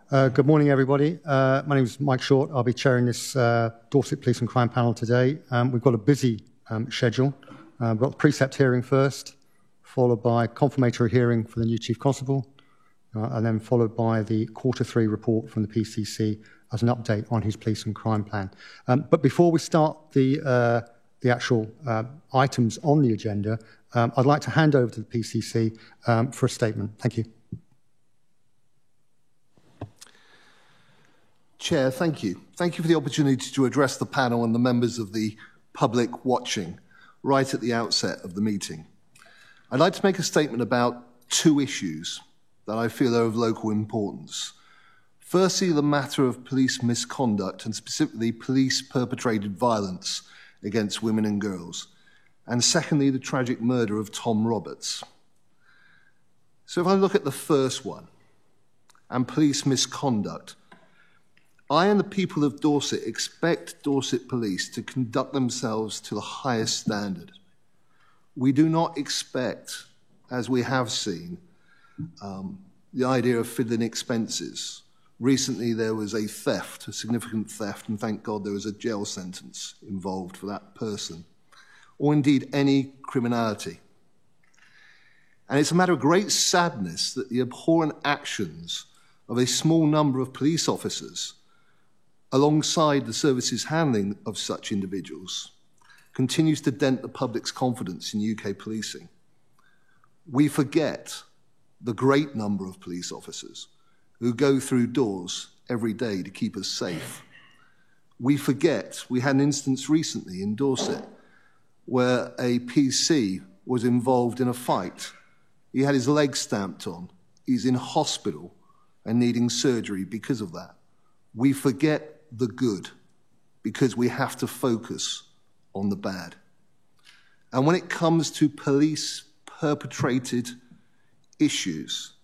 Good morning, everybody. My name is Mike Short. I'll be chairing this Dorset Police and Crime panel today. We've got a busy schedule. We've got the precept hearing first, followed by confirmatory hearing for the new Chief Constable, and then followed by the Q3 report from the PCC as an update on his police and crime plan. But before we start the actual items on the agenda, I'd like to hand over to the PCC for a statement. Thank you. Chair, thank you. Thank you for the opportunity to address the panel and the members of the public watching right at the outset of the meeting. I'd like to make a statement about two issues that I feel are of local importance. Firstly, the matter of police misconduct and specifically police-perpetrated violence against women and girls. And secondly, the tragic murder of Tom Roberts. So if I look at the first one, and police misconduct, I and the people of Dorset expect Dorset Police to conduct themselves to the highest standard. We do not expect, as we have seen, the idea of fiddling expenses. Recently there was a theft, a significant theft, and thank God there was a jail sentence involved for that person, or indeed any criminality. And it's a matter of great sadness that the abhorrent actions of a small number of police officers alongside the service's handling of such individuals, continues to dent the public's confidence in UK policing. We forget the great number of police officers who go through doors every day to keep us safe. We forget, we had an instance recently in Dorset where a PC was involved in a fight. He had his leg stamped on. He's in hospital and needing surgery because of that. We forget the good because we have to focus on the bad. And when it comes to police-perpetrated issues,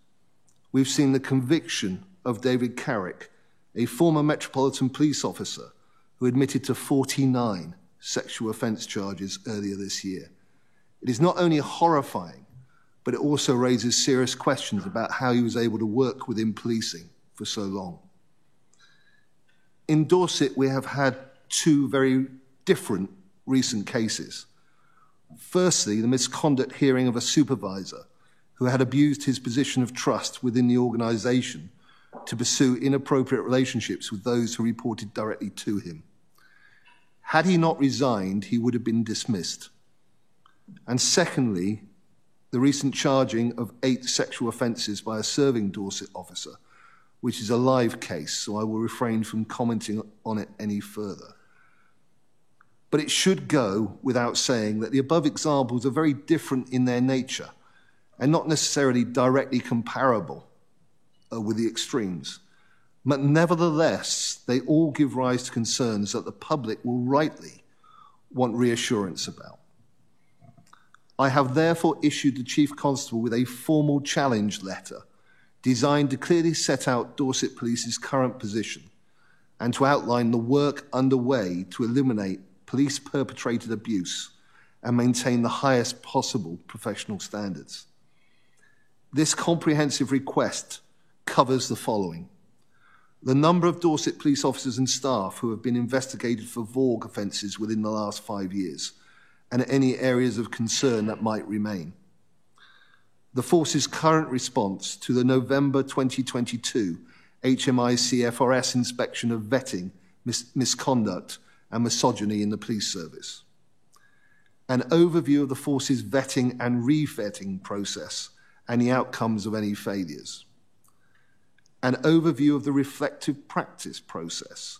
we've seen the conviction of David Carrick, a former Metropolitan Police officer who admitted to 49 sexual offence charges earlier this year. It is not only horrifying, but it also raises serious questions about how he was able to work within policing for so long. In Dorset, we have had two very different recent cases. Firstly, the misconduct hearing of a supervisor who had abused his position of trust within the organisation to pursue inappropriate relationships with those who reported directly to him. Had he not resigned, he would have been dismissed. And secondly, the recent charging of 8 sexual offences by a serving Dorset officer, which is a live case, so I will refrain from commenting on it any further. But it should go without saying that the above examples are very different in their nature and not necessarily directly comparable with the extremes. But nevertheless, they all give rise to concerns that the public will rightly want reassurance about. I have therefore issued the Chief Constable with a formal challenge letter designed to clearly set out Dorset Police's current position and to outline the work underway to eliminate police-perpetrated abuse and maintain the highest possible professional standards. This comprehensive request covers the following: the number of Dorset police officers and staff who have been investigated for VAUG offences within the last 5 years, and any areas of concern that might remain. The force's current response to the November 2022 HMIC FRS inspection of vetting, misconduct and misogyny in the police service. An overview of the force's vetting and re-vetting process and the outcomes of any failures. An overview of the reflective practice process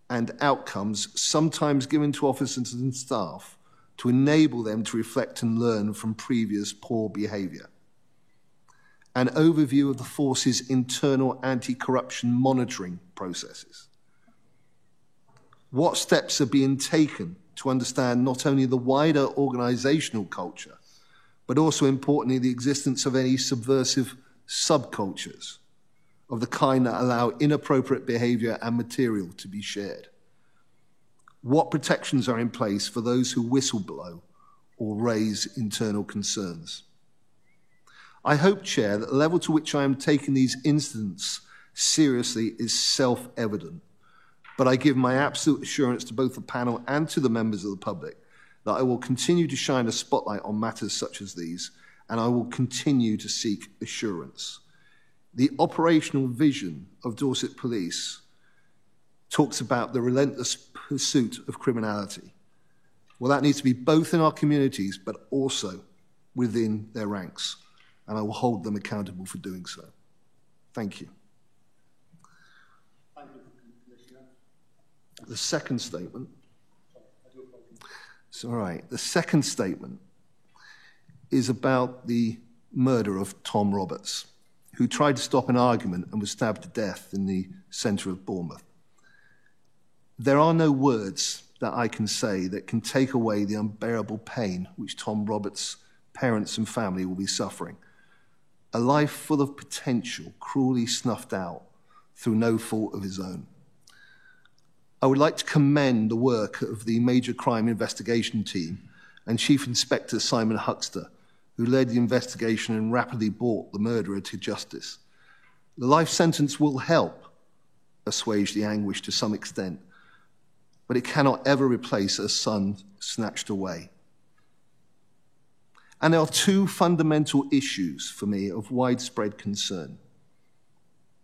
and outcomes sometimes given to officers and staff to enable them to reflect and learn from previous poor behaviour. An overview of the force's internal anti-corruption monitoring processes. What steps are being taken to understand not only the wider organisational culture, but also importantly the existence of any subversive subcultures of the kind that allow inappropriate behaviour and material to be shared? What protections are in place for those who whistleblow or raise internal concerns? I hope, Chair, that the level to which I am taking these incidents seriously is self-evident. But I give my absolute assurance to both the panel and to the members of the public that I will continue to shine a spotlight on matters such as these, and I will continue to seek assurance. The operational vision of Dorset Police talks about the relentless pursuit of criminality. Well, that needs to be both in our communities, but also within their ranks, and I will hold them accountable for doing so. Thank you. Thank you, Commissioner. The second statement. It's all right. The second statement is about the murder of Tom Roberts, who tried to stop an argument and was stabbed to death in the centre of Bournemouth. There are no words that I can say that can take away the unbearable pain which Tom Roberts' parents and family will be suffering. A life full of potential, cruelly snuffed out through no fault of his own. I would like to commend the work of the Major Crime Investigation Team and Chief Inspector Simon Huxter, who led the investigation and rapidly brought the murderer to justice. The life sentence will help assuage the anguish to some extent, but it cannot ever replace a son snatched away. And there are two fundamental issues for me of widespread concern.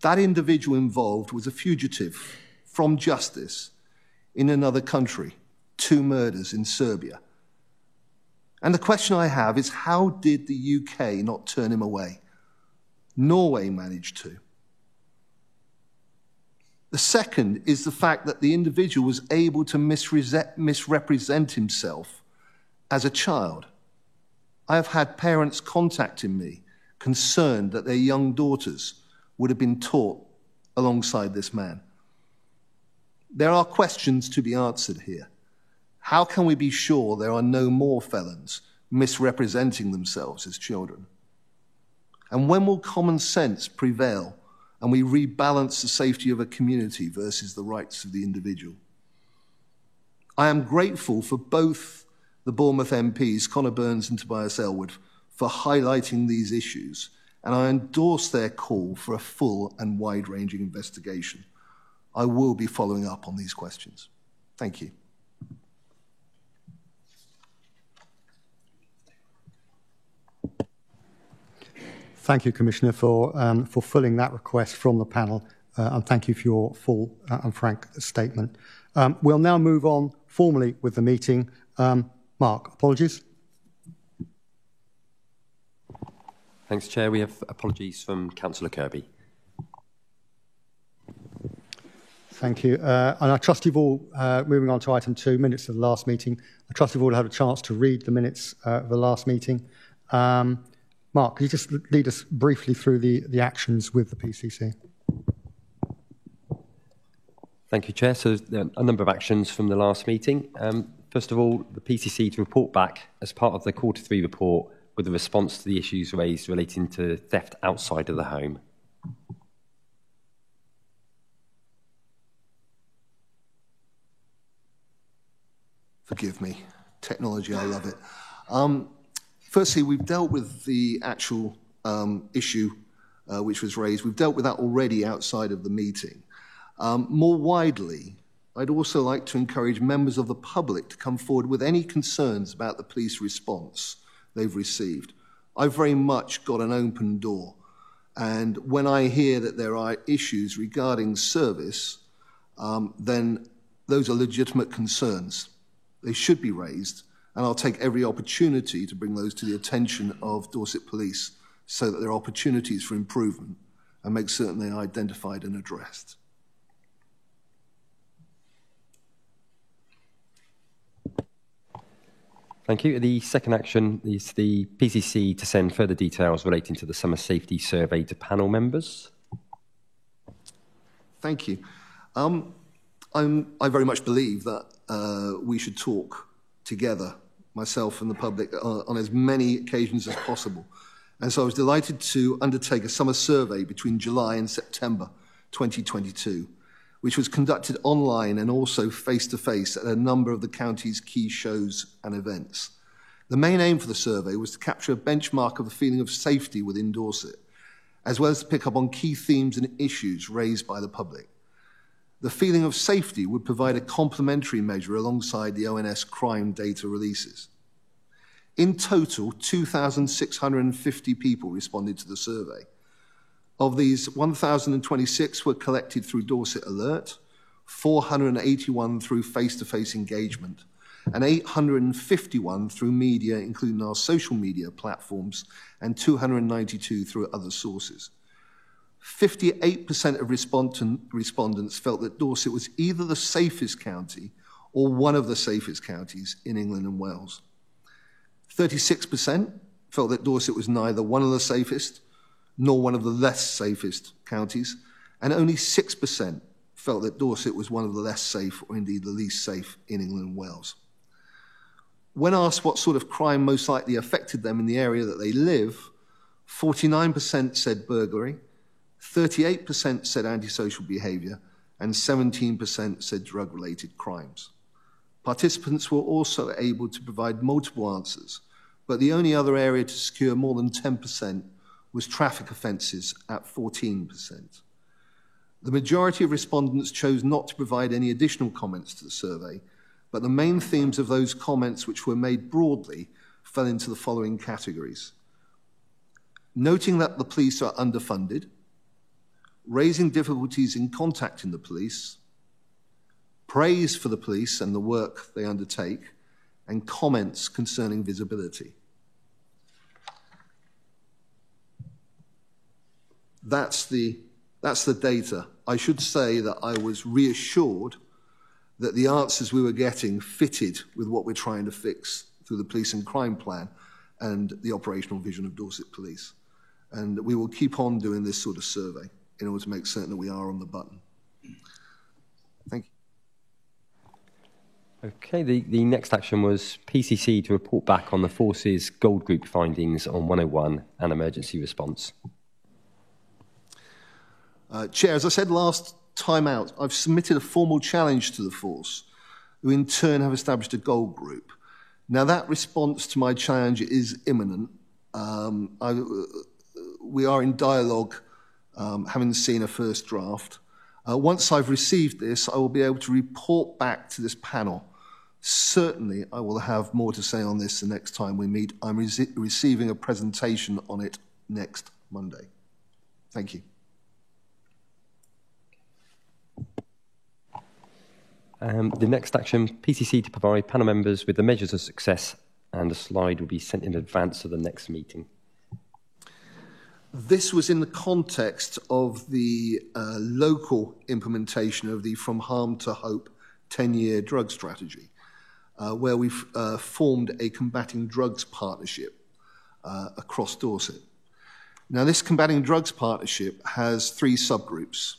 That individual involved was a fugitive from justice in another country, 2 murders in Serbia. And the question I have is, how did the UK not turn him away? Norway managed to. The second is the fact that the individual was able to misrepresent himself as a child. I have had parents contacting me concerned that their young daughters would have been taught alongside this man. There are questions to be answered here. How can we be sure there are no more felons misrepresenting themselves as children? And when will common sense prevail and we rebalance the safety of a community versus the rights of the individual? I am grateful for both the Bournemouth MPs, Conor Burns and Tobias Ellwood, for highlighting these issues, and I endorse their call for a full and wide-ranging investigation. I will be following up on these questions. Thank you. Thank you, Commissioner, for fulfilling that request from the panel, and thank you for your full and frank statement. We'll now move on formally with the meeting. Mark, apologies. Thanks, Chair. We have apologies from Councillor Kirby. Thank you. And I trust you've all, moving on to item 2, minutes of the last meeting, I trust you've all had a chance to read the minutes of the last meeting. Mark, can you just lead us briefly through the actions with the PCC? Thank you, Chair. So there are a number of actions from the last meeting. First of all, the PCC to report back as part of the Q3 report with a response to the issues raised relating to theft outside of the home. Forgive me. Technology, I love it. Firstly, we've dealt with the actual issue which was raised. We've dealt with that already outside of the meeting. More widely, I'd also like to encourage members of the public to come forward with any concerns about the police response they've received. I've very much got an open door. And when I hear that there are issues regarding service, then those are legitimate concerns. They should be raised, and I'll take every opportunity to bring those to the attention of Dorset Police so that there are opportunities for improvement and make certain they are identified and addressed. Thank you. The second action is the PCC to send further details relating to the summer safety survey to panel members. Thank you. I very much believe that we should talk together, myself and the public, on as many occasions as possible. And so I was delighted to undertake a summer survey between July and September 2022, which was conducted online and also face-to-face at a number of the county's key shows and events. The main aim for the survey was to capture a benchmark of the feeling of safety within Dorset as well as to pick up on key themes and issues raised by the public. The feeling of safety would provide a complementary measure alongside the ONS crime data releases. In total, 2,650 people responded to the survey. Of these, 1,026 were collected through Dorset Alert, 481 through face-to-face engagement, and 851 through media, including our social media platforms, and 292 through other sources. 58% of respondents felt that Dorset was either the safest county or one of the safest counties in England and Wales. 36% felt that Dorset was neither one of the safest nor one of the less safest counties, and only 6% felt that Dorset was one of the less safe or indeed the least safe in England and Wales. When asked what sort of crime most likely affected them in the area that they live, 49% said burglary, 38% said antisocial behaviour, and 17% said drug-related crimes. Participants were also able to provide multiple answers, but the only other area to secure more than 10% was traffic offences at 14%. The majority of respondents chose not to provide any additional comments to the survey, but the main themes of those comments which were made broadly fell into the following categories: noting that the police are underfunded, raising difficulties in contacting the police, praise for the police and the work they undertake, and comments concerning visibility. That's the data. I should say that I was reassured that the answers we were getting fitted with what we're trying to fix through the police and crime plan and the operational vision of Dorset Police. And we will keep on doing this sort of survey in order to make certain that we are on the button. Thank you. Okay, the next action was PCC to report back on the Forces Gold Group findings on 101 and emergency response. Chair, as I said last time out, I've submitted a formal challenge to the Force, who in turn have established a Gold Group. Now, that response to my challenge is imminent. We are in dialogue, having seen a first draft. Once I've received this, I will be able to report back to this panel. Certainly, I will have more to say on this the next time we meet. I'm receiving a presentation on it next Monday. Thank you. The next action, PCC to provide panel members with the measures of success, and a slide will be sent in advance of the next meeting. This was in the context of the local implementation of the From Harm to Hope 10-year drug strategy, where we've formed a combating drugs partnership across Dorset. Now, this combating drugs partnership has 3 subgroups: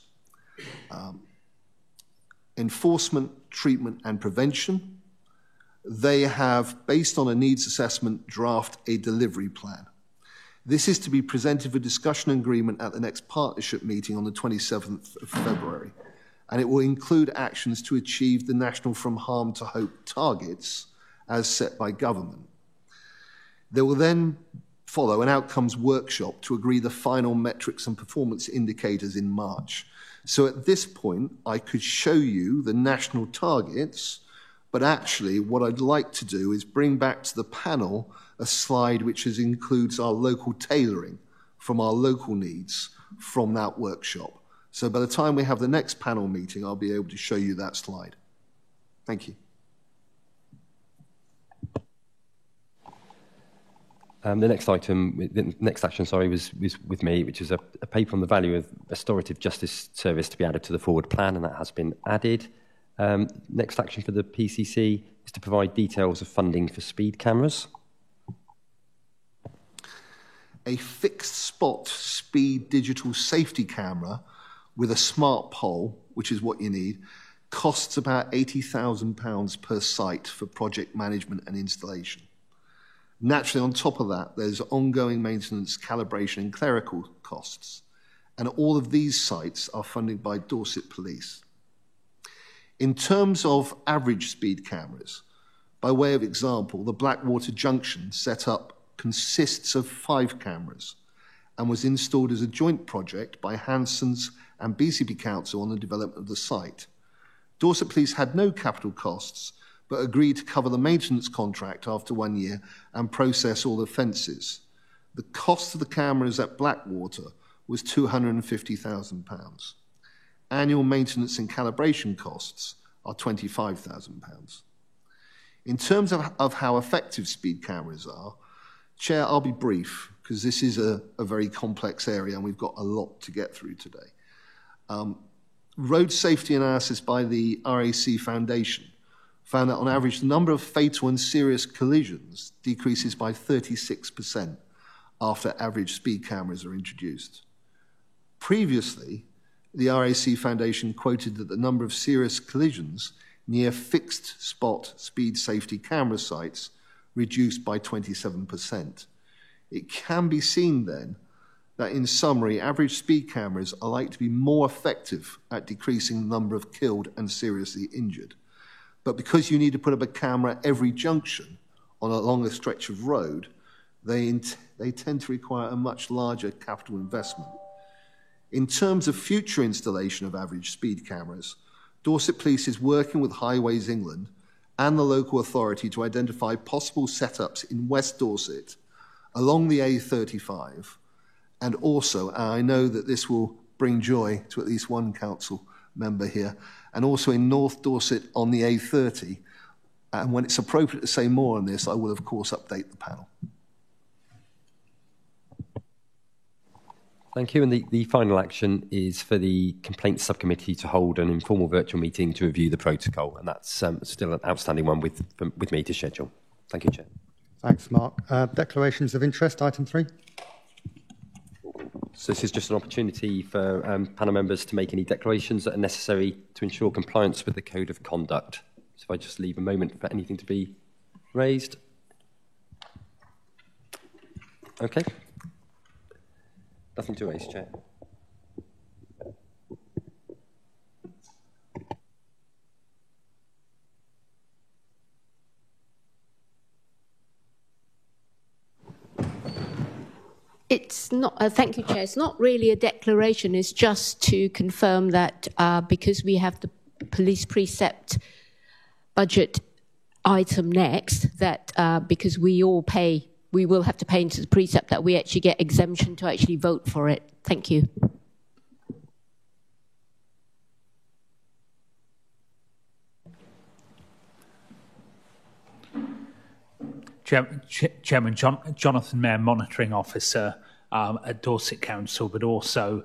enforcement, treatment, and prevention. They have, based on a needs assessment, draft a delivery plan. This is to be presented for discussion and agreement at the next partnership meeting on the 27th of February, and it will include actions to achieve the National From Harm to Hope targets as set by government. There will then follow an outcomes workshop to agree the final metrics and performance indicators in March. So at this point, I could show you the national targets, but actually what I'd like to do is bring back to the panel a slide which includes our local tailoring from our local needs from that workshop. So by the time we have the next panel meeting, I'll be able to show you that slide. Thank you. The next action, was with me, which is a paper on the value of restorative justice service to be added to the forward plan, and that has been added. Next action for the PCC is to provide details of funding for speed cameras. A fixed spot speed digital safety camera with a smart pole, which is what you need, costs about £80,000 per site for project management and installation. Naturally, on top of that, there's ongoing maintenance, calibration, and clerical costs. And all of these sites are funded by Dorset Police. In terms of average speed cameras, by way of example, the Blackwater Junction setup consists of 5 cameras, and was installed as a joint project by Hansons and BCP Council on the development of the site. Dorset Police had no capital costs, but agreed to cover the maintenance contract after 1 year and process all the fences. The cost of the cameras at Blackwater was £250,000. Annual maintenance and calibration costs are £25,000. In terms of how effective speed cameras are, Chair, I'll be brief because this is a very complex area and we've got a lot to get through today. Road safety analysis by the RAC Foundation found that on average the number of fatal and serious collisions decreases by 36% after average speed cameras are introduced. Previously, the RAC Foundation quoted that the number of serious collisions near fixed spot speed safety camera sites reduced by 27%. It can be seen then that in summary, average speed cameras are likely to be more effective at decreasing the number of killed and seriously injured. But because you need to put up a camera every junction on a longer stretch of road, they tend to require a much larger capital investment. In terms of future installation of average speed cameras, Dorset Police is working with Highways England and the local authority to identify possible setups in West Dorset along the A35, and also, and I know that this will bring joy to at least one council member here, and also in North Dorset on the A30. And when it's appropriate to say more on this, I will of course update the panel. Thank you. And the final action is for the Complaints Subcommittee to hold an informal virtual meeting to review the protocol. And that's still an outstanding one with me to schedule. Thank you, Chair. Thanks, Mark. Declarations of interest, item 3. So this is just an opportunity for panel members to make any declarations that are necessary to ensure compliance with the Code of Conduct. So if I just leave a moment for anything to be raised. Okay. Nothing to raise, Chair. It's not, thank you, Chair. It's not really a declaration. It's just to confirm that because we have the police precept budget item next, that because we all pay, we will have to pay into the precept, that we actually get exemption to actually vote for it. Thank you. Chairman, Jonathan Mayer, Monitoring Officer at Dorset Council, but also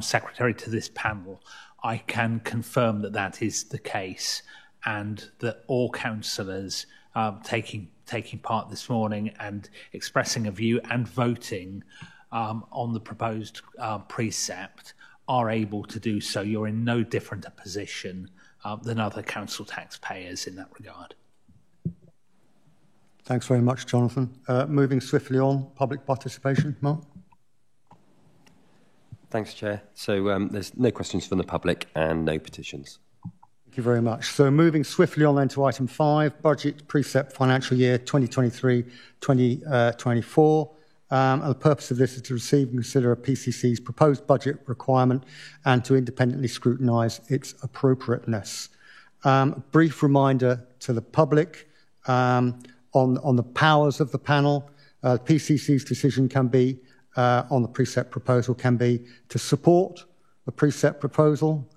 Secretary to this panel. I can confirm that that is the case, and that all councillors taking part this morning and expressing a view and voting on the proposed precept are able to do so. You're in no different a position than other council taxpayers in that regard. Thanks very much, Jonathan. Moving swiftly on, public participation. Mark? Thanks, Chair. So there's no questions from the public and no petitions. Thank you very much. So moving swiftly on then to item 5, budget precept financial year 2023-2024. And the purpose of this is to receive and consider a PCC's proposed budget requirement and to independently scrutinise its appropriateness. Brief reminder to the public on the powers of the panel. PCC's decision can be, on the precept proposal, can be to support the precept proposal,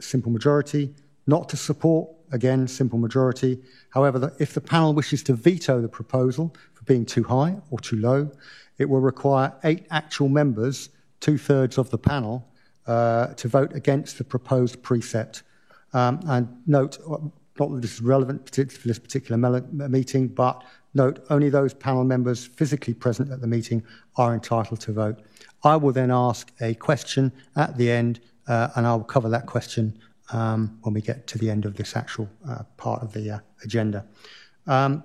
simple majority, not to support, again, simple majority. However, if the panel wishes to veto the proposal for being too high or too low, it will require 8 actual members, 2/3 of the panel, to vote against the proposed precept. And note, not that this is relevant for this particular meeting, but note only those panel members physically present at the meeting are entitled to vote. I will then ask a question at the end, and I'll cover that question when we get to the end of this actual part of the agenda.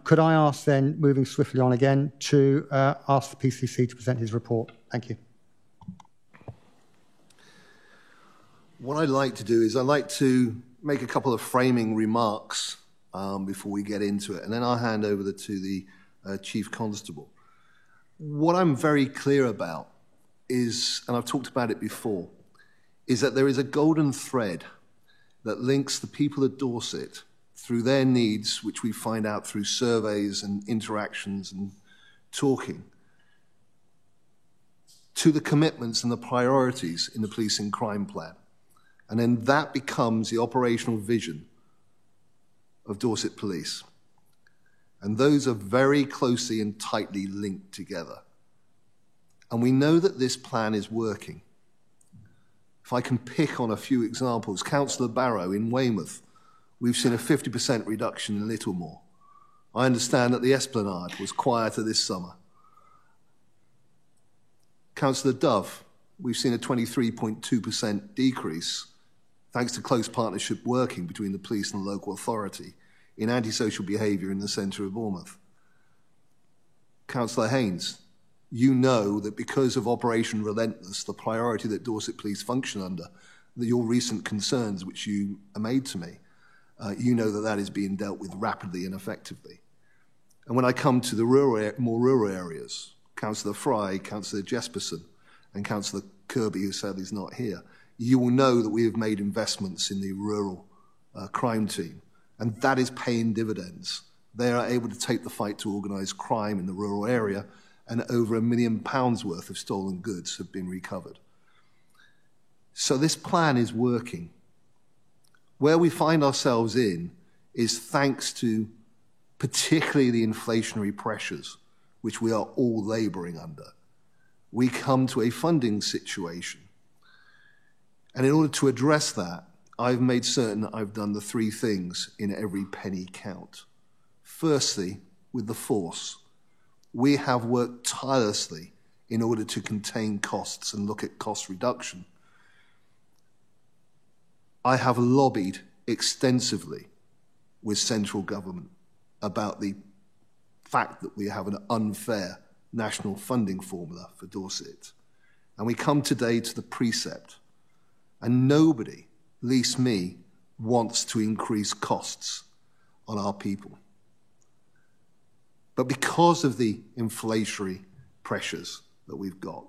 Could I ask then, moving swiftly on again, to ask the PCC to present his report? Thank you. What I'd like to do is I'd like to make a couple of framing remarks before we get into it, and then I'll hand over to the Chief Constable. What I'm very clear about is, and I've talked about it before, is that there is a golden thread that links the people of Dorset through their needs, which we find out through surveys and interactions and talking, to the commitments and the priorities in the Police and Crime Plan. And then that becomes the operational vision of Dorset Police. And those are very closely and tightly linked together. And we know that this plan is working. If I can pick on a few examples, Councillor Barrow in Weymouth, we've seen a 50% reduction in Littlemore. I understand that the Esplanade was quieter this summer. Councillor Dove, we've seen a 23.2% decrease, thanks to close partnership working between the police and the local authority in antisocial behaviour in the centre of Bournemouth. Councillor Haynes, you know that because of Operation Relentless, the priority that Dorset Police function under, your recent concerns which you made to me, you know that that is being dealt with rapidly and effectively. And when I come to the more rural areas, Councillor Fry, Councillor Jesperson, and Councillor Kirby, who sadly is not here, you will know that we have made investments in the rural crime team, and that is paying dividends. They are able to take the fight to organised crime in the rural area, and over £1 million worth of stolen goods have been recovered. So this plan is working. Where we find ourselves in is thanks to particularly the inflationary pressures which we are all labouring under. We come to a funding situation. And in order to address that, I've made certain that I've done the three things in every penny count. Firstly, with the force, we have worked tirelessly in order to contain costs and look at cost reduction. I have lobbied extensively with central government about the fact that we have an unfair national funding formula for Dorset. And we come today to the precept, and nobody, least me, wants to increase costs on our people. But because of the inflationary pressures that we've got,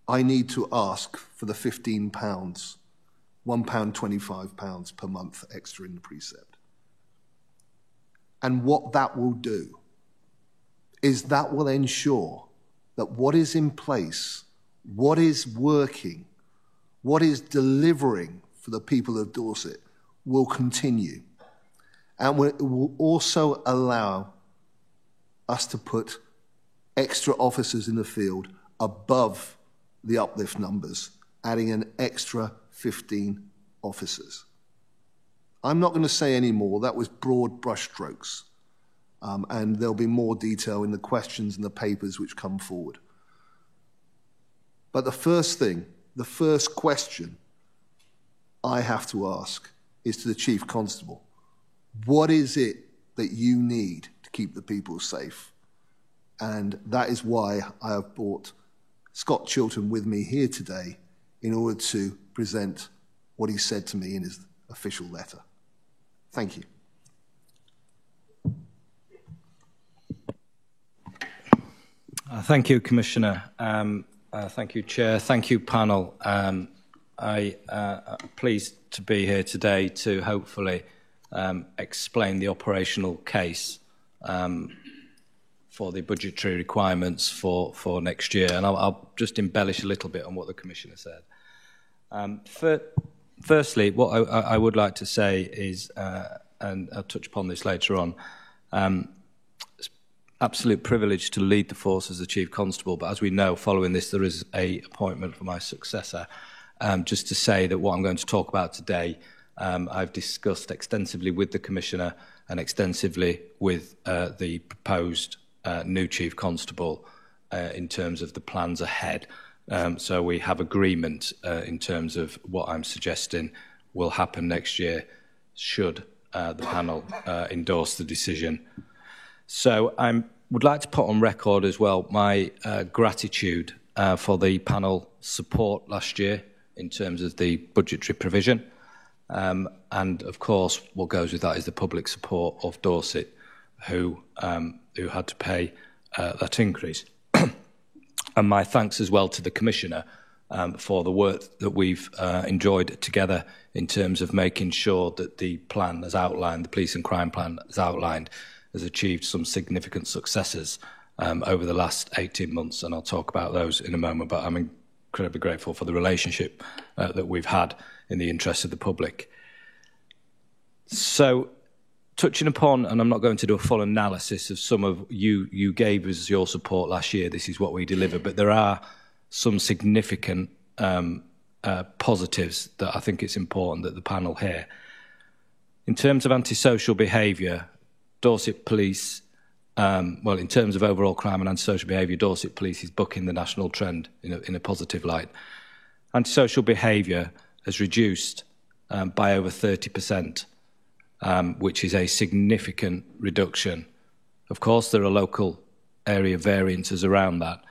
I need to ask for the £15, £1.25 per month extra in the precept. And what that will do is that will ensure that what is in place, what is working, what is delivering for the people of Dorset will continue. And it will also allow us to put extra officers in the field above the uplift numbers, adding an extra 15 officers. I'm not going to say any more. That was broad brushstrokes. And there'll be more detail in the questions and the papers which come forward. But the first thing, the first question I have to ask is to the Chief Constable. What is it that you need to keep the people safe? And that is why I have brought Scott Chilton with me here today in order to present what he said to me in his official letter. Thank you. Thank you, Commissioner. Thank you, Chair. Thank you, panel. I'm pleased to be here today to hopefully explain the operational case for the budgetary requirements for next year. And I'll just embellish a little bit on what the Commissioner said. Firstly, what I would like to say is, and I'll touch upon this later on, it's absolute privilege to lead the force as the Chief Constable, but as we know, following this, there is an appointment for my successor. Just to say that what I'm going to talk about today, I've discussed extensively with the Commissioner and extensively with the proposed new Chief Constable in terms of the plans ahead. So we have agreement in terms of what I'm suggesting will happen next year should the panel endorse the decision. So I would like to put on record as well my gratitude for the panel support last year in terms of the budgetary provision. And of course, what goes with that is the public support of Dorset, who had to pay that increase. And my thanks as well to the Commissioner for the work that we've enjoyed together in terms of making sure that the plan as outlined, the police and crime plan as outlined, has achieved some significant successes over the last 18 months. And I'll talk about those in a moment, but I'm incredibly grateful for the relationship that we've had in the interest of the public. So, touching upon, and I'm not going to do a full analysis of some of you gave us your support last year, this is what we delivered, but there are some significant positives that I think it's important that the panel hear. In terms of antisocial behaviour, Dorset Police, well, in terms of overall crime and antisocial behaviour, Dorset Police is bucking the national trend in a positive light. Antisocial behaviour has reduced by over 30%. Which is a significant reduction. Of course, there are local area variances around that,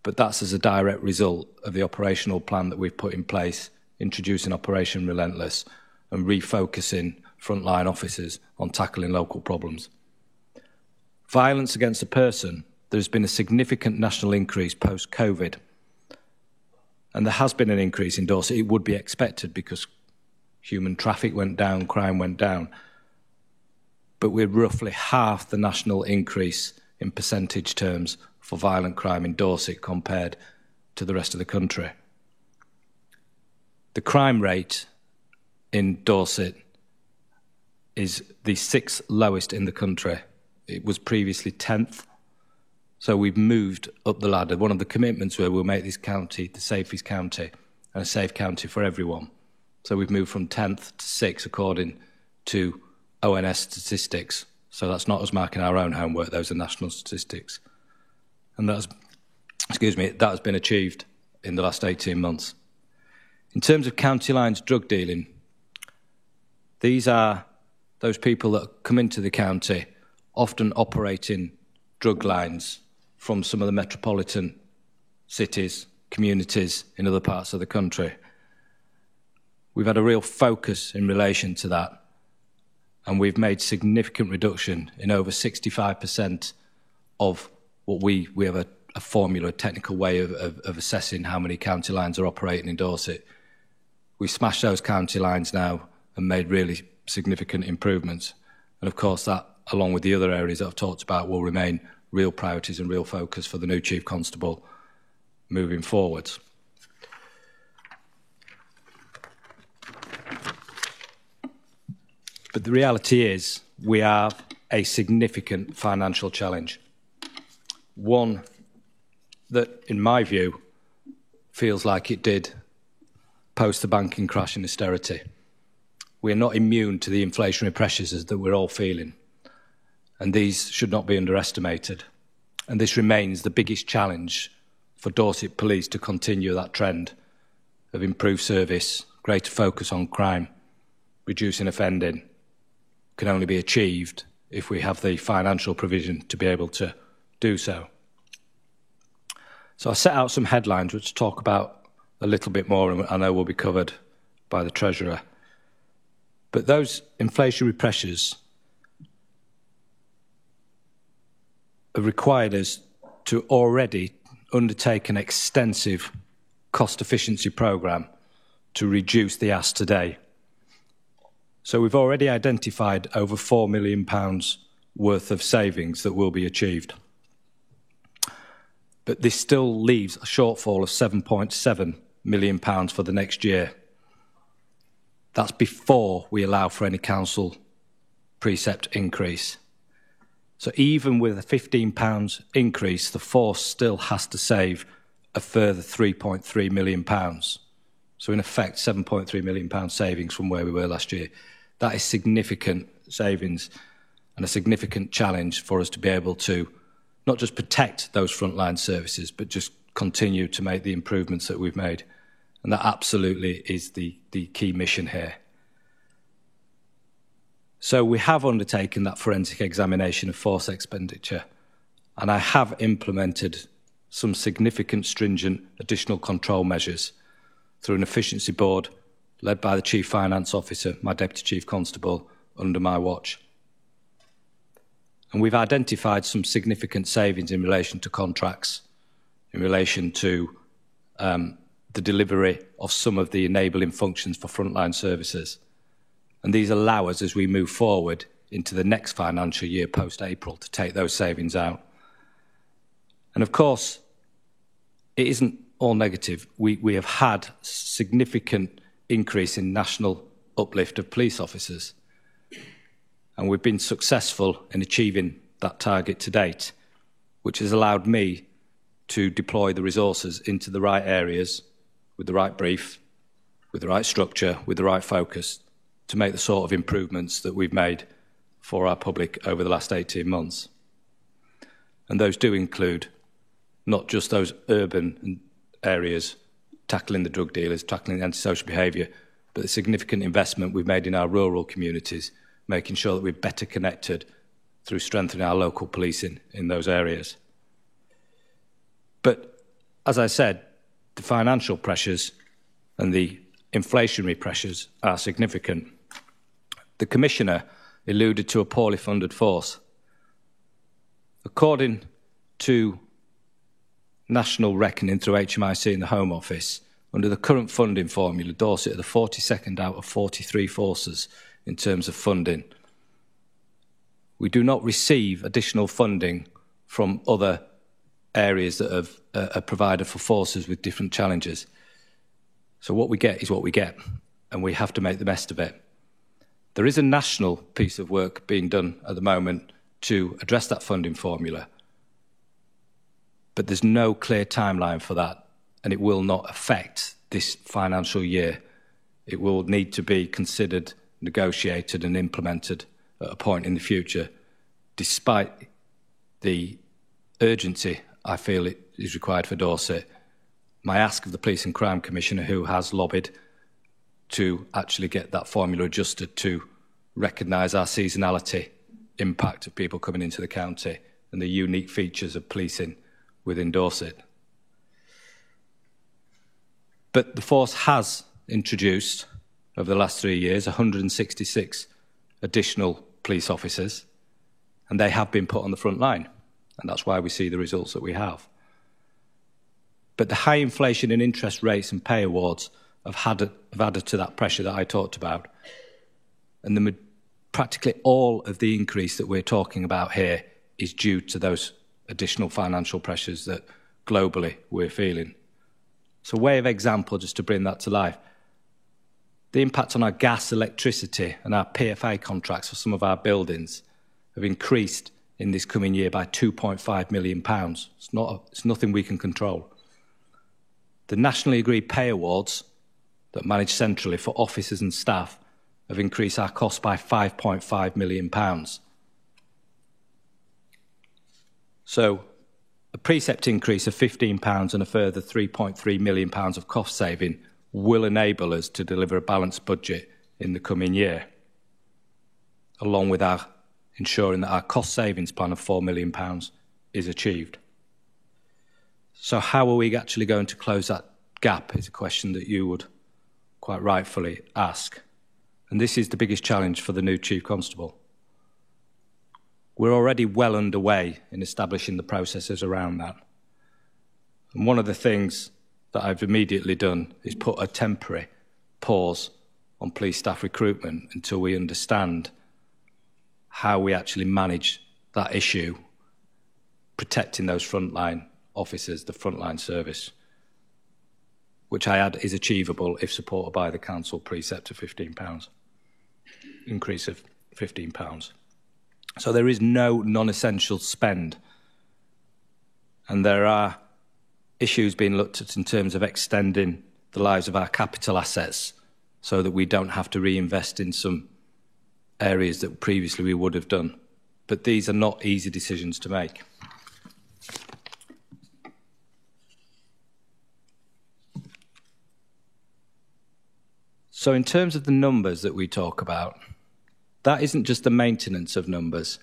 but that's as a direct result of the operational plan that we've put in place, introducing Operation Relentless and refocusing frontline officers on tackling local problems. Violence against a person, there's been a significant national increase post-COVID, and there has been an increase in Dorset. It would be expected because human traffic went down, crime went down. But we're roughly half the national increase in percentage terms for violent crime in Dorset compared to the rest of the country. The crime rate in Dorset is the 6th lowest in the country. It was previously 10th. So we've moved up the ladder. One of the commitments where we'll make this county the safest county and a safe county for everyone. So we've moved from 10th to 6th according to ONS statistics. So that's not us marking our own homework, those are national statistics. And that has been achieved in the last 18 months. In terms of county lines drug dealing, these are those people that come into the county, often operating drug lines from some of the metropolitan cities, communities in other parts of the country. We've had a real focus in relation to that, and we've made significant reduction in over 65% of what we have a formula, a technical way of assessing how many county lines are operating in Dorset. We've smashed those county lines now and made really significant improvements. And of course that, along with the other areas that I've talked about, will remain real priorities and real focus for the new Chief Constable moving forwards. But the reality is we have a significant financial challenge. One that, in my view, feels like it did post the banking crash and austerity. We are not immune to the inflationary pressures that we're all feeling, and these should not be underestimated. And this remains the biggest challenge for Dorset Police to continue that trend of improved service, greater focus on crime, reducing offending, can only be achieved if we have the financial provision to be able to do so. So I set out some headlines which talk about a little bit more, and I know will be covered by the Treasurer. But those inflationary pressures have required us to already undertake an extensive cost efficiency programme to reduce the ask today. So we've already identified over £4 million worth of savings that will be achieved. But this still leaves a shortfall of £7.7 million for the next year. That's before we allow for any council precept increase. So even with a £15 increase, the force still has to save a further £3.3 million. So in effect, £7.3 million savings from where we were last year. That is significant savings and a significant challenge for us to be able to not just protect those frontline services, but just continue to make the improvements that we've made. And that absolutely is the key mission here. So we have undertaken that forensic examination of force expenditure, and I have implemented some significant stringent additional control measures through an efficiency board led by the Chief Finance Officer, my Deputy Chief Constable, under my watch. And we've identified some significant savings in relation to contracts, in relation to the delivery of some of the enabling functions for frontline services. And these allow us, as we move forward into the next financial year post-April, to take those savings out. And of course, it isn't all negative. We have had significant increase in national uplift of police officers. And we've been successful in achieving that target to date, which has allowed me to deploy the resources into the right areas, with the right brief, with the right structure, with the right focus, to make the sort of improvements that we've made for our public over the last 18 months. And those do include not just those urban areas, tackling the drug dealers, tackling antisocial behaviour, but the significant investment we've made in our rural communities, making sure that we're better connected through strengthening our local policing in those areas. But, as I said, the financial pressures and the inflationary pressures are significant. The Commissioner alluded to a poorly funded force. According to national reckoning through HMIC and the Home Office, under the current funding formula, Dorset are the 42nd out of 43 forces in terms of funding. We do not receive additional funding from other areas that have provided for forces with different challenges. So what we get is what we get, and we have to make the best of it. There is a national piece of work being done at the moment to address that funding formula, but there's no clear timeline for that, and it will not affect this financial year. It will need to be considered, negotiated and implemented at a point in the future, despite the urgency I feel it is required for Dorset. My ask of the Police and Crime Commissioner, who has lobbied to actually get that formula adjusted to recognise our seasonality impact of people coming into the county and the unique features of policing within Dorset. But the force has introduced, over the last 3 years, 166 additional police officers, and they have been put on the front line, and that's why we see the results that we have. But the high inflation in interest rates and pay awards have added to that pressure that I talked about, and practically all of the increase that we're talking about here is due to those additional financial pressures that globally we're feeling. So, way of example, just to bring that to life, the impact on our gas, electricity and our PFA contracts for some of our buildings have increased in this coming year by £2.5 million. It's nothing we can control. The nationally agreed pay awards that manage centrally for officers and staff have increased our costs by £5.5 million. So a precept increase of £15 and a further £3.3 million of cost saving will enable us to deliver a balanced budget in the coming year, along with our ensuring that our cost savings plan of £4 million is achieved. So how are we actually going to close that gap is a question that you would quite rightfully ask. And this is the biggest challenge for the new Chief Constable. We're already well underway in establishing the processes around that. And one of the things that I've immediately done is put a temporary pause on police staff recruitment until we understand how we actually manage that issue, protecting those frontline officers, the frontline service, which I add is achievable if supported by the council precept of £15, increase of £15. So there is no non-essential spend, and there are issues being looked at in terms of extending the lives of our capital assets so that we don't have to reinvest in some areas that previously we would have done. But these are not easy decisions to make. So in terms of the numbers that we talk about, that isn't just the maintenance of numbers.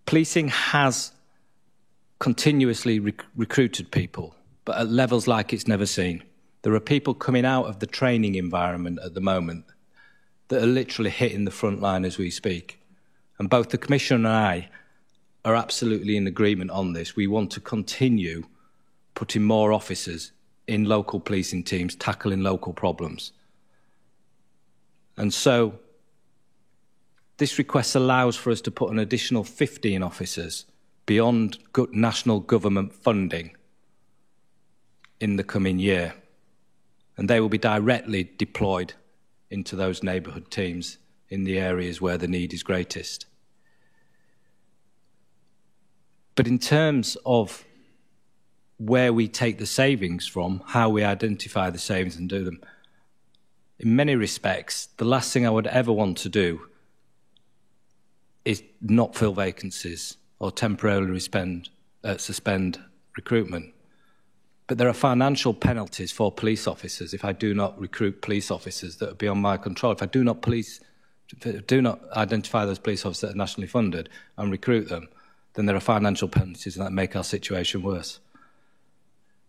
Policing has continuously recruited people, but at levels like it's never seen. There are people coming out of the training environment at the moment that are literally hitting the front line as we speak. And both the Commissioner and I are absolutely in agreement on this. We want to continue putting more officers in local policing teams, tackling local problems. And so this request allows for us to put an additional 15 officers beyond national government funding in the coming year. And they will be directly deployed into those neighbourhood teams in the areas where the need is greatest. But in terms of where we take the savings from, how we identify the savings and do them, in many respects, the last thing I would ever want to do is not fill vacancies or temporarily suspend recruitment. But there are financial penalties for police officers if I do not recruit police officers that are beyond my control. If I do not identify those police officers that are nationally funded and recruit them, then there are financial penalties that make our situation worse.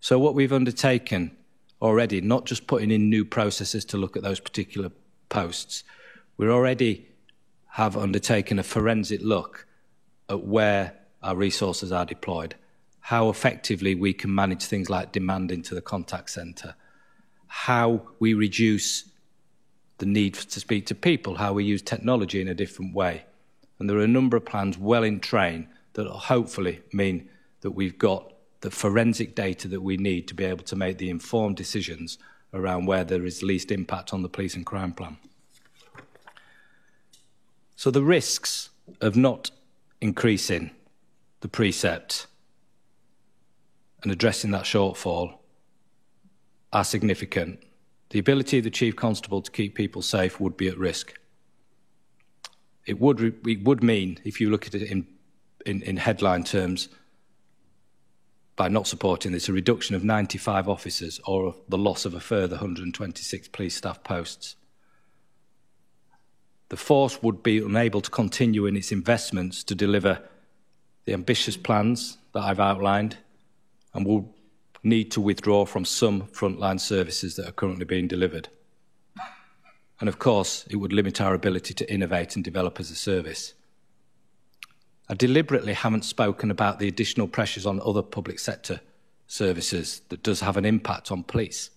So what we've undertaken already, not just putting in new processes to look at those particular posts, we already have undertaken a forensic look at where our resources are deployed, how effectively we can manage things like demand into the contact centre, how we reduce the need to speak to people, how we use technology in a different way. And there are a number of plans well in train that will hopefully mean that we've got the forensic data that we need to be able to make the informed decisions around where there is least impact on the police and crime plan. So the risks of not increasing the precept and addressing that shortfall are significant. The ability of the Chief Constable to keep people safe would be at risk. It would mean, if you look at it in headline terms, by not supporting this, a reduction of 95 officers or the loss of a further 126 police staff posts. The force would be unable to continue in its investments to deliver the ambitious plans that I've outlined and will need to withdraw from some frontline services that are currently being delivered. And of course, it would limit our ability to innovate and develop as a service. I deliberately haven't spoken about the additional pressures on other public sector services that does have an impact on police,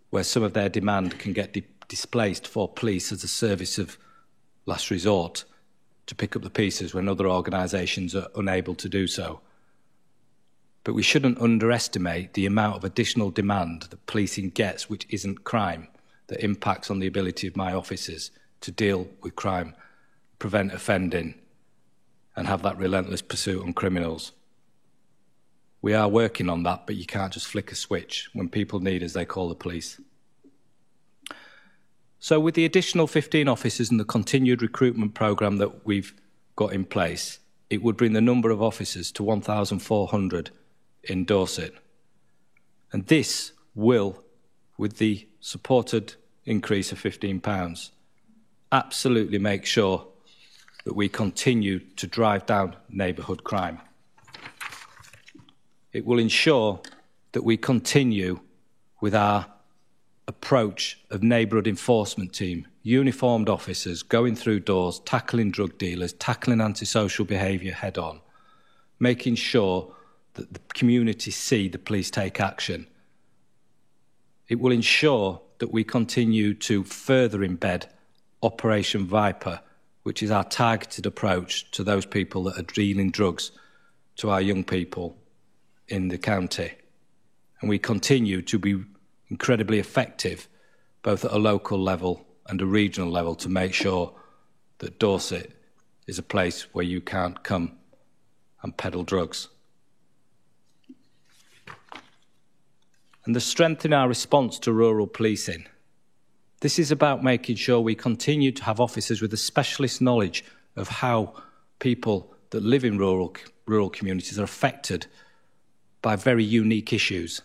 where some of their demand can get displaced for police as a service of last resort to pick up the pieces when other organisations are unable to do so. But we shouldn't underestimate the amount of additional demand that policing gets, which isn't crime, that impacts on the ability of my officers to deal with crime, prevent offending, and have that relentless pursuit on criminals. We are working on that, but you can't just flick a switch. When people need us, they call the police. So with the additional 15 officers and the continued recruitment programme that we've got in place, it would bring the number of officers to 1,400 in Dorset. And this will, with the supported increase of £15, absolutely make sure that we continue to drive down neighbourhood crime. It will ensure that we continue with our approach of neighbourhood enforcement team, uniformed officers going through doors, tackling drug dealers, tackling antisocial behaviour head on, making sure that the community see the police take action. It will ensure that we continue to further embed Operation Viper, which is our targeted approach to those people that are dealing drugs to our young people in the county. And we continue to be incredibly effective, both at a local level and a regional level, to make sure that Dorset is a place where you can't come and peddle drugs. And the strength in our response to rural policing. This is about making sure we continue to have officers with a specialist knowledge of how people that live in rural communities are affected by very unique issues.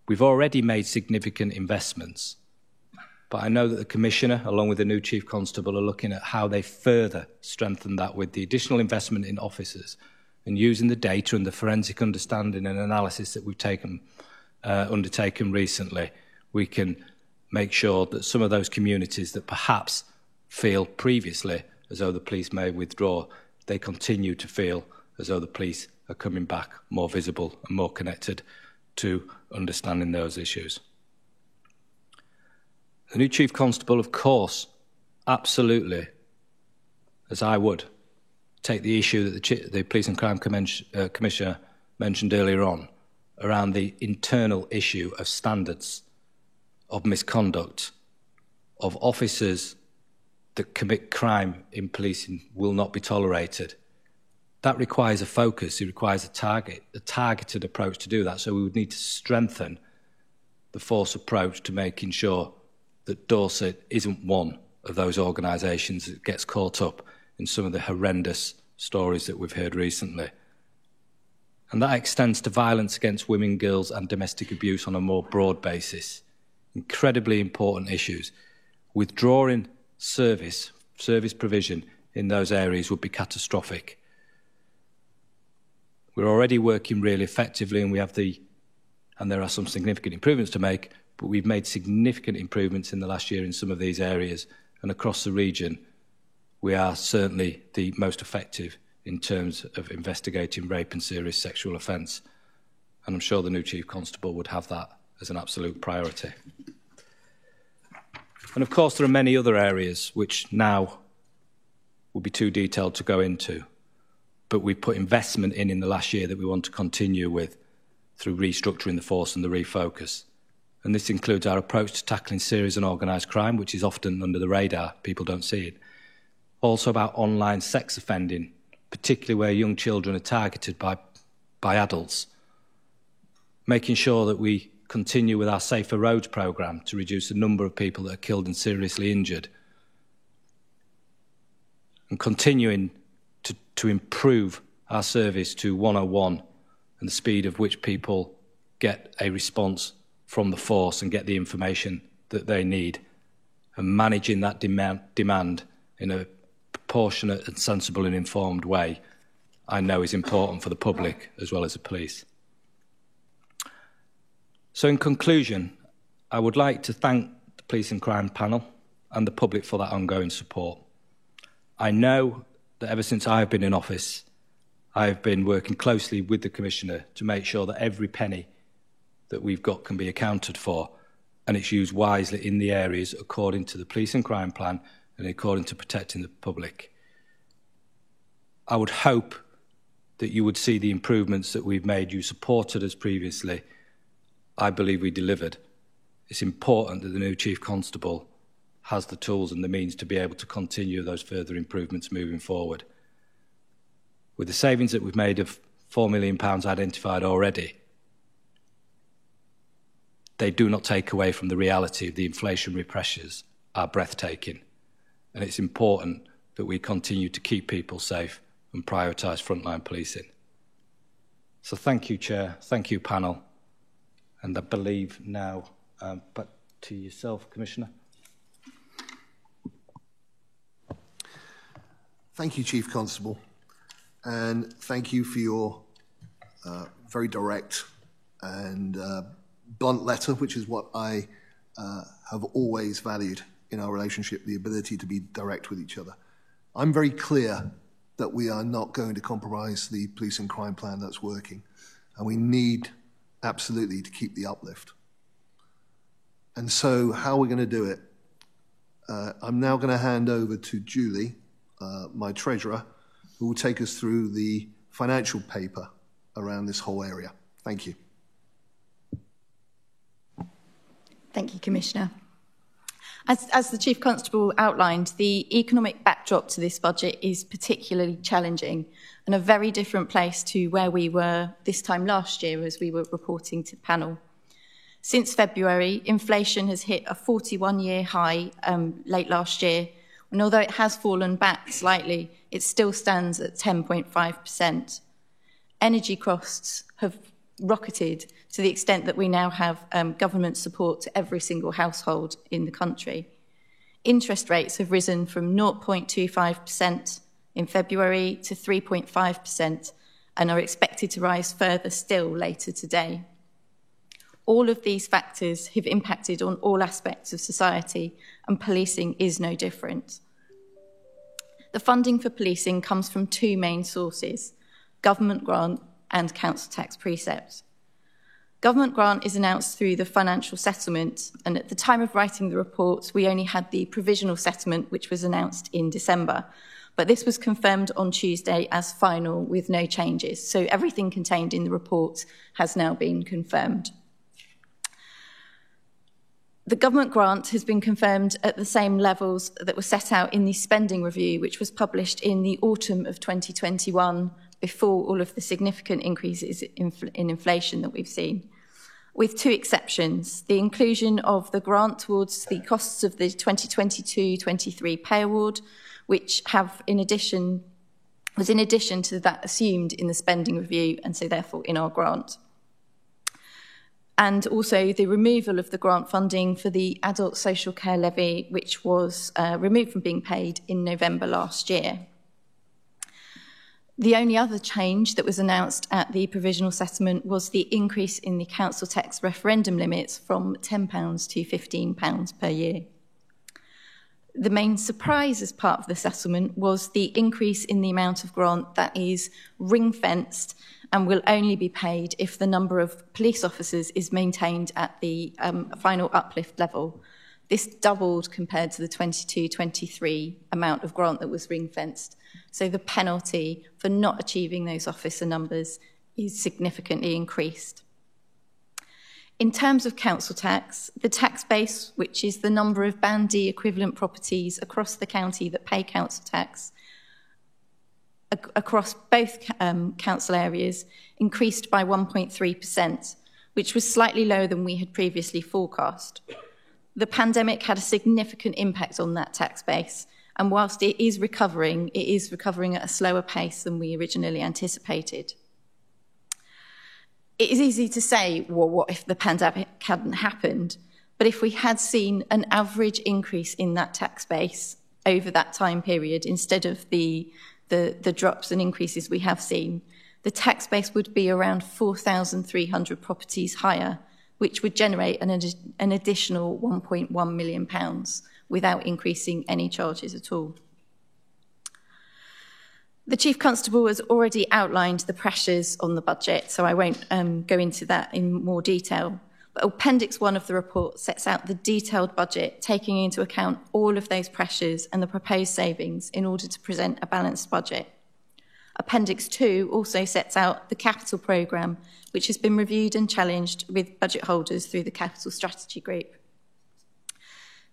We've already made significant investments, but I know that the Commissioner, along with the new Chief Constable, are looking at how they further strengthen that with the additional investment in officers and using the data and the forensic understanding and analysis that we've undertaken recently. We can make sure that some of those communities that perhaps feel previously as though the police may withdraw, they continue to feel as though the police are coming back more visible and more connected to understanding those issues. The new Chief Constable, of course, absolutely, as I would, take the issue that the Police and Crime Commissioner mentioned earlier on around the internal issue of standards, of misconduct, of officers that commit crime in policing will not be tolerated. That requires a focus, it requires a targeted approach to do that. So we would need to strengthen the force approach to making sure that Dorset isn't one of those organisations that gets caught up in some of the horrendous stories that we've heard recently. And that extends to violence against women, girls and domestic abuse on a more broad basis. Incredibly important issues. Withdrawing service provision in those areas would be catastrophic. We're already working really effectively and there are some significant improvements to make, but we've made significant improvements in the last year in some of these areas, and across the region we are certainly the most effective in terms of investigating rape and serious sexual offence, and I'm sure the new Chief Constable would have that as an absolute priority. And of course there are many other areas which now would be too detailed to go into, but we put investment in the last year that we want to continue with through restructuring the force and the refocus. And this includes our approach to tackling serious and organised crime, which is often under the radar, people don't see it. Also about online sex offending, particularly where young children are targeted by adults. Making sure that we continue with our Safer Roads programme to reduce the number of people that are killed and seriously injured. And continuing to improve our service to 101 and the speed of which people get a response from the force and get the information that they need, and managing that demand in a proportionate and sensible and informed way, I know is important for the public as well as the police. So in conclusion, I would like to thank the Police and Crime Panel and the public for that ongoing support. I know that ever since I have been in office, I have been working closely with the Commissioner to make sure that every penny that we've got can be accounted for and it's used wisely in the areas according to the Police and Crime Plan and according to protecting the public. I would hope that you would see the improvements that we've made. You supported us previously. I believe we delivered. It's important that the new Chief Constable has the tools and the means to be able to continue those further improvements moving forward. With the savings that we've made of £4 million identified already, they do not take away from the reality of the inflationary pressures are breathtaking. And it's important that we continue to keep people safe and prioritise frontline policing. So thank you, Chair. Thank you, panel. And I believe now back to yourself, Commissioner. Thank you, Chief Constable. And thank you for your very direct and blunt letter, which is what I have always valued in our relationship, the ability to be direct with each other. I'm very clear that we are not going to compromise the police and crime plan that's working, and we need absolutely to keep the uplift. And so how we're going to do it, I'm now going to hand over to Julie, my treasurer, who will take us through the financial paper around this whole area. Thank you. Thank you, Commissioner. As the Chief Constable outlined, the economic backdrop to this budget is particularly challenging and a very different place to where we were this time last year as we were reporting to the panel. Since February, inflation has hit a 41-year high late last year, and although it has fallen back slightly, it still stands at 10.5%. Energy costs have rocketed to the extent that we now have government support to every single household in the country. Interest rates have risen from 0.25% in February to 3.5% and are expected to rise further still later today. All of these factors have impacted on all aspects of society, and policing is no different. The funding for policing comes from two main sources: government and council tax precept. Government grant is announced through the financial settlement, and at the time of writing the report, we only had the provisional settlement, which was announced in December. But this was confirmed on Tuesday as final with no changes. So everything contained in the report has now been confirmed. The government grant has been confirmed at the same levels that were set out in the spending review, which was published in the autumn of 2021, before all of the significant increases in inflation that we've seen, with two exceptions: the inclusion of the grant towards the costs of the 2022-23 pay award, which was in addition to that assumed in the spending review, and so therefore in our grant. And also the removal of the grant funding for the adult social care levy, which was removed from being paid in November last year. The only other change that was announced at the provisional settlement was the increase in the council tax referendum limits from £10 to £15 per year. The main surprise as part of the settlement was the increase in the amount of grant that is ring-fenced and will only be paid if the number of police officers is maintained at the final uplift level. This doubled compared to the 22-23 amount of grant that was ring-fenced. So the penalty for not achieving those officer numbers is significantly increased. In terms of council tax, the tax base, which is the number of Band D equivalent properties across the county that pay council tax, across both council areas, increased by 1.3%, which was slightly lower than we had previously forecast. The pandemic had a significant impact on that tax base, and whilst it is recovering at a slower pace than we originally anticipated. It is easy to say, well, what if the pandemic hadn't happened? But if we had seen an average increase in that tax base over that time period, instead of the drops and increases we have seen, the tax base would be around 4,300 properties higher, which would generate an additional £1.1 million without increasing any charges at all. The Chief Constable has already outlined the pressures on the budget, so I won't go into that in more detail. But Appendix 1 of the report sets out the detailed budget, taking into account all of those pressures and the proposed savings in order to present a balanced budget. Appendix 2 also sets out the capital programme, which has been reviewed and challenged with budget holders through the Capital Strategy Group.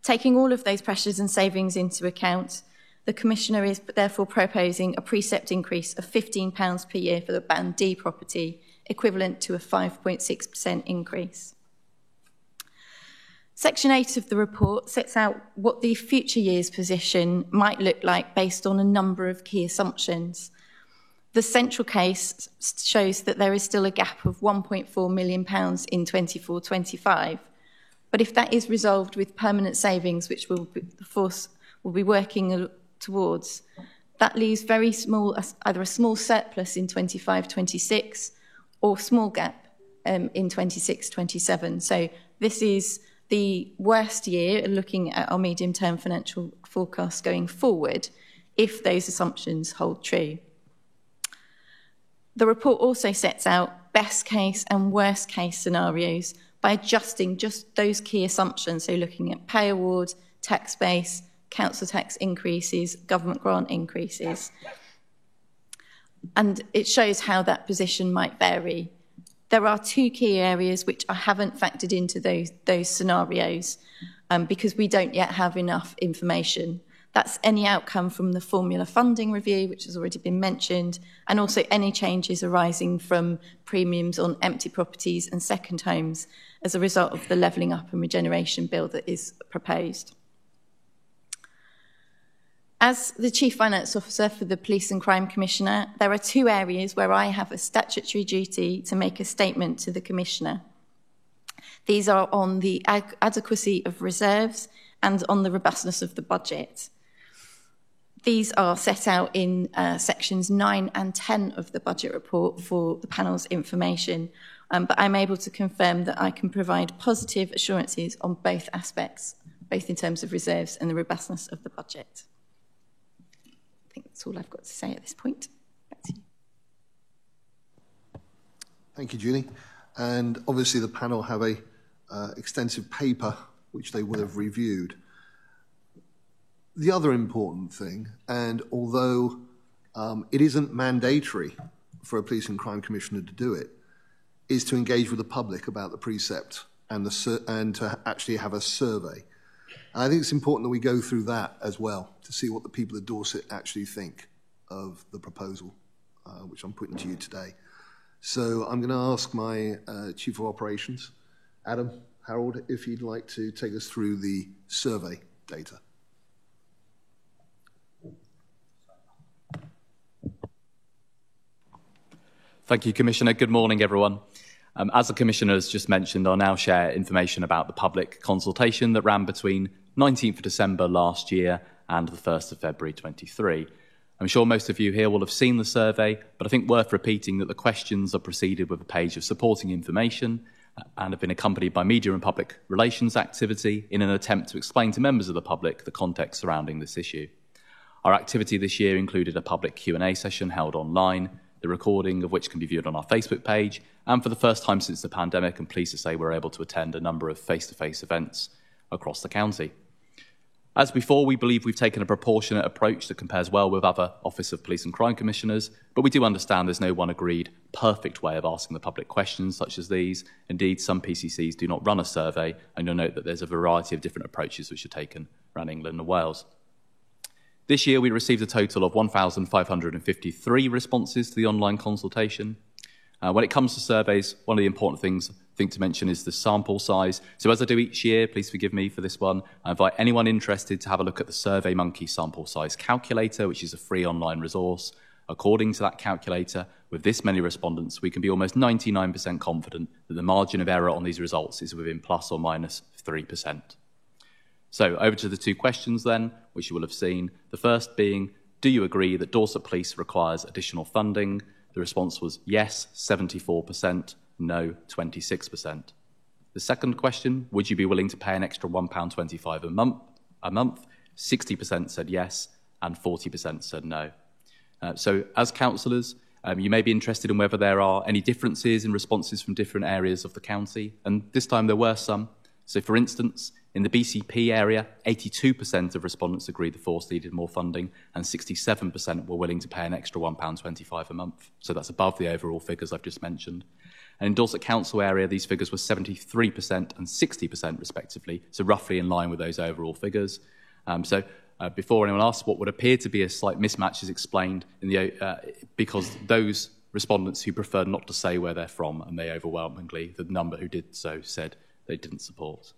Taking all of those pressures and savings into account, the Commissioner is therefore proposing a precept increase of £15 per year for the Band D property, equivalent to a 5.6% increase. Section 8 of the report sets out what the future year's position might look like based on a number of key assumptions. The central case shows that there is still a gap of £1.4 million in 24-25, but if that is resolved with permanent savings, which the force will be working towards, that leaves very small, either a small surplus in 25-26 or small gap in 26-27. So this is the worst year, looking at our medium-term financial forecast going forward, if those assumptions hold true. The report also sets out best case and worst case scenarios by adjusting just those key assumptions, so looking at pay award, tax base, council tax increases, government grant increases. And it shows how that position might vary. There are two key areas which I haven't factored into those scenarios because we don't yet have enough information. That's any outcome from the formula funding review, which has already been mentioned, and also any changes arising from premiums on empty properties and second homes as a result of the Levelling Up and Regeneration Bill that is proposed. As the Chief Finance Officer for the Police and Crime Commissioner, there are two areas where I have a statutory duty to make a statement to the Commissioner. These are on the adequacy of reserves and on the robustness of the budget. These are set out in sections 9 and 10 of the budget report for the panel's information, but I'm able to confirm that I can provide positive assurances on both aspects, both in terms of reserves and the robustness of the budget. I think that's all I've got to say at this point. Back to you. Thank you, Julie. And obviously the panel have a extensive paper which they will have reviewed. The other important thing, and although it isn't mandatory for a police and crime commissioner to do it, is to engage with the public about the precept and to actually have a survey. And I think it's important that we go through that as well to see what the people of Dorset actually think of the proposal, which I'm putting to you today. So I'm going to ask my Chief of Operations, Adam Harold, if he'd like to take us through the survey data. Thank you, Commissioner. Good morning, everyone. As the Commissioner has just mentioned, I'll now share information about the public consultation that ran between 19th of December last year and the 1st of February 23. I'm sure most of you here will have seen the survey, but I think worth repeating that the questions are preceded with a page of supporting information and have been accompanied by media and public relations activity in an attempt to explain to members of the public the context surrounding this issue. Our activity this year included a public Q&A session held online, the recording of which can be viewed on our Facebook page, and for the first time since the pandemic, I'm pleased to say we're able to attend a number of face-to-face events across the county. As before, we believe we've taken a proportionate approach that compares well with other Office of Police and Crime Commissioners, but we do understand there's no one agreed perfect way of asking the public questions such as these. Indeed, some PCCs do not run a survey, and you'll note that there's a variety of different approaches which are taken around England and Wales. This year, we received a total of 1,553 responses to the online consultation. When it comes to surveys, one of the important things I think to mention is the sample size. So as I do each year, please forgive me for this one, I invite anyone interested to have a look at the SurveyMonkey sample size calculator, which is a free online resource. According to that calculator, with this many respondents, we can be almost 99% confident that the margin of error on these results is within plus or minus 3%. So over to the two questions then, which you will have seen. The first being, do you agree that Dorset Police requires additional funding? The response was yes, 74%, no, 26%. The second question, would you be willing to pay an extra £1.25 a month? 60% said yes, and 40% said no. So as councillors, you may be interested in whether there are any differences in responses from different areas of the county, and this time there were some. So for instance, in the BCP area, 82% of respondents agreed the force needed more funding, and 67% were willing to pay an extra £1.25 a month. So that's above the overall figures I've just mentioned. And in Dorset Council area, these figures were 73% and 60% respectively, so roughly in line with those overall figures. Before anyone asks, what would appear to be a slight mismatch is explained in because those respondents who preferred not to say where they're from, and they overwhelmingly, the number who did so, said they didn't support.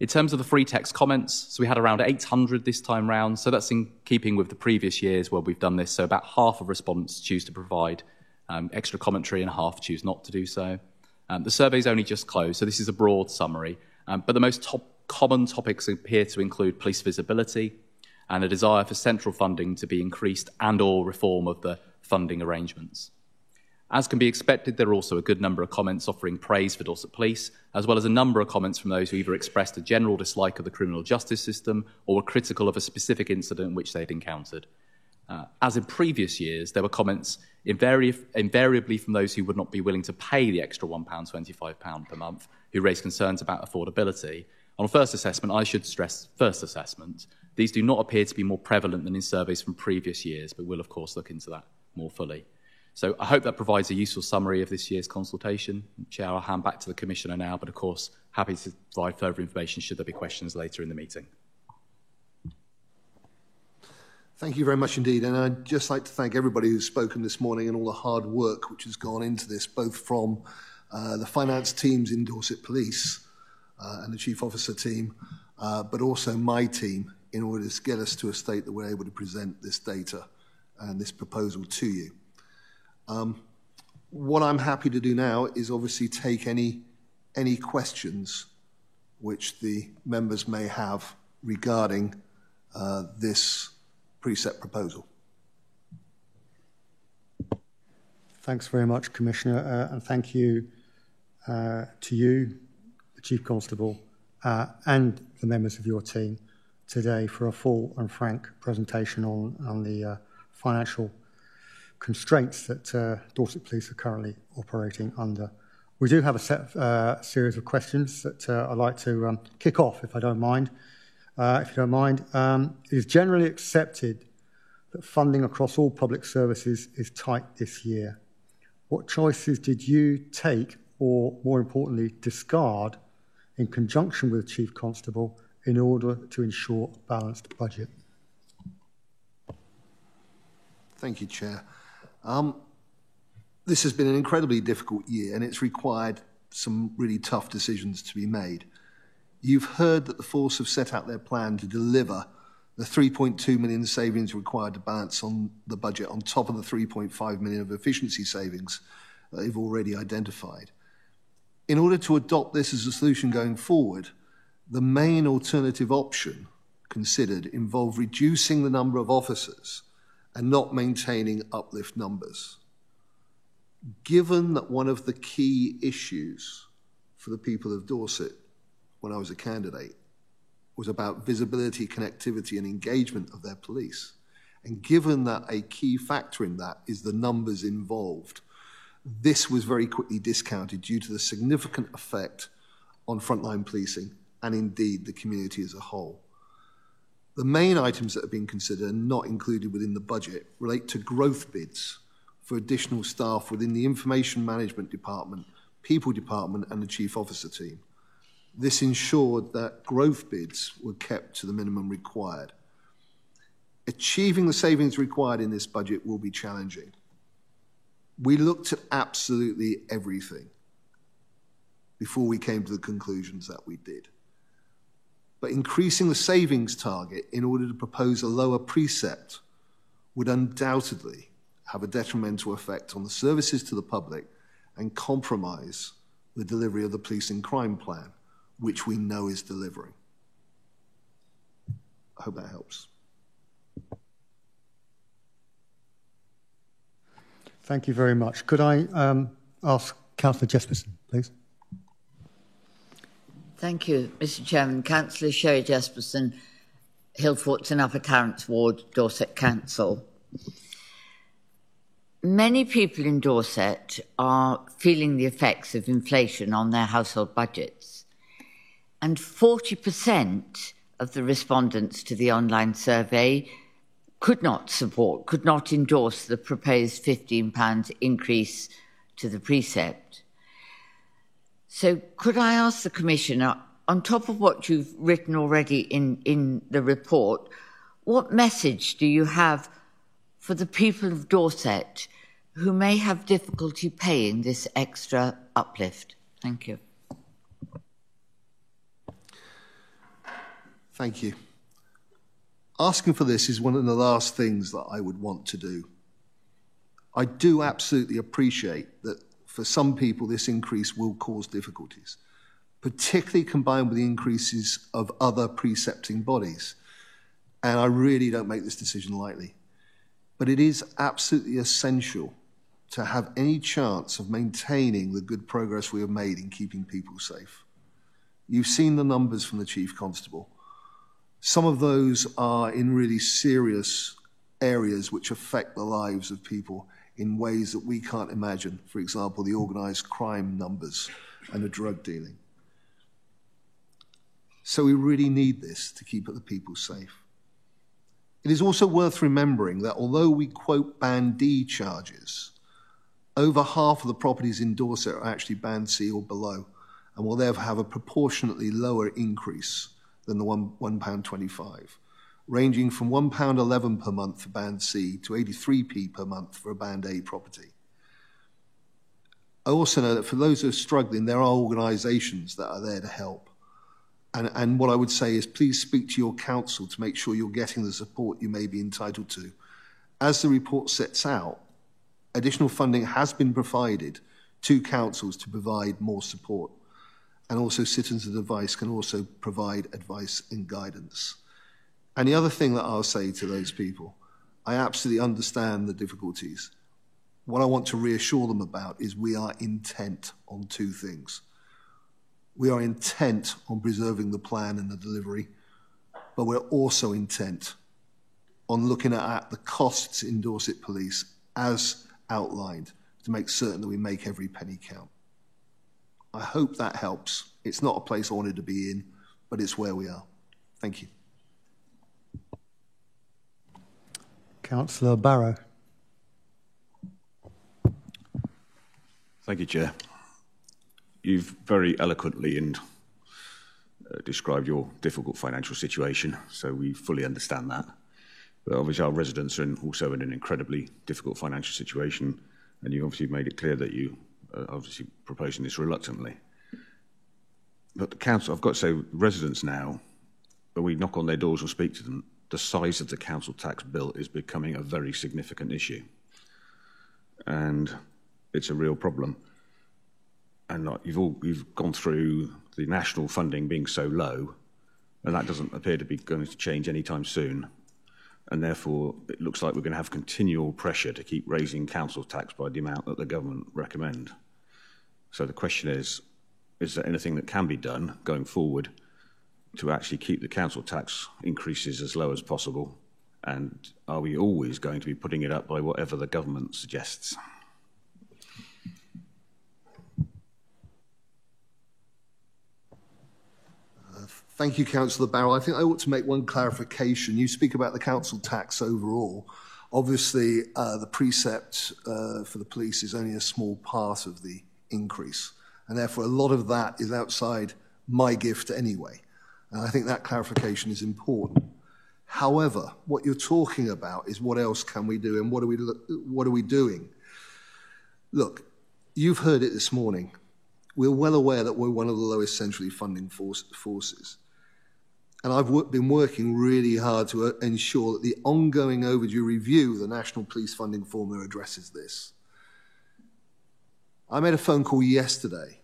In terms of the free text comments, so we had around 800 this time round, so that's in keeping with the previous years where we've done this, so about half of respondents choose to provide extra commentary and half choose not to do so. The survey's only just closed, so this is a broad summary, but the most common topics appear to include police visibility and a desire for central funding to be increased and or reform of the funding arrangements. As can be expected, there are also a good number of comments offering praise for Dorset Police, as well as a number of comments from those who either expressed a general dislike of the criminal justice system or were critical of a specific incident which they'd encountered. As in previous years, there were comments invariably from those who would not be willing to pay the extra £1.25 per month, who raised concerns about affordability. On first assessment, I should stress first assessment. These do not appear to be more prevalent than in surveys from previous years, but we'll of course look into that more fully. So I hope that provides a useful summary of this year's consultation. Chair, I'll hand back to the Commissioner now, but of course, happy to provide further information should there be questions later in the meeting. Thank you very much indeed. And I'd just like to thank everybody who's spoken this morning and all the hard work which has gone into this, both from the finance teams in Dorset Police and the Chief Officer team, but also my team, in order to get us to a state that we're able to present this data and this proposal to you. What I'm happy to do now is obviously take any questions which the members may have regarding this precept proposal. Thanks very much, Commissioner, and thank you to you, the Chief Constable, and the members of your team today for a full and frank presentation on the financial constraints that Dorset Police are currently operating under. We do have a series of questions that I'd like to kick off, if I don't mind. If you don't mind, it is generally accepted that funding across all public services is tight this year. What choices did you take, or more importantly, discard, in conjunction with the Chief Constable in order to ensure a balanced budget? Thank you, Chair. This has been an incredibly difficult year, and it's required some really tough decisions to be made. You've heard that the force have set out their plan to deliver the 3.2 million savings required to balance on the budget on top of the 3.5 million of efficiency savings that they've already identified. In order to adopt this as a solution going forward, the main alternative option considered involved reducing the number of officers and not maintaining uplift numbers. Given that one of the key issues for the people of Dorset when I was a candidate was about visibility, connectivity and engagement of their police, and given that a key factor in that is the numbers involved, this was very quickly discounted due to the significant effect on frontline policing and indeed the community as a whole. The main items that have been considered and not included within the budget relate to growth bids for additional staff within the Information Management Department, People Department and the Chief Officer team. This ensured that growth bids were kept to the minimum required. Achieving the savings required in this budget will be challenging. We looked at absolutely everything before we came to the conclusions that we did. But increasing the savings target in order to propose a lower precept would undoubtedly have a detrimental effect on the services to the public and compromise the delivery of the policing crime plan, which we know is delivering. I hope that helps. Thank you very much. Could I ask Councillor Jesperson, please? Thank you, Mr. Chairman. Councillor Sherry Jesperson, Hillforts and Upper Clarence Ward, Dorset Council. Many people in Dorset are feeling the effects of inflation on their household budgets. And 40% of the respondents to the online survey could not endorse the proposed £15 increase to the precept. So could I ask the Commissioner, on top of what you've written already in the report, what message do you have for the people of Dorset who may have difficulty paying this extra uplift? Thank you. Thank you. Asking for this is one of the last things that I would want to do. I do absolutely appreciate that for some people this increase will cause difficulties, particularly combined with the increases of other precepting bodies. And I really don't make this decision lightly. But it is absolutely essential to have any chance of maintaining the good progress we have made in keeping people safe. You've seen the numbers from the Chief Constable. Some of those are in really serious areas which affect the lives of people in ways that we can't imagine. For example, the organised crime numbers and the drug dealing. So we really need this to keep the people safe. It is also worth remembering that although we quote Band D charges, over half of the properties in Dorset are actually Band C or below, and will therefore have a proportionately lower increase than the £1.25, ranging from £1.11 per month for Band C to 83p per month for a Band A property. I also know that for those who are struggling, there are organisations that are there to help. And what I would say is please speak to your council to make sure you're getting the support you may be entitled to. As the report sets out, additional funding has been provided to councils to provide more support. And also Citizens Advice can also provide advice and guidance. And the other thing that I'll say to those people, I absolutely understand the difficulties. What I want to reassure them about is we are intent on two things. We are intent on preserving the plan and the delivery, but we're also intent on looking at the costs in Dorset Police as outlined to make certain that we make every penny count. I hope that helps. It's not a place I wanted to be in, but it's where we are. Thank you. Councillor Barrow. Thank you, Chair. You've very eloquently described your difficult financial situation, so we fully understand that. But obviously our residents are also in an incredibly difficult financial situation, and you obviously made it clear that you are obviously proposing this reluctantly. But the council, I've got to say, residents now, when we knock on their doors or speak to them, the size of the council tax bill is becoming a very significant issue. And it's a real problem. And you've gone through the national funding being so low, and that doesn't appear to be going to change anytime soon. And therefore, it looks like we're going to have continual pressure to keep raising council tax by the amount that the government recommend. So the question is there anything that can be done going forward to actually keep the council tax increases as low as possible? And are we always going to be putting it up by whatever the government suggests? Thank you, Councillor Barrow. I think I ought to make one clarification. You speak about the council tax overall. Obviously, the precept for the police is only a small part of the increase, and therefore a lot of that is outside my gift anyway. And I think that clarification is important. However, what you're talking about is what else can we do, and what are we doing? Look, you've heard it this morning. We're well aware that we're one of the lowest centrally funding forces. And I've been working really hard to ensure that the ongoing overdue review of the National Police Funding Formula addresses this. I made a phone call yesterday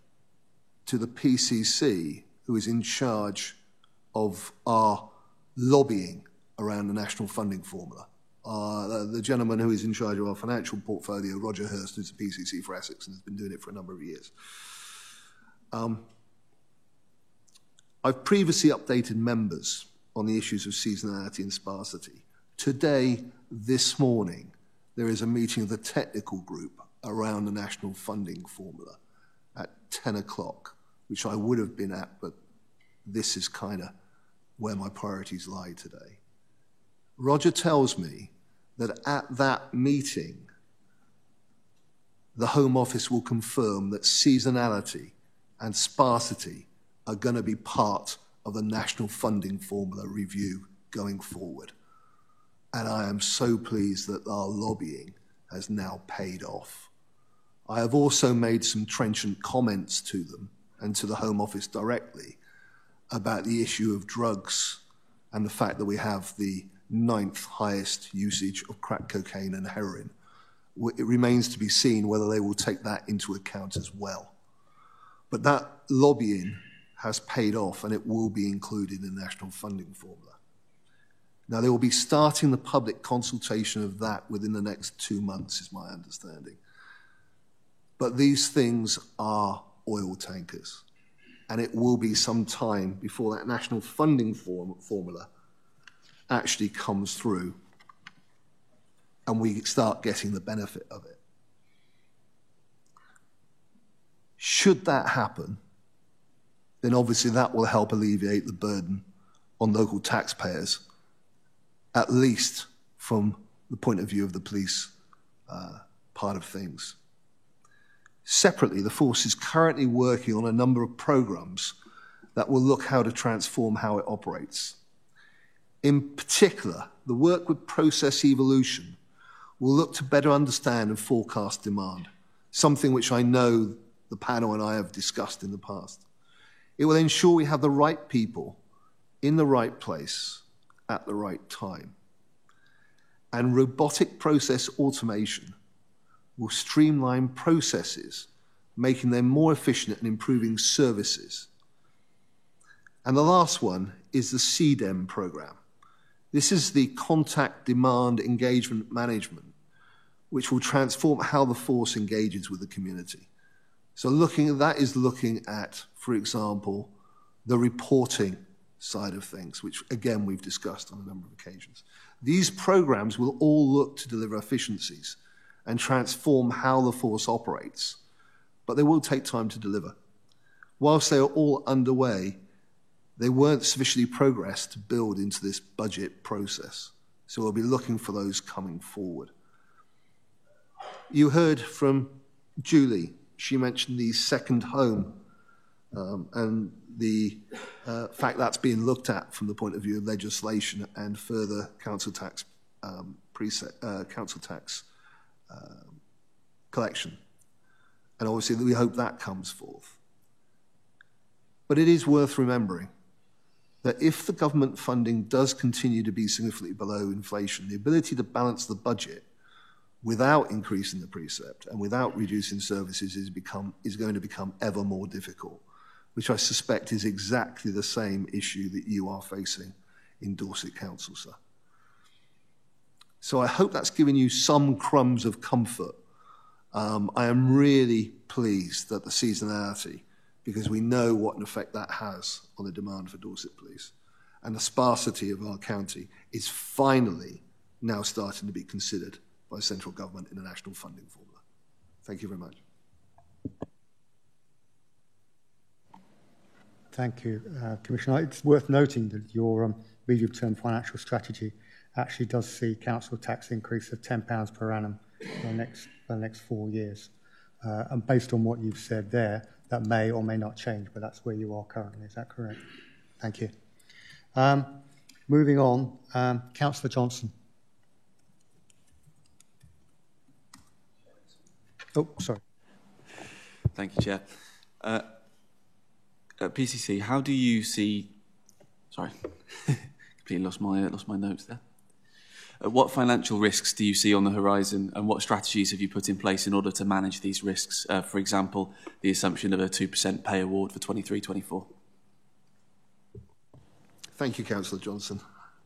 to the PCC, who is in charge of our lobbying around the National Funding Formula. The gentleman who is in charge of our financial portfolio, Roger Hurst, who's the PCC for Essex and has been doing it for a number of years. I've previously updated members on the issues of seasonality and sparsity. Today, this morning, there is a meeting of the technical group around the National Funding Formula at 10 o'clock, which I would have been at, but this is kind of where my priorities lie today. Roger tells me that at that meeting, the Home Office will confirm that seasonality and sparsity are going to be part of the National Funding Formula review going forward. And I am so pleased that our lobbying has now paid off. I have also made some trenchant comments to them and to the Home Office directly about the issue of drugs and the fact that we have the 9th highest usage of crack cocaine and heroin. It remains to be seen whether they will take that into account as well. But that lobbying has paid off, and it will be included in the National Funding Formula. Now, they will be starting the public consultation of that within the next 2 months, is my understanding. But these things are oil tankers, and it will be some time before that National Funding Formula actually comes through and we start getting the benefit of it. Should that happen, then obviously that will help alleviate the burden on local taxpayers, at least from the point of view of the police part of things. Separately, the force is currently working on a number of programs that will look how to transform how it operates. In particular, the work with process evolution will look to better understand and forecast demand, something which I know the panel and I have discussed in the past. It will ensure we have the right people in the right place at the right time. And robotic process automation will streamline processes, making them more efficient and improving services. And the last one is the CDEM program. This is the contact demand engagement management, which will transform how the force engages with the community. So that is looking at, for example, the reporting side of things, which again we've discussed on a number of occasions. These programs will all look to deliver efficiencies and transform how the force operates, but they will take time to deliver. Whilst they are all underway, they weren't sufficiently progressed to build into this budget process. So we'll be looking for those coming forward. You heard from Julie. She mentioned the second home and the fact that's being looked at from the point of view of legislation and further council tax collection. And obviously we hope that comes forth. But it is worth remembering that if the government funding does continue to be significantly below inflation, the ability to balance the budget without increasing the precept and without reducing services is going to become ever more difficult, which I suspect is exactly the same issue that you are facing in Dorset Council, sir. So I hope that's given you some crumbs of comfort. I am really pleased that the seasonality, because we know what an effect that has on the demand for Dorset Police, and the sparsity of our county is finally now starting to be considered by central government in a national funding formula. Thank you very much. Thank you, Commissioner. It's worth noting that your medium-term financial strategy actually does see council tax increase of £10 per annum for the next 4 years. And based on what you've said there, that may or may not change, but that's where you are currently. Is that correct? Thank you. Moving on, Councillor Johnson. Oh, sorry. Thank you, Chair. At PCC, how do you see... Sorry, completely lost my notes there. What financial risks do you see on the horizon, and what strategies have you put in place in order to manage these risks? For example, the assumption of a 2% pay award for 23-24. Thank you, Councillor Johnson.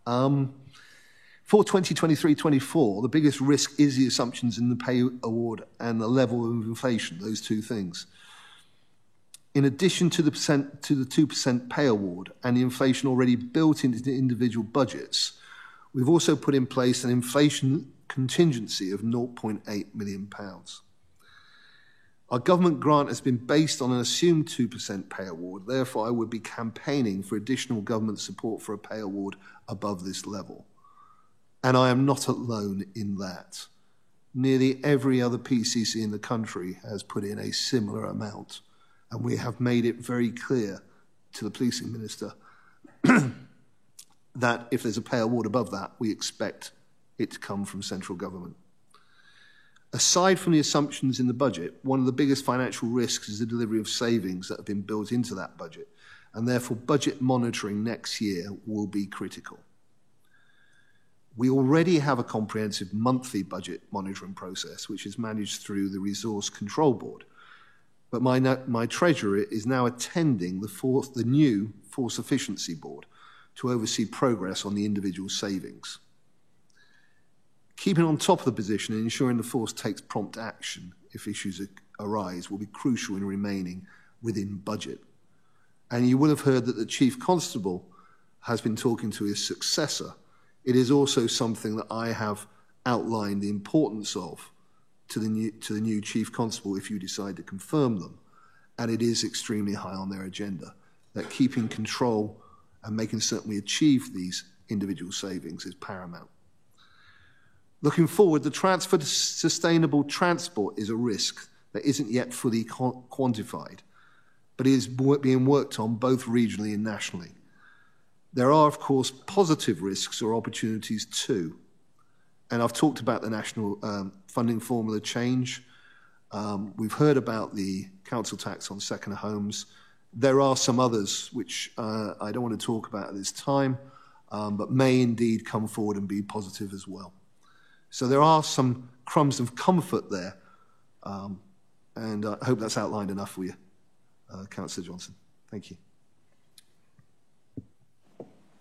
For 2023-24, the biggest risk is the assumptions in the pay award and the level of inflation, those two things. In addition to the 2% pay award and the inflation already built into the individual budgets, we've also put in place an inflation contingency of £0.8 million. Our government grant has been based on an assumed 2% pay award. Therefore, I would be campaigning for additional government support for a pay award above this level. And I am not alone in that. Nearly every other PCC in the country has put in a similar amount. And we have made it very clear to the policing minister that if there's a pay award above that, we expect it to come from central government. Aside from the assumptions in the budget, one of the biggest financial risks is the delivery of savings that have been built into that budget, and therefore budget monitoring next year will be critical. We already have a comprehensive monthly budget monitoring process, which is managed through the Resource Control Board. But my Treasurer is now attending the new Force Efficiency Board to oversee progress on the individual savings. Keeping on top of the position and ensuring the force takes prompt action if issues arise will be crucial in remaining within budget. And you will have heard that the Chief Constable has been talking to his successor. It is also something that I have outlined the importance of to the new Chief Constable if you decide to confirm them. And it is extremely high on their agenda, that keeping control and making certain we achieve these individual savings is paramount. Looking forward, the transfer to sustainable transport is a risk that isn't yet fully quantified, but is being worked on both regionally and nationally. There are, of course, positive risks or opportunities too. And I've talked about the national funding formula change. We've heard about the council tax on second homes. There are some others which I don't want to talk about at this time, but may indeed come forward and be positive as well. So there are some crumbs of comfort there, and I hope that's outlined enough for you, Councillor Johnson. Thank you.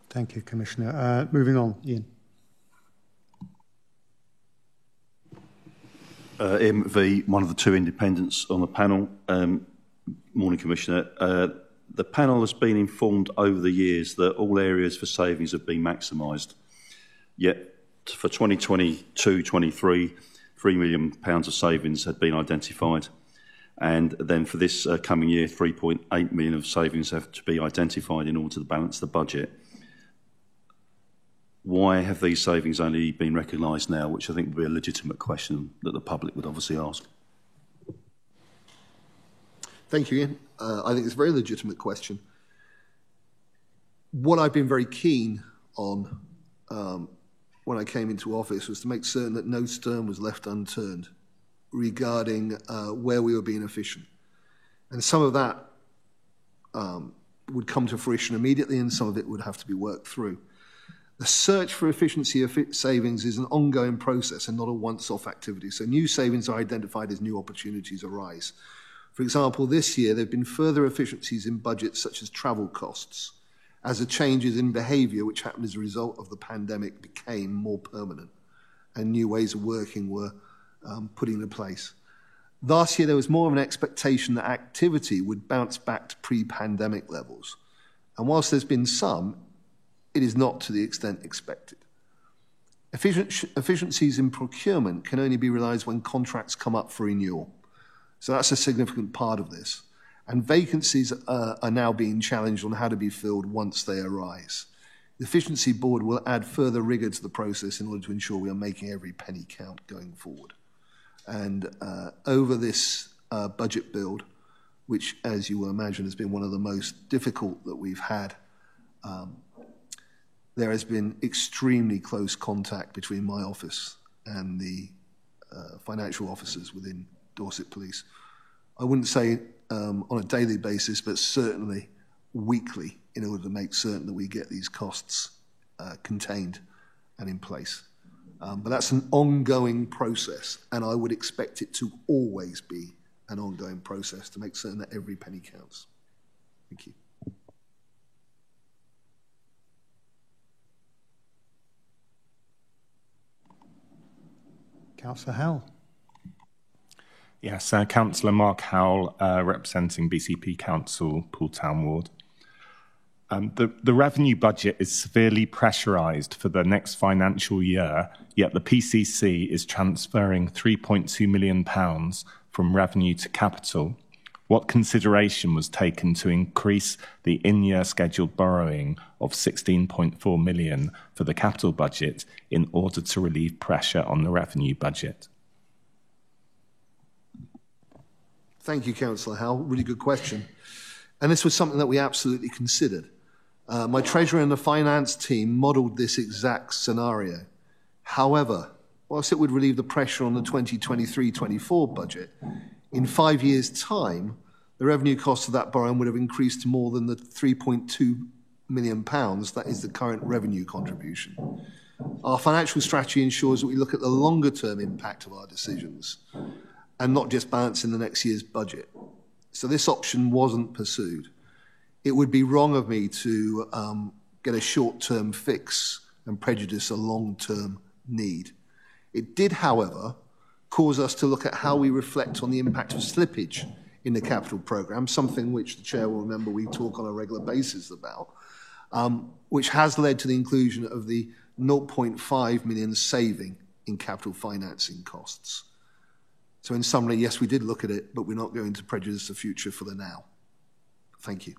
Thank you, Commissioner. Moving on, Ian. Ian McVie, one of the two independents on the panel. Morning, Commissioner. The panel has been informed over the years that all areas for savings have been maximised. Yet for 2022-23, £3 million of savings had been identified. And then for this coming year, 3.8 million of savings have to be identified in order to balance the budget. Why have these savings only been recognised now, which I think would be a legitimate question that the public would obviously ask? Thank you, Ian. I think it's a very legitimate question. What I've been very keen on when I came into office was to make certain that no stone was left unturned regarding where we were being efficient. And some of that would come to fruition immediately, and some of it would have to be worked through. The search for efficiency of savings is an ongoing process and not a once-off activity. So new savings are identified as new opportunities arise. For example, this year there have been further efficiencies in budgets such as travel costs, as the changes in behaviour which happened as a result of the pandemic became more permanent and new ways of working were put into place. Last year there was more of an expectation that activity would bounce back to pre-pandemic levels. And whilst there's been some, it is not to the extent expected. Efficiencies in procurement can only be realised when contracts come up for renewal. So that's a significant part of this. And vacancies are now being challenged on how to be filled once they arise. The Efficiency Board will add further rigour to the process in order to ensure we are making every penny count going forward. And over this budget build, which, as you will imagine, has been one of the most difficult that we've had, there has been extremely close contact between my office and the financial officers within Dorset Police. I wouldn't say on a daily basis, but certainly weekly, in order to make certain that we get these costs contained and in place. But that's an ongoing process, and I would expect it to always be an ongoing process to make certain that every penny counts. Thank you. Councillor Howell. Yes, Councillor Mark Howell, representing BCP Council, Poole Town Ward. The revenue budget is severely pressurised for the next financial year, yet the PCC is transferring £3.2 million from revenue to capital. What consideration was taken to increase the in-year scheduled borrowing of £16.4 million for the capital budget in order to relieve pressure on the revenue budget? Thank you, Councillor Howell. Really good question. And this was something that we absolutely considered. My treasurer and the finance team modelled this exact scenario. However, whilst it would relieve the pressure on the 2023-24 budget, in 5 years' time, the revenue cost of that borrowing would have increased to more than the £3.2 million that is the current revenue contribution. Our financial strategy ensures that we look at the longer-term impact of our decisions and not just balancing the next year's budget. So this option wasn't pursued. It would be wrong of me to get a short-term fix and prejudice a long-term need. It did, however, cause us to look at how we reflect on the impact of slippage in the capital programme, something which the Chair will remember we talk on a regular basis about, which has led to the inclusion of the 0.5 million saving in capital financing costs. So in summary, yes, we did look at it, but we're not going to prejudice the future for the now. Thank you.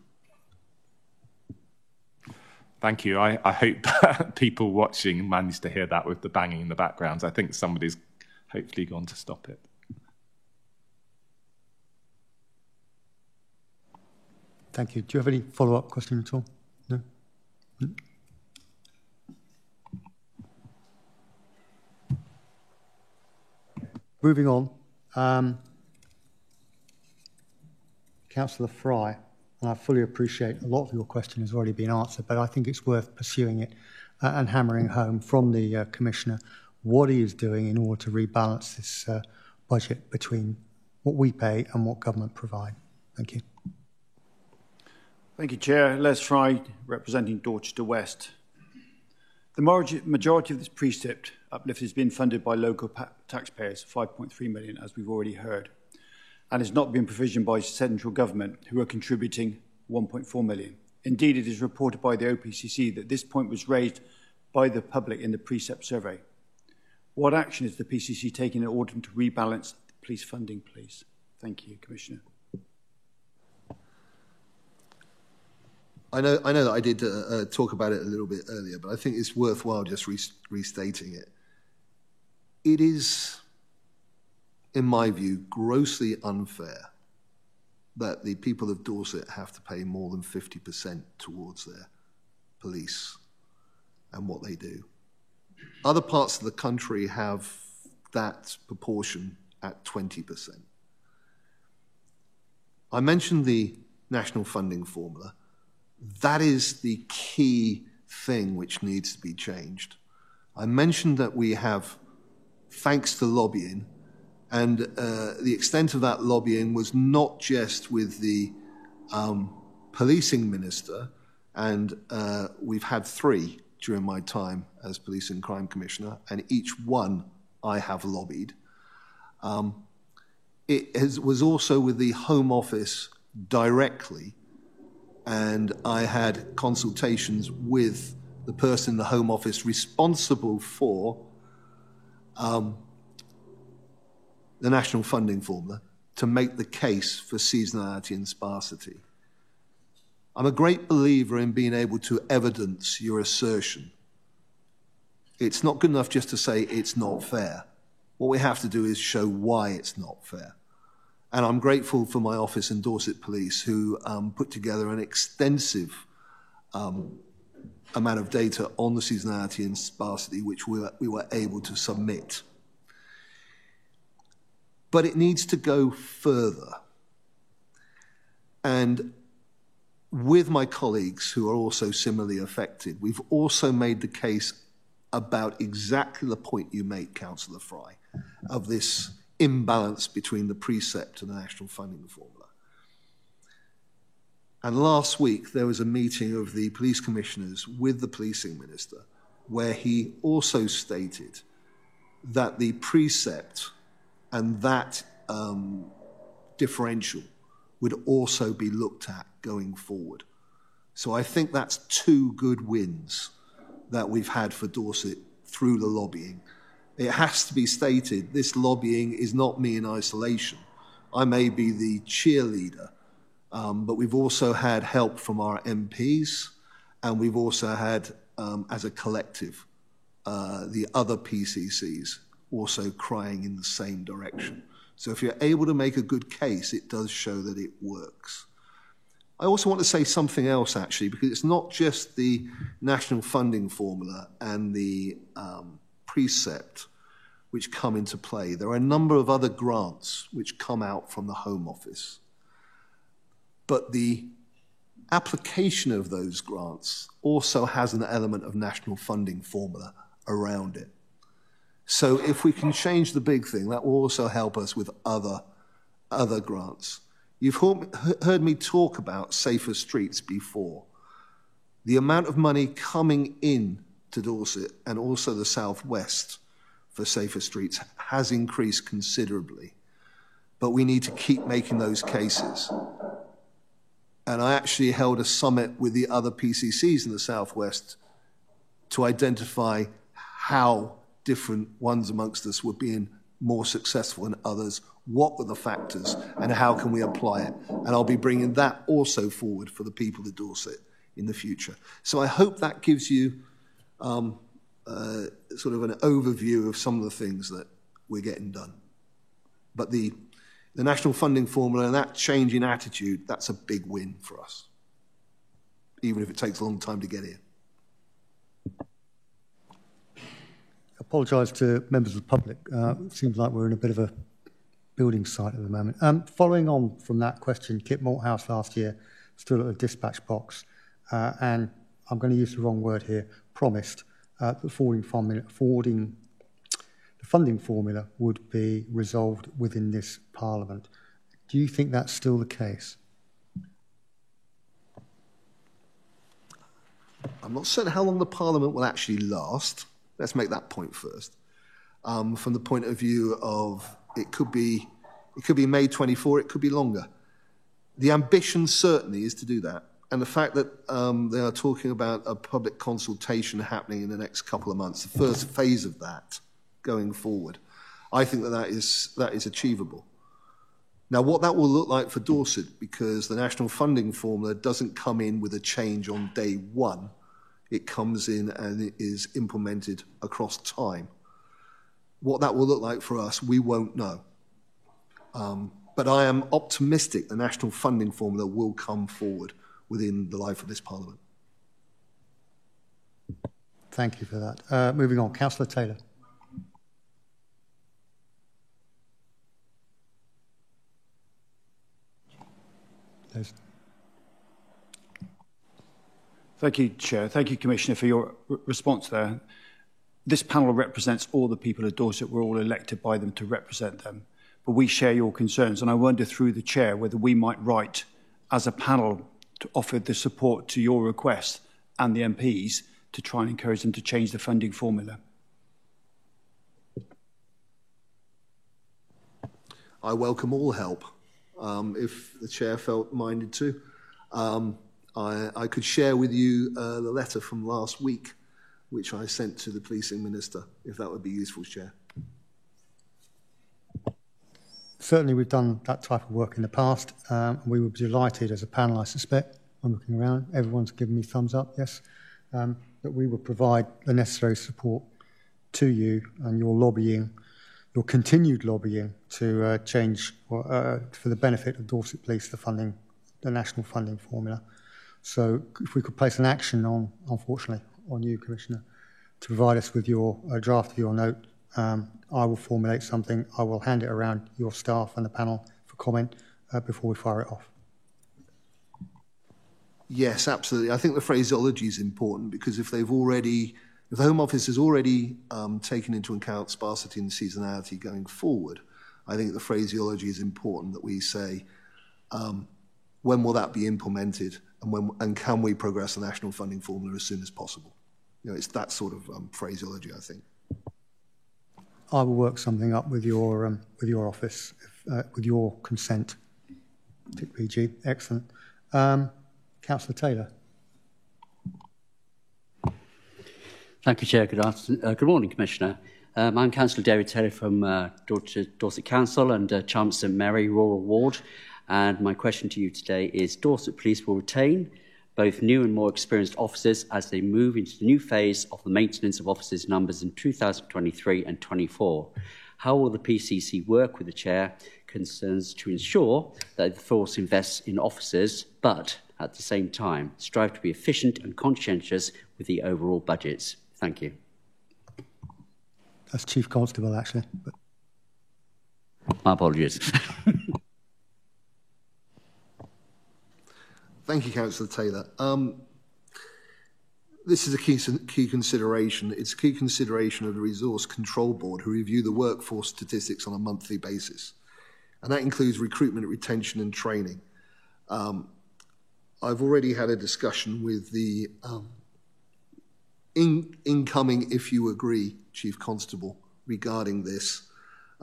Thank you. I hope people watching managed to hear that with the banging in the background. I think somebody's hopefully gone to stop it. Thank you. Do you have any follow-up question at all? No? Moving on. Councillor Fry, and I fully appreciate a lot of your question has already been answered, but I think it's worth pursuing it and hammering home from the Commissioner what he is doing in order to rebalance this budget between what we pay and what government provide. Thank you. Thank you, Chair. Les Fry, representing Dorchester West. The majority of this precept uplift has been funded by local taxpayers, 5.3 million, as we've already heard, and has not been provisioned by central government, who are contributing 1.4 million. Indeed, it is reported by the OPCC that this point was raised by the public in the precept survey. What action is the PCC taking in order to rebalance police funding, please? Thank you, Commissioner. I know that I did talk about it a little bit earlier, but I think it's worthwhile just restating it. It is, in my view, grossly unfair that the people of Dorset have to pay more than 50% towards their police and what they do. Other parts of the country have that proportion at 20%. I mentioned the national funding formula. That is the key thing which needs to be changed. I mentioned that we have, thanks to lobbying, and the extent of that lobbying was not just with the policing minister, and we've had 3 during my time as Police and Crime Commissioner, and each one I have lobbied. It was also with the Home Office directly, and I had consultations with the person in the Home Office responsible for the national funding formula to make the case for seasonality and sparsity. I'm a great believer in being able to evidence your assertion. It's not good enough just to say it's not fair. What we have to do is show why it's not fair. And I'm grateful for my office in Dorset Police, who put together an extensive amount of data on the seasonality and sparsity, which we were able to submit. But it needs to go further. And with my colleagues who are also similarly affected, we've also made the case about exactly the point you make, Councillor Fry, of this imbalance between the precept and the national funding formula. And last week, there was a meeting of the police commissioners with the policing minister, where he also stated that the precept and that differential would also be looked at going forward. So I think that's 2 good wins that we've had for Dorset through the lobbying. It has to be stated, this lobbying is not me in isolation. I may be the cheerleader, but we've also had help from our MPs, and we've also had, as a collective, the other PCCs also crying in the same direction. So if you're able to make a good case, it does show that it works. I also want to say something else, actually, because it's not just the national funding formula and the precept which come into play. There are a number of other grants which come out from the Home Office. But the application of those grants also has an element of national funding formula around it. So if we can change the big thing, that will also help us with other grants. You've heard me talk about safer streets before. The amount of money coming in to Dorset and also the Southwest for safer streets has increased considerably, but we need to keep making those cases. And I actually held a summit with the other PCCs in the Southwest to identify how different ones amongst us were being more successful than others, what were the factors, and how can we apply it. And I'll be bringing that also forward for the people of Dorset in the future. So I hope that gives you sort of an overview of some of the things that we're getting done. But the national funding formula and that change in attitude, that's a big win for us, even if it takes a long time to get here. I apologise to members of the public. It seems like we're in a bit of a building site at the moment. Following on from that question, Kip Malthouse last year stood at the dispatch box and I'm going to use the wrong word here, promised that the funding formula would be resolved within this Parliament. Do you think that's still the case? I'm not certain how long the Parliament will actually last. Let's make that point first. From the point of view of it could be May 24, it could be longer. The ambition certainly is to do that. And the fact that they are talking about a public consultation happening in the next couple of months, the first phase of that, going forward. I think that is achievable. Now, what that will look like for Dorset, because the national funding formula doesn't come in with a change on day one, it comes in and it is implemented across time. What that will look like for us, we won't know. But I am optimistic the national funding formula will come forward within the life of this Parliament. Thank you for that. Moving on, Councillor Taylor. Thank you, Chair. Thank you, Commissioner, for your response there. This panel represents all the people of Dorset. We're all elected by them to represent them. But we share your concerns, and I wonder through the Chair whether we might write as a panel to offer the support to your request and the MPs to try and encourage them to change the funding formula. I welcome all help if the Chair felt minded to. I could share with you the letter from last week, which I sent to the Policing Minister, if that would be useful, Chair. Certainly we've done that type of work in the past. We would be delighted as a panel, I suspect. I'm looking around. Everyone's given me thumbs up, yes. That we will provide the necessary support to you and your lobbying, your continued lobbying to change, for the benefit of Dorset Police, the national funding formula. So if we could place an action on, unfortunately, on you, Commissioner, to provide us with your draft of your note, I will formulate something. I will hand it around your staff and the panel for comment before we fire it off. Yes, absolutely. I think the phraseology is important because if the Home Office has already taken into account sparsity and seasonality going forward, I think the phraseology is important that we say, when will that be implemented and can we progress the national funding formula as soon as possible? You know, it's that sort of phraseology, I think. I will work something up with your office, with your consent. Tick PG, excellent. Councillor Taylor. Thank you, Chair. Good morning, Commissioner. I'm Councillor David Taylor from Dorset Council and Charmers St Mary Rural Ward. And my question to you today is Dorset Police will retain both new and more experienced officers as they move into the new phase of the maintenance of officers' numbers in 2023 and 24. How will the PCC work with the Chair concerns to ensure that the force invests in officers, but at the same time strive to be efficient and conscientious with the overall budgets? Thank you. That's Chief Constable, actually. But... My apologies. Thank you, Councillor Taylor. This is a key consideration. It's a key consideration of the Resource Control Board, who review the workforce statistics on a monthly basis. And that includes recruitment, retention and training. I've already had a discussion with the incoming, if you agree, Chief Constable, regarding this,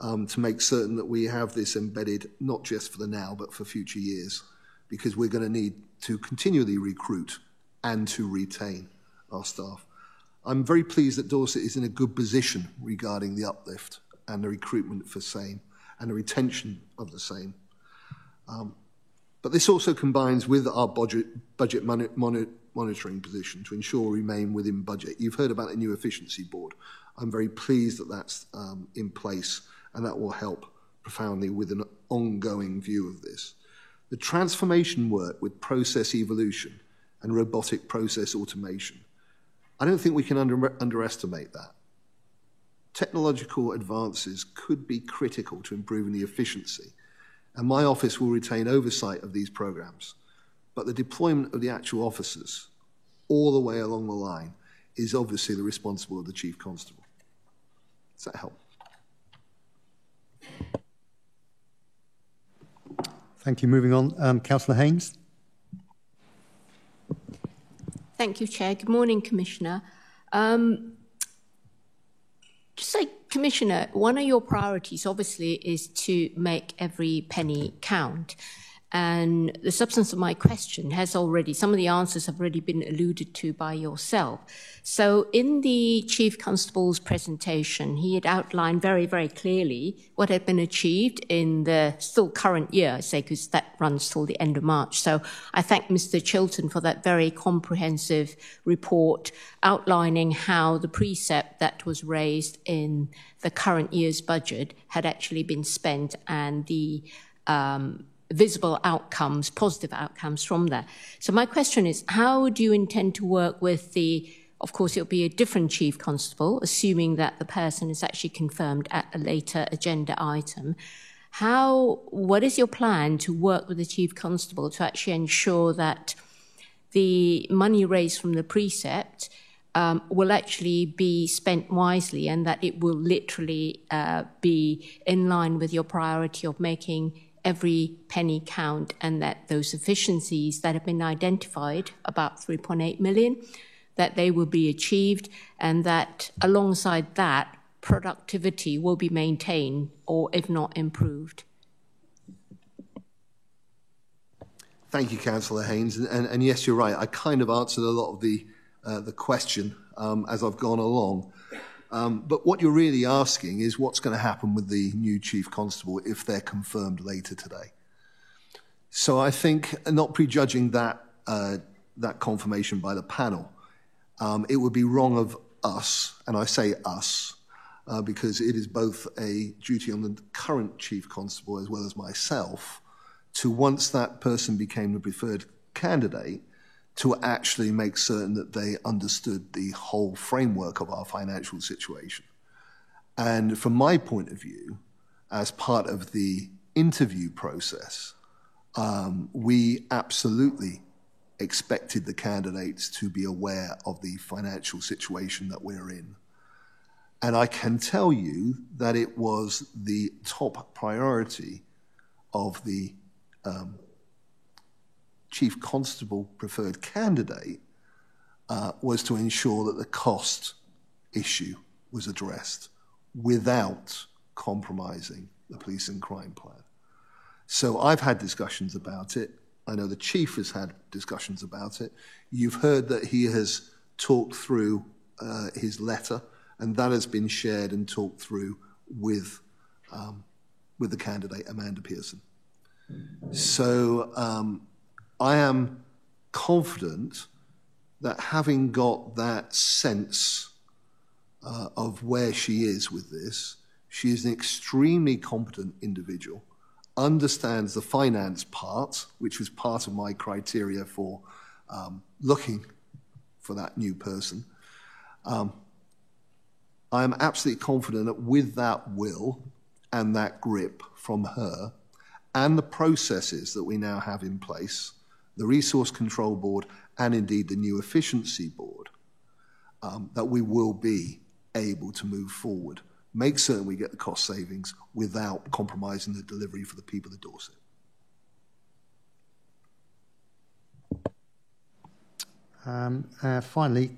to make certain that we have this embedded, not just for the now, but for future years, because we're going to need to continually recruit and to retain our staff. I'm very pleased that Dorset is in a good position regarding the uplift and the recruitment for same and the retention of the same. But this also combines with our budget monitoring position to ensure we remain within budget. You've heard about the new efficiency board. I'm very pleased that that's in place, and that will help profoundly with an ongoing view of this. The transformation work with process evolution and robotic process automation, I don't think we can underestimate that. Technological advances could be critical to improving the efficiency, and my office will retain oversight of these programs. But the deployment of the actual officers all the way along the line is obviously the responsibility of the Chief Constable. Does that help? Thank you. Moving on, Councillor Haynes. Thank you, Chair. Good morning, Commissioner. Just say, Commissioner, one of your priorities obviously is to make every penny count. And the substance of my question has already, some of the answers have already been alluded to by yourself. So in the Chief Constable's presentation, he had outlined very, very clearly what had been achieved in the still current year, I say, because that runs till the end of March. So I thank Mr. Chilton for that very comprehensive report outlining how the precept that was raised in the current year's budget had actually been spent and the visible outcomes, positive outcomes from that. So my question is, how do you intend to work with the, of course, it'll be a different Chief Constable, assuming that the person is actually confirmed at a later agenda item. What is your plan to work with the Chief Constable to actually ensure that the money raised from the precept will actually be spent wisely and that it will literally be in line with your priority of making every penny count, and that those efficiencies that have been identified, about 3.8 million, that they will be achieved, and that alongside that, productivity will be maintained or if not improved? Thank you, Councillor Haynes. And yes, you're right. I kind of answered a lot of the question as I've gone along. But what you're really asking is what's going to happen with the new Chief Constable if they're confirmed later today. So I think, not prejudging that confirmation by the panel, it would be wrong of us, and I say us, because it is both a duty on the current Chief Constable as well as myself to, once that person became the preferred candidate, to actually make certain that they understood the whole framework of our financial situation. And from my point of view, as part of the interview process, we absolutely expected the candidates to be aware of the financial situation that we're in. And I can tell you that it was the top priority of the Chief Constable preferred candidate was to ensure that the cost issue was addressed without compromising the police and crime plan. So I've had discussions about it. I know the Chief has had discussions about it. You've heard that he has talked through his letter, and that has been shared and talked through with the candidate, Amanda Pearson. So I am confident that having got that sense of where she is with this, she is an extremely competent individual, understands the finance part, which was part of my criteria for looking for that new person. I am absolutely confident that with that will and that grip from her and the processes that we now have in place, the Resource Control Board, and indeed the new Efficiency Board, that we will be able to move forward, make certain we get the cost savings without compromising the delivery for the people of Dorset. Finally,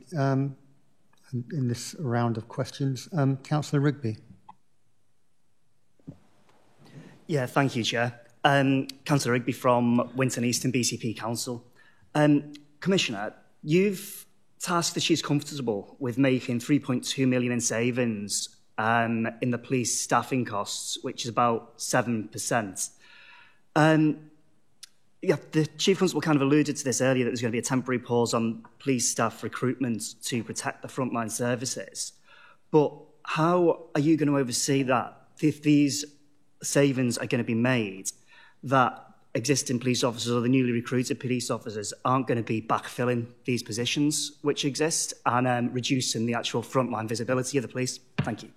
in this round of questions, Councillor Rigby. Yeah, thank you, Chair. Councillor Rigby from Winton Eastern BCP Council. Commissioner, you've tasked the Chief Constable with making 3.2 million in savings in the police staffing costs, which is about 7%. Yeah, the Chief Constable kind of alluded to this earlier, that there's going to be a temporary pause on police staff recruitment to protect the frontline services. But how are you going to oversee that if these savings are going to be made, that existing police officers or the newly recruited police officers aren't going to be backfilling these positions which exist and reducing the actual frontline visibility of the police? Thank you.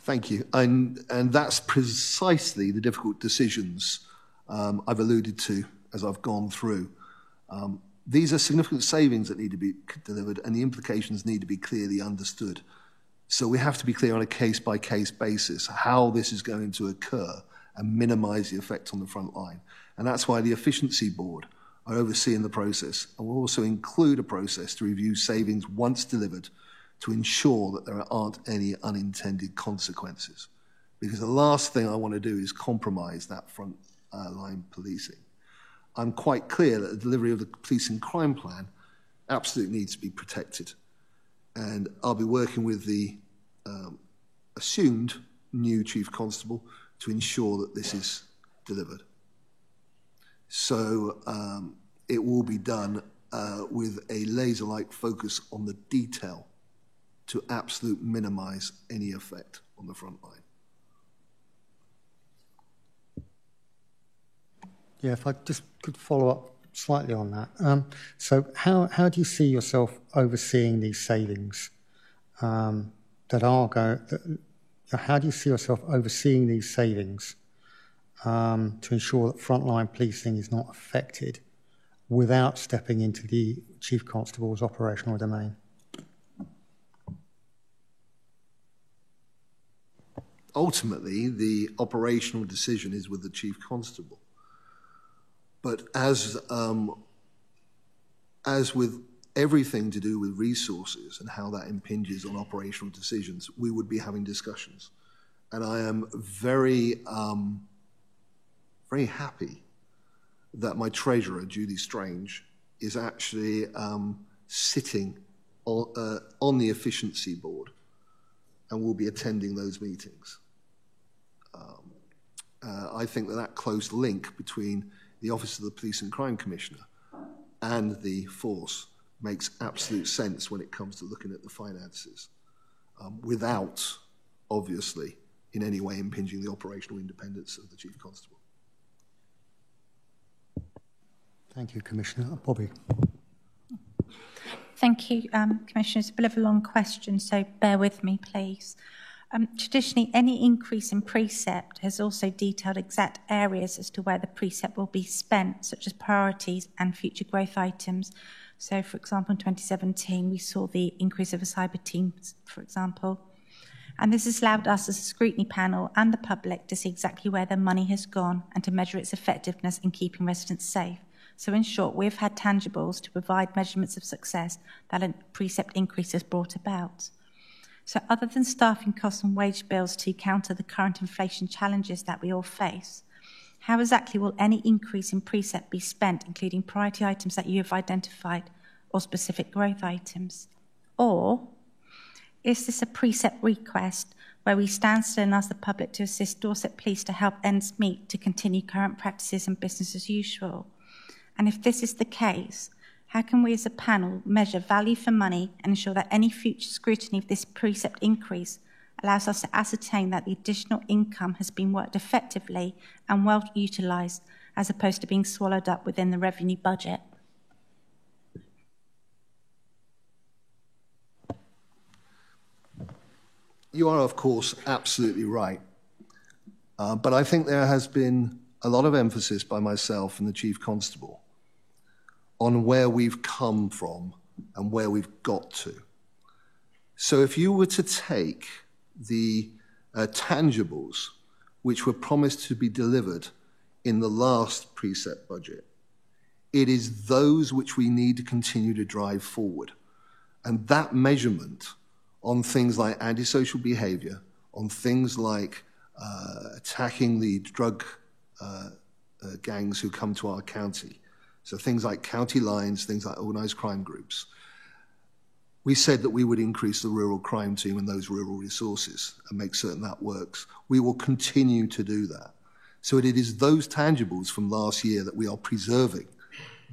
Thank you. And that's precisely the difficult decisions I've alluded to as I've gone through. These are significant savings that need to be delivered, and the implications need to be clearly understood. So we have to be clear on a case-by-case basis how this is going to occur and minimise the effect on the front line. And that's why the Efficiency Board are overseeing the process, and will also include a process to review savings once delivered to ensure that there aren't any unintended consequences. because the last thing I want to do is compromise that front line policing. I'm quite clear that the delivery of the policing crime plan absolutely needs to be protected. And I'll be working with the assumed new Chief Constable to ensure that this is delivered. So it will be done with a laser-like focus on the detail to absolutely minimise any effect on the front line. Yeah, if I just could follow up slightly on that. So how do you see yourself overseeing these savings that are going? How do you see yourself overseeing these savings to ensure that frontline policing is not affected without stepping into the Chief Constable's operational domain? Ultimately, the operational decision is with the Chief Constable. But as with everything to do with resources and how that impinges on operational decisions, we would be having discussions. And I am very, very happy that my treasurer, Judy Strange, is actually sitting on the efficiency board and will be attending those meetings. I think that close link between the Office of the Police and Crime Commissioner and the force makes absolute sense when it comes to looking at the finances, without, obviously, in any way impinging the operational independence of the Chief Constable. Thank you, Commissioner. Bobby. Thank you, Commissioner. It's a bit of a long question, so bear with me, please. Traditionally, any increase in precept has also detailed exact areas as to where the precept will be spent, such as priorities and future growth items. So, for example, in 2017, we saw the increase of a cyber team, for example. And this has allowed us as a scrutiny panel and the public to see exactly where the money has gone and to measure its effectiveness in keeping residents safe. So in short, we've had tangibles to provide measurements of success that a precept increase has brought about. So other than staffing costs and wage bills to counter the current inflation challenges that we all face, how exactly will any increase in precept be spent, including priority items that you have identified or specific growth items? Or is this a precept request where we stand still and ask the public to assist Dorset Police to help ends meet to continue current practices and business as usual? And if this is the case, how can we as a panel measure value for money and ensure that any future scrutiny of this precept increase allows us to ascertain that the additional income has been worked effectively and well utilised, as opposed to being swallowed up within the revenue budget? You are, of course, absolutely right. But I think there has been a lot of emphasis by myself and the Chief Constable on where we've come from and where we've got to. So if you were to take the tangibles which were promised to be delivered in the last precept budget, it is those which we need to continue to drive forward. And that measurement on things like antisocial behaviour, on things like attacking the drug gangs who come to our county, so things like county lines, things like organised crime groups. We said that we would increase the rural crime team and those rural resources and make certain that works. We will continue to do that. So it is those tangibles from last year that we are preserving,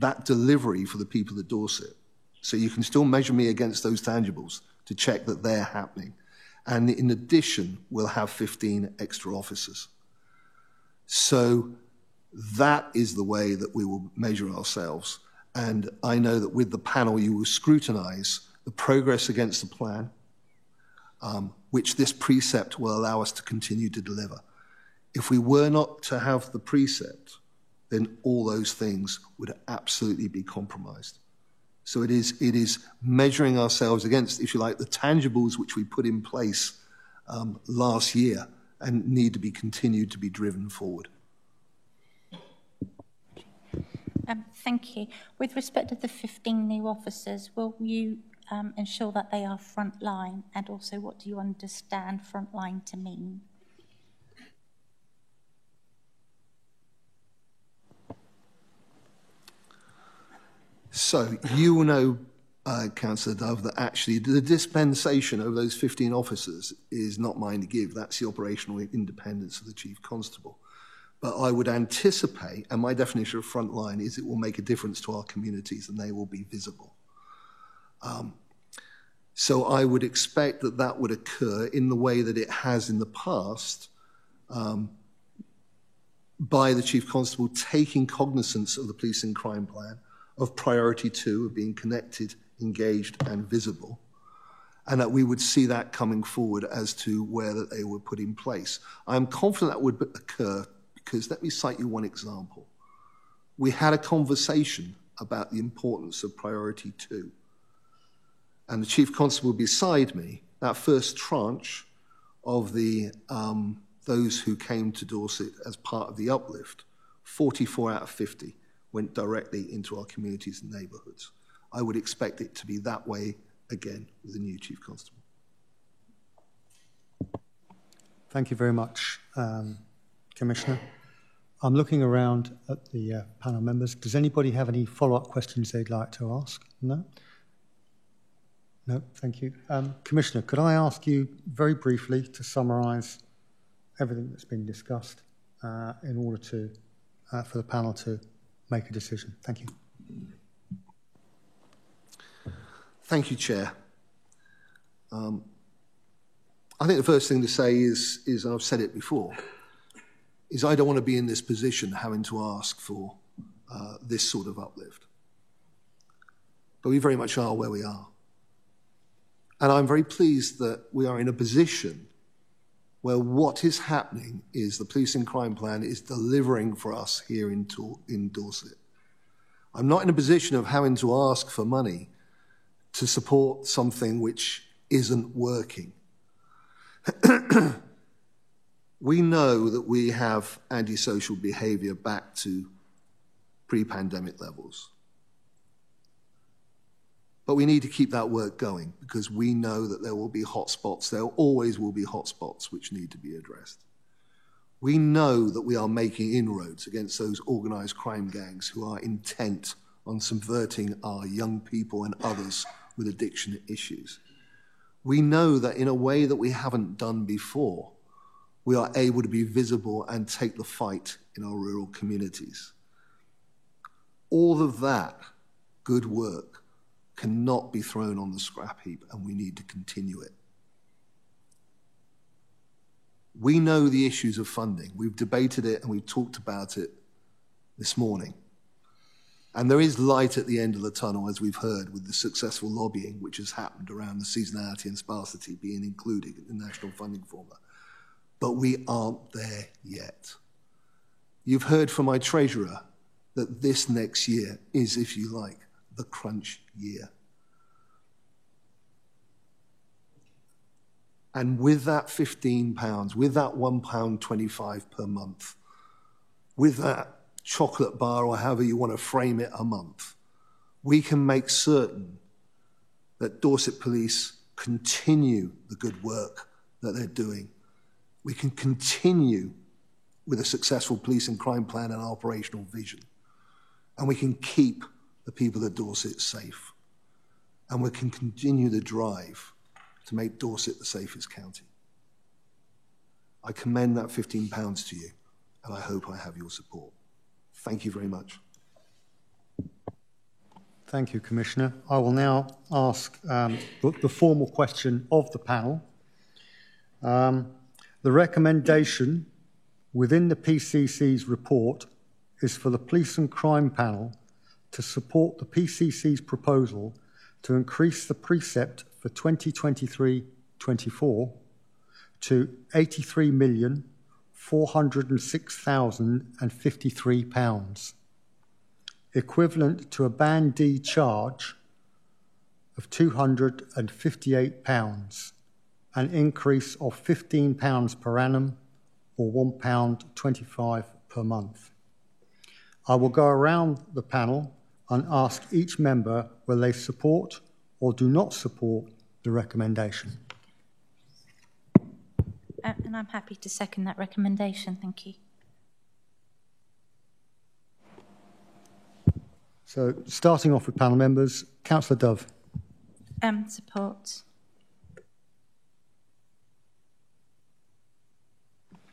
that delivery for the people of Dorset. So you can still measure me against those tangibles to check that they're happening. And in addition, we'll have 15 extra officers. So that is the way that we will measure ourselves. And I know that with the panel, you will scrutinise the progress against the plan, which this precept will allow us to continue to deliver. If we were not to have the precept, then all those things would absolutely be compromised. So it is measuring ourselves against, if you like, the tangibles which we put in place last year and need to be continued to be driven forward. Thank you. With respect to the 15 new officers, will you ensure that they are frontline? And also, what do you understand frontline to mean? So you will know, Councillor Dove, that actually the dispensation over those 15 officers is not mine to give. That's the operational independence of the Chief Constable. But I would anticipate, and my definition of frontline is it will make a difference to our communities and they will be visible. So I would expect that that would occur in the way that it has in the past, by the Chief Constable taking cognizance of the police and crime plan, of priority 2, of being connected, engaged and visible, and that we would see that coming forward as to where that they were put in place. I'm confident that would occur because, let me cite you one example. We had a conversation about the importance of priority 2. And the Chief Constable beside me, that first tranche of the those who came to Dorset as part of the uplift, 44 out of 50 went directly into our communities and neighbourhoods. I would expect it to be that way again with the new Chief Constable. Thank you very much, Commissioner. I'm looking around at the panel members. Does anybody have any follow-up questions they'd like to ask? No? No, thank you. Commissioner, could I ask you very briefly to summarise everything that's been discussed in order to for the panel to make a decision? Thank you. Thank you, Chair. I think the first thing to say is, and I've said it before, is I don't want to be in this position having to ask for this sort of uplift. But we very much are where we are. And I'm very pleased that we are in a position where what is happening is the police and crime plan is delivering for us here in Dorset. I'm not in a position of having to ask for money to support something which isn't working. We know that we have antisocial behaviour back to pre-pandemic levels. But we need to keep that work going because we know that there will be hotspots. There always will be hotspots which need to be addressed. We know that we are making inroads against those organised crime gangs who are intent on subverting our young people and others with addiction issues. We know that in a way that we haven't done before, we are able to be visible and take the fight in our rural communities. All of that good work cannot be thrown on the scrap heap, and we need to continue it. We know the issues of funding. We've debated it and we've talked about it this morning. And there is light at the end of the tunnel, as we've heard, with the successful lobbying which has happened around the seasonality and sparsity being included in the national funding formula. But we aren't there yet. You've heard from my treasurer that this next year is, if you like, the crunch year. And with that £15, with that £1.25 per month, with that chocolate bar or however you want to frame it a month, we can make certain that Dorset Police continue the good work that they're doing. We can continue with a successful police and crime plan and operational vision. And we can keep the people of Dorset safe. And we can continue the drive to make Dorset the safest county. I commend that £15 to you, and I hope I have your support. Thank you very much. Thank you, Commissioner. I will now ask the formal question of the panel. The recommendation within the PCC's report is for the Police and Crime Panel to support the PCC's proposal to increase the precept for 2023-24 to £83,406,053, equivalent to a Band D charge of £258, an increase of £15 per annum or £1.25 per month. I will go around the panel and ask each member whether they support or do not support the recommendation. And I'm happy to second that recommendation. Thank you. So, starting off with panel members, Councillor Dove. Support.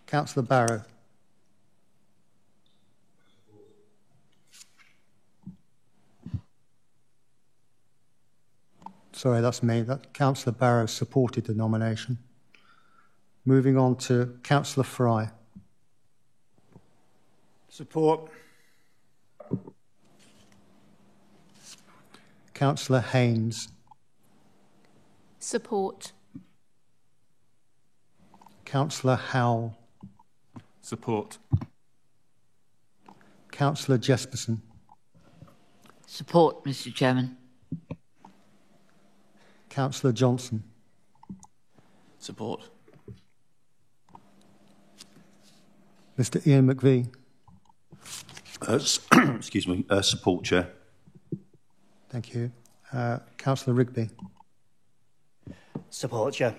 Councillor Barrow. Sorry, that's me. That Councillor Barrow supported the nomination. Moving on to Councillor Fry. Support. Councillor Haynes. Support. Councillor Howell. Support. Councillor Jesperson. Support, Mr. Chairman. Councillor Johnson. Support. Mr. Ian McVie. Excuse me. Support, Chair. Thank you. Councillor Rigby. Support, Chair.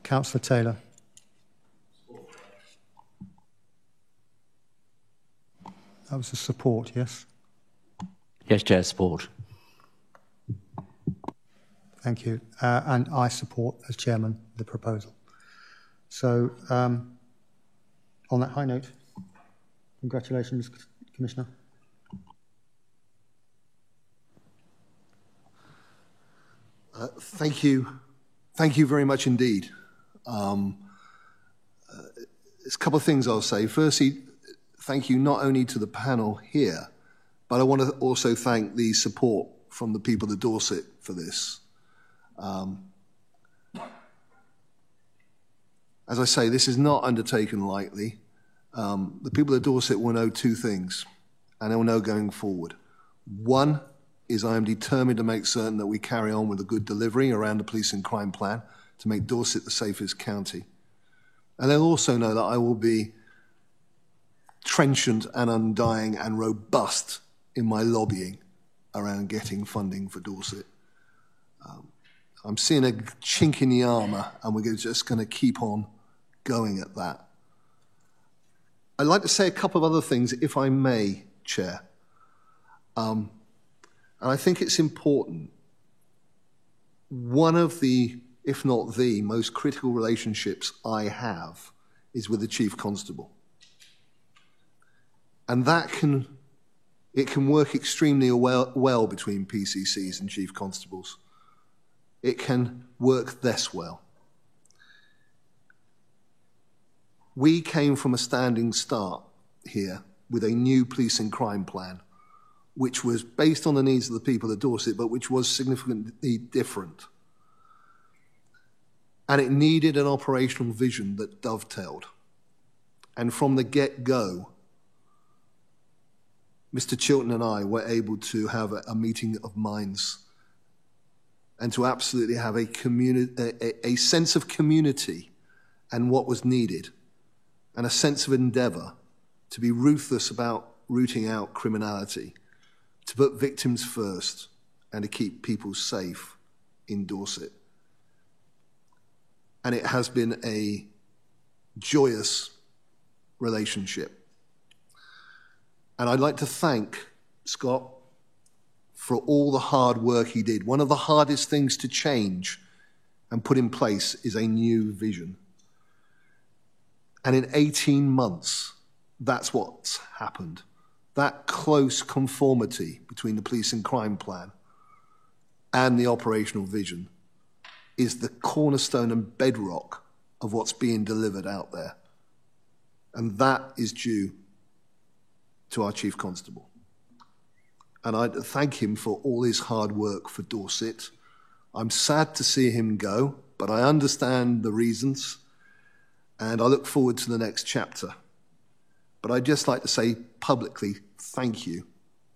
Councillor Taylor. That was a support, yes? Yes, Chair, support. Thank you. And I support, as chairman, the proposal. So, on that high note, congratulations, Commissioner. Thank you. Thank you very much indeed. There's a couple of things I'll say. Firstly, thank you not only to the panel here, but I want to also thank the support from the people of Dorset for this. As I say, this is not undertaken lightly. The people of Dorset will know two things, and they will know going forward. One is I am determined to make certain that we carry on with a good delivery around the police and crime plan to make Dorset the safest county. And they'll also know that I will be trenchant and undying and robust in my lobbying around getting funding for Dorset. I'm seeing a chink in the armour, and we're just going to keep on going at that. I'd like to say a couple of other things, if I may, Chair. And I think it's important. One of the, if not the, most critical relationships I have is with the Chief Constable. And it can work extremely well between PCCs and Chief Constables. It can work less well. We came from a standing start here with a new police and crime plan, which was based on the needs of the people of Dorset, but which was significantly different. And it needed an operational vision that dovetailed. And from the get-go, Mr. Chilton and I were able to have a meeting of minds and to absolutely have a sense of community and what was needed, and a sense of endeavour to be ruthless about rooting out criminality, to put victims first, and to keep people safe in Dorset. And it has been a joyous relationship. And I'd like to thank Scott for all the hard work he did. One of the hardest things to change and put in place is a new vision. And in 18 months, that's what's happened. That close conformity between the police and crime plan and the operational vision is the cornerstone and bedrock of what's being delivered out there. And that is due to our Chief Constable. And I thank him for all his hard work for Dorset. I'm sad to see him go, but I understand the reasons, and I look forward to the next chapter. But I'd just like to say publicly thank you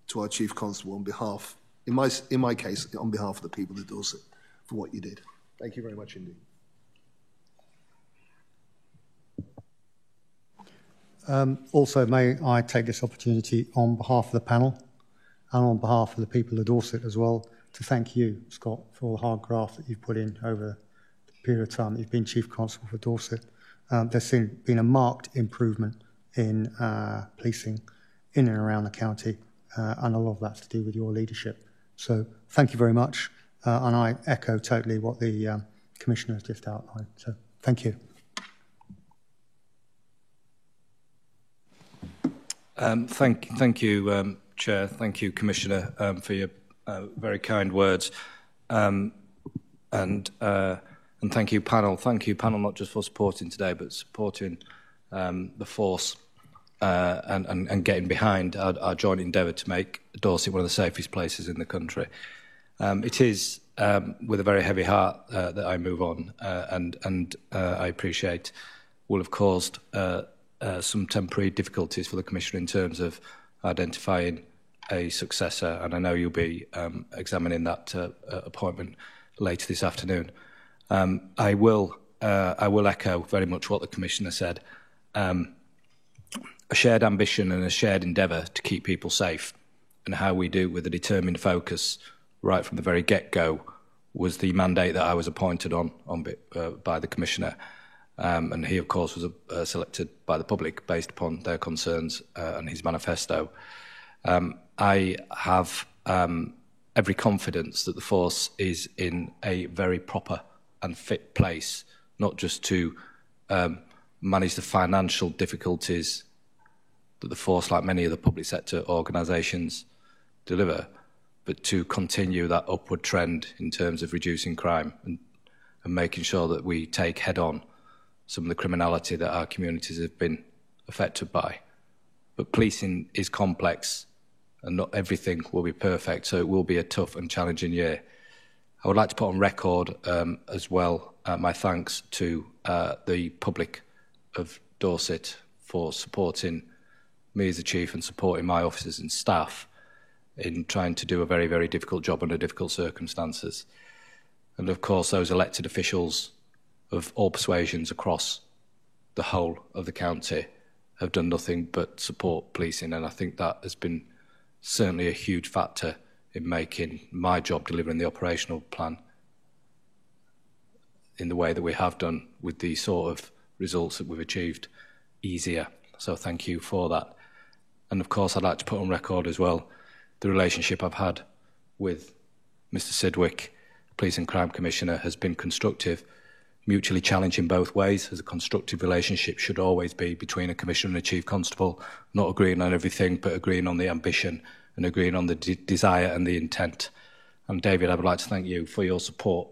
to our Chief Constable on behalf, in my case, on behalf of the people of Dorset, for what you did. Thank you very much indeed. Also, may I take this opportunity on behalf of the panel and on behalf of the people of Dorset as well to thank you, Scott, for all the hard graft that you've put in over the period of time that you've been Chief Constable for Dorset. There's been a marked improvement in policing in and around the county and a lot of that's to do with your leadership. So thank you very much, and I echo totally what the Commissioner has just outlined. So thank you. Thank you, Chair. Thank you, Commissioner, for your very kind words. And thank you, panel. Thank you, panel, not just for supporting today, but supporting the force and getting behind our joint endeavour to make Dorset one of the safest places in the country. It is with a very heavy heart that I move on, and I appreciate will have caused some temporary difficulties for the Commissioner in terms of identifying a successor, and I know you'll be examining that appointment later this afternoon. I will echo very much what the Commissioner said. A shared ambition and a shared endeavour to keep people safe, and how we do with a determined focus right from the very get-go was the mandate that I was appointed on by the Commissioner. And he, of course, was selected by the public based upon their concerns and his manifesto. I have every confidence that the force is in a very proper and fit place, not just to manage the financial difficulties that the force, like many of the public sector organisations, deliver, but to continue that upward trend in terms of reducing crime and making sure that we take head-on some of the criminality that our communities have been affected by. But policing is complex and not everything will be perfect, so it will be a tough and challenging year. I would like to put on record as well my thanks to the public of Dorset for supporting me as the Chief and supporting my officers and staff in trying to do a very, very difficult job under difficult circumstances. And of course, those elected officials of all persuasions across the whole of the county have done nothing but support policing, and I think that has been certainly a huge factor in making my job delivering the operational plan in the way that we have done with the sort of results that we've achieved easier. So thank you for that. And of course, I'd like to put on record as well the relationship I've had with Mr Sidwick, Police and Crime Commissioner, has been constructive, mutually challenging both ways, as a constructive relationship should always be between a Commissioner and a Chief Constable, not agreeing on everything, but agreeing on the ambition and agreeing on the desire and the intent. And David, I would like to thank you for your support,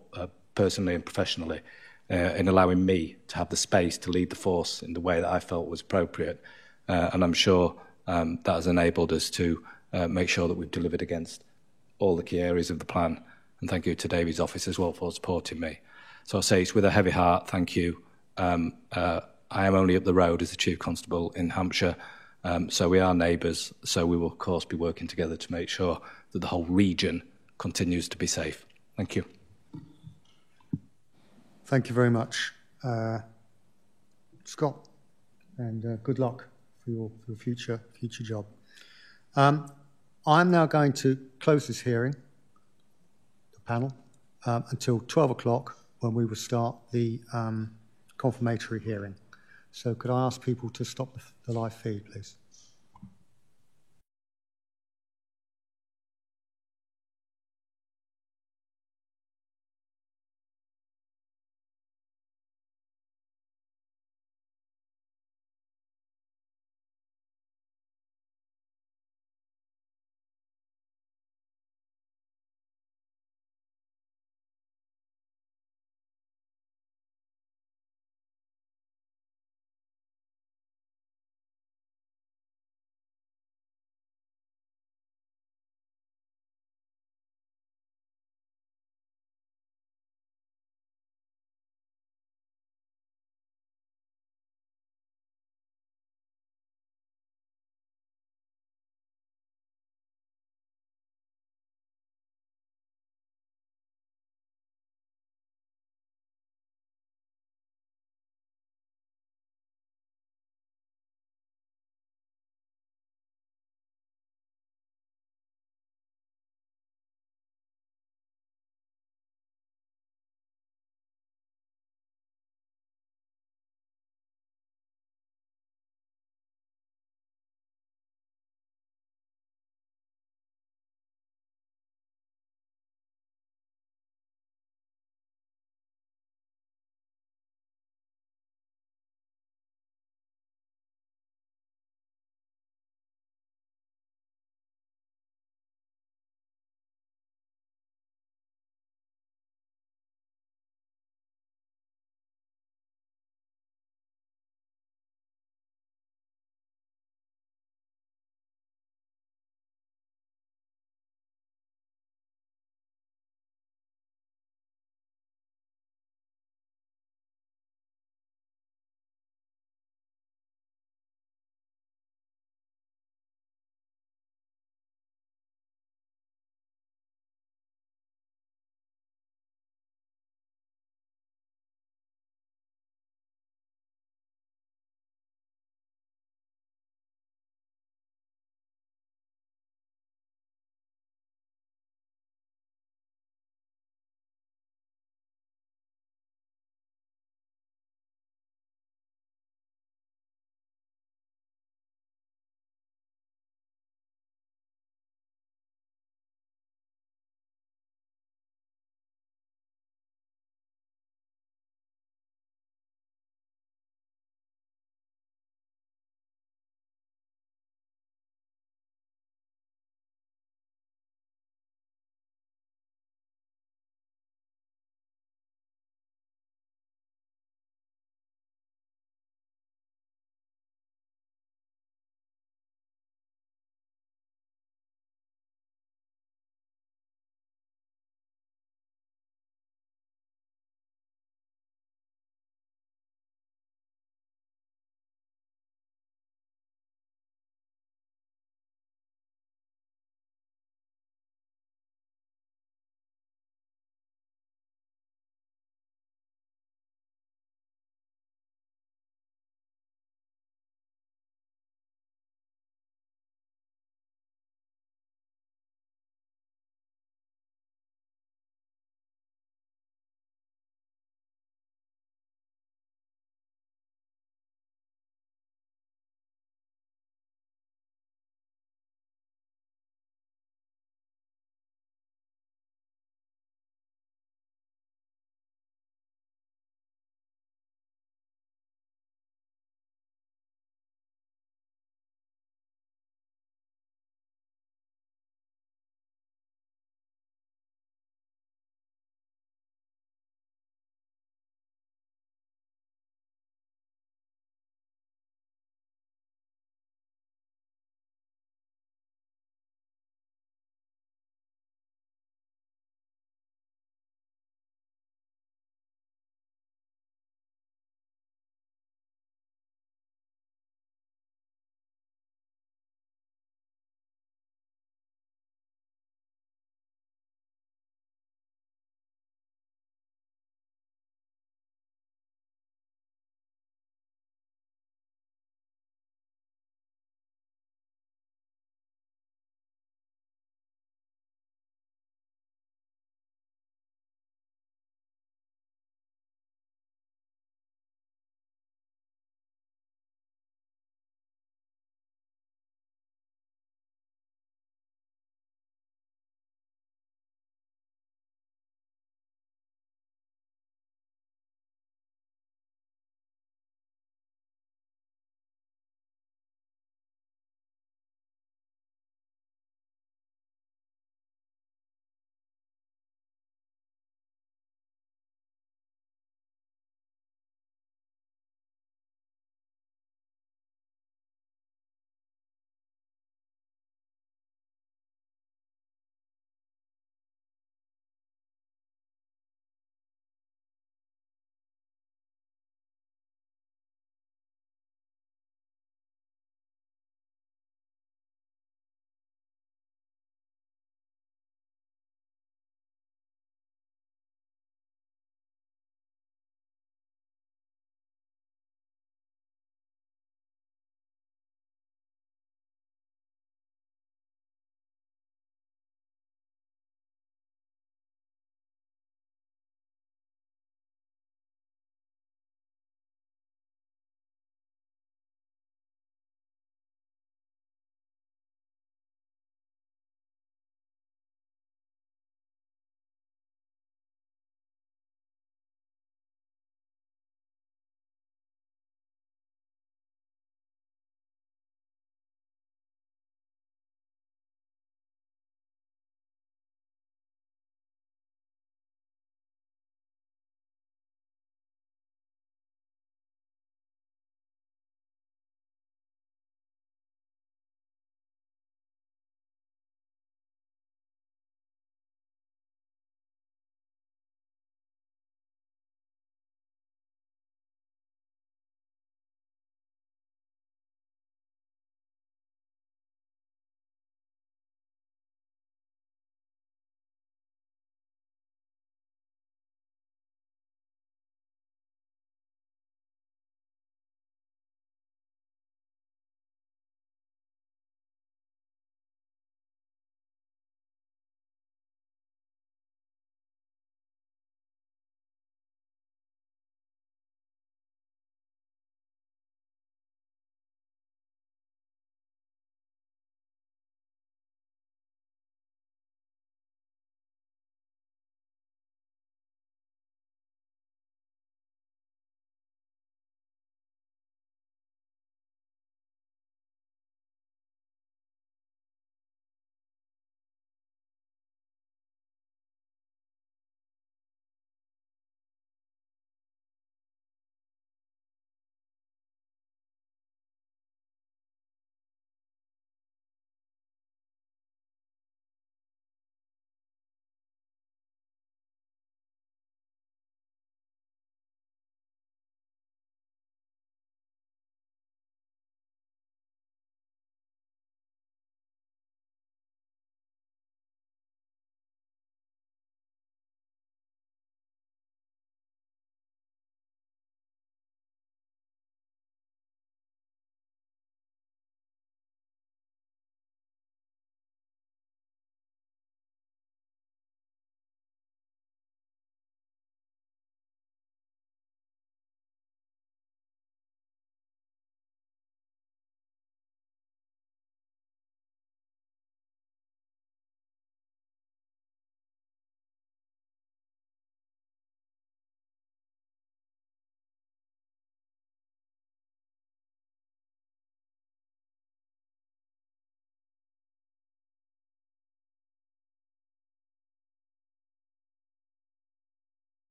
personally and professionally, in allowing me to have the space to lead the force in the way that I felt was appropriate. And I'm sure that has enabled us to make sure that we've delivered against all the key areas of the plan. And thank you to David's office as well for supporting me. So I'll say it's with a heavy heart, thank you. I am only up the road as the Chief Constable in Hampshire, so we are neighbours, so we will of course be working together to make sure that the whole region continues to be safe. Thank you. Thank you very much, Scott, and good luck for your future job. I'm now going to close this hearing, the panel, until 12 o'clock when we will start the confirmatory hearing. So could I ask people to stop the live feed, please?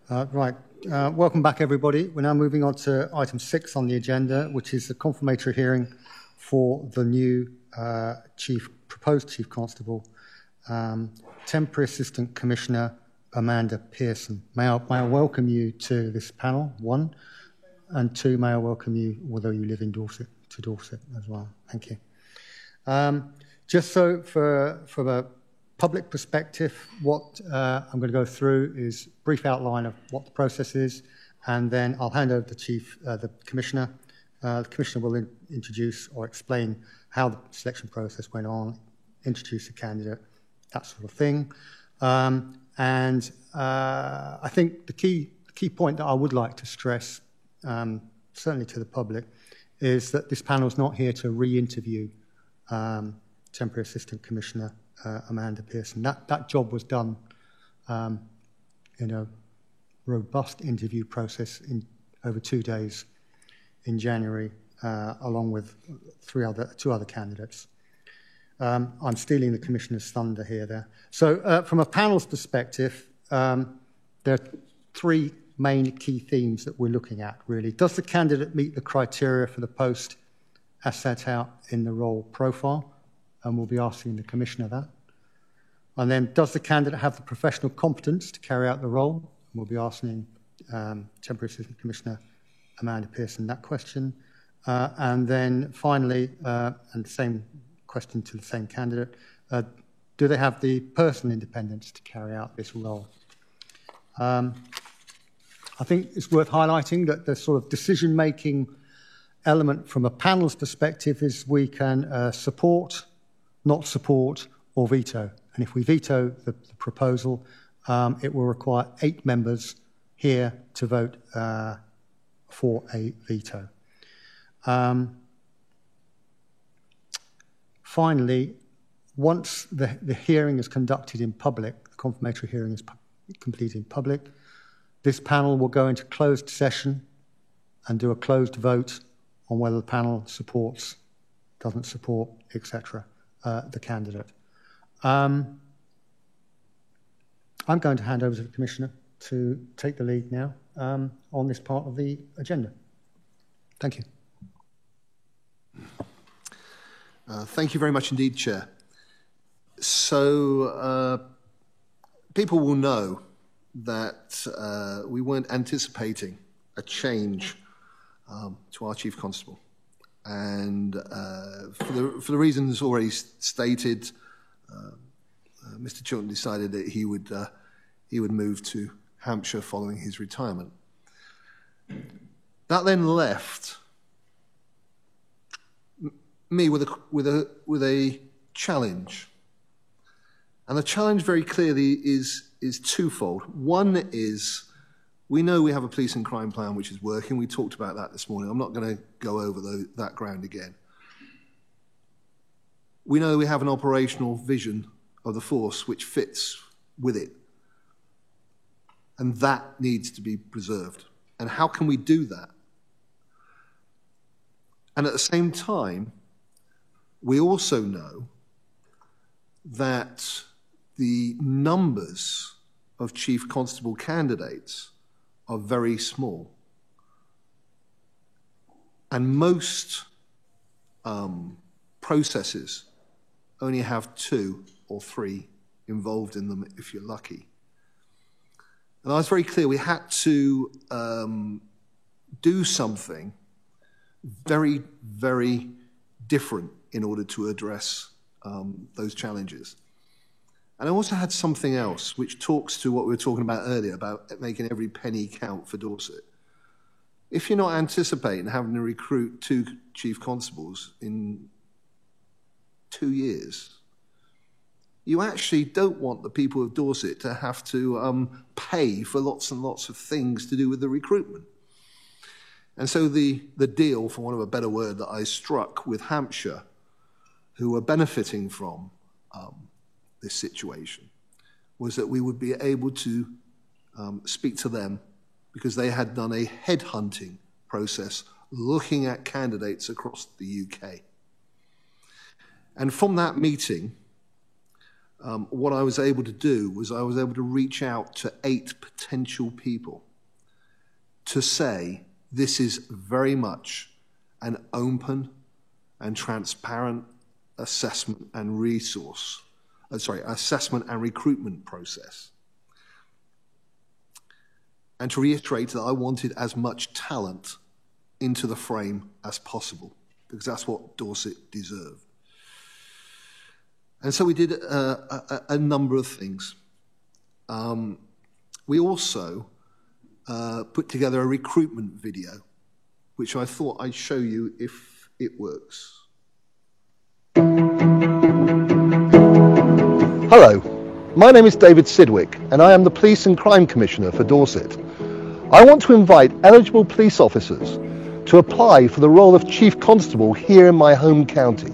Welcome back, everybody. We're now moving on to item 6 on the agenda, which is the confirmatory hearing for the new proposed Chief Constable, Temporary Assistant Commissioner Amanda Pearson. May I welcome you to this panel, 1, and 2, may I welcome you, although you live in Dorset, to Dorset as well. Thank you. Just so from a public perspective, what I'm going to go through is a brief outline of what the process is, and then I'll hand over to the Commissioner. The Commissioner will introduce or explain how the selection process went on, introduce the candidate, that sort of thing. And I think the key point that I would like to stress, certainly to the public, is that this panel is not here to re-interview Temporary Assistant Commissioner Amanda Pearson. That job was done in a robust interview process in over 2 days in January, along with two other candidates. I'm stealing the Commissioner's thunder here. So from a panel's perspective, there are 3 main key themes that we're looking at, really. Does the candidate meet the criteria for the post as set out in the role profile? And we'll be asking the Commissioner that. And then, does the candidate have the professional competence to carry out the role? And we'll be asking Temporary Assistant Commissioner Amanda Pearson that question. And then finally, and the same question to the same candidate, do they have the personal independence to carry out this role? I think it's worth highlighting that the sort of decision-making element from a panel's perspective is we can support, not support, or veto. And if we veto the proposal, it will require 8 members here to vote for a veto. Finally, once the hearing is conducted in public, the confirmatory hearing is completed in public, this panel will go into closed session and do a closed vote on whether the panel supports, doesn't support, etc., the candidate. I'm going to hand over to the Commissioner to take the lead now on this part of the agenda. Thank you. Thank you very much indeed, Chair. So people will know that we weren't anticipating a change to our Chief Constable. And for the reasons already stated, Mr. Chilton decided that he would move to Hampshire following his retirement. That then left me with a challenge, and the challenge very clearly is twofold. One is, we know we have a police and crime plan which is working. We talked about that this morning. I'm not going to go over that ground again. We know we have an operational vision of the force which fits with it, and that needs to be preserved. And how can we do that? And at the same time, we also know that the numbers of Chief Constable candidates are very small. And most processes only have 2 or 3 involved in them, if you're lucky. And I was very clear, we had to do something very, very different in order to address those challenges. And I also had something else which talks to what we were talking about earlier about making every penny count for Dorset. If you're not anticipating having to recruit 2 Chief Constables in 2 years, you actually don't want the people of Dorset to have to pay for lots and lots of things to do with the recruitment. And so the deal, for want of a better word, that I struck with Hampshire, who were benefiting from this situation, was that we would be able to speak to them because they had done a headhunting process looking at candidates across the UK. And from that meeting, what I was able to do was I was able to reach out to 8 potential people to say this is very much an open and transparent assessment and assessment and recruitment process. And to reiterate that I wanted as much talent into the frame as possible, because that's what Dorset deserved. And so we did a number of things. We also put together a recruitment video, which I thought I'd show you if it works. Hello, my name is David Sidwick, and I am the Police and Crime Commissioner for Dorset. I want to invite eligible police officers to apply for the role of Chief Constable here in my home county.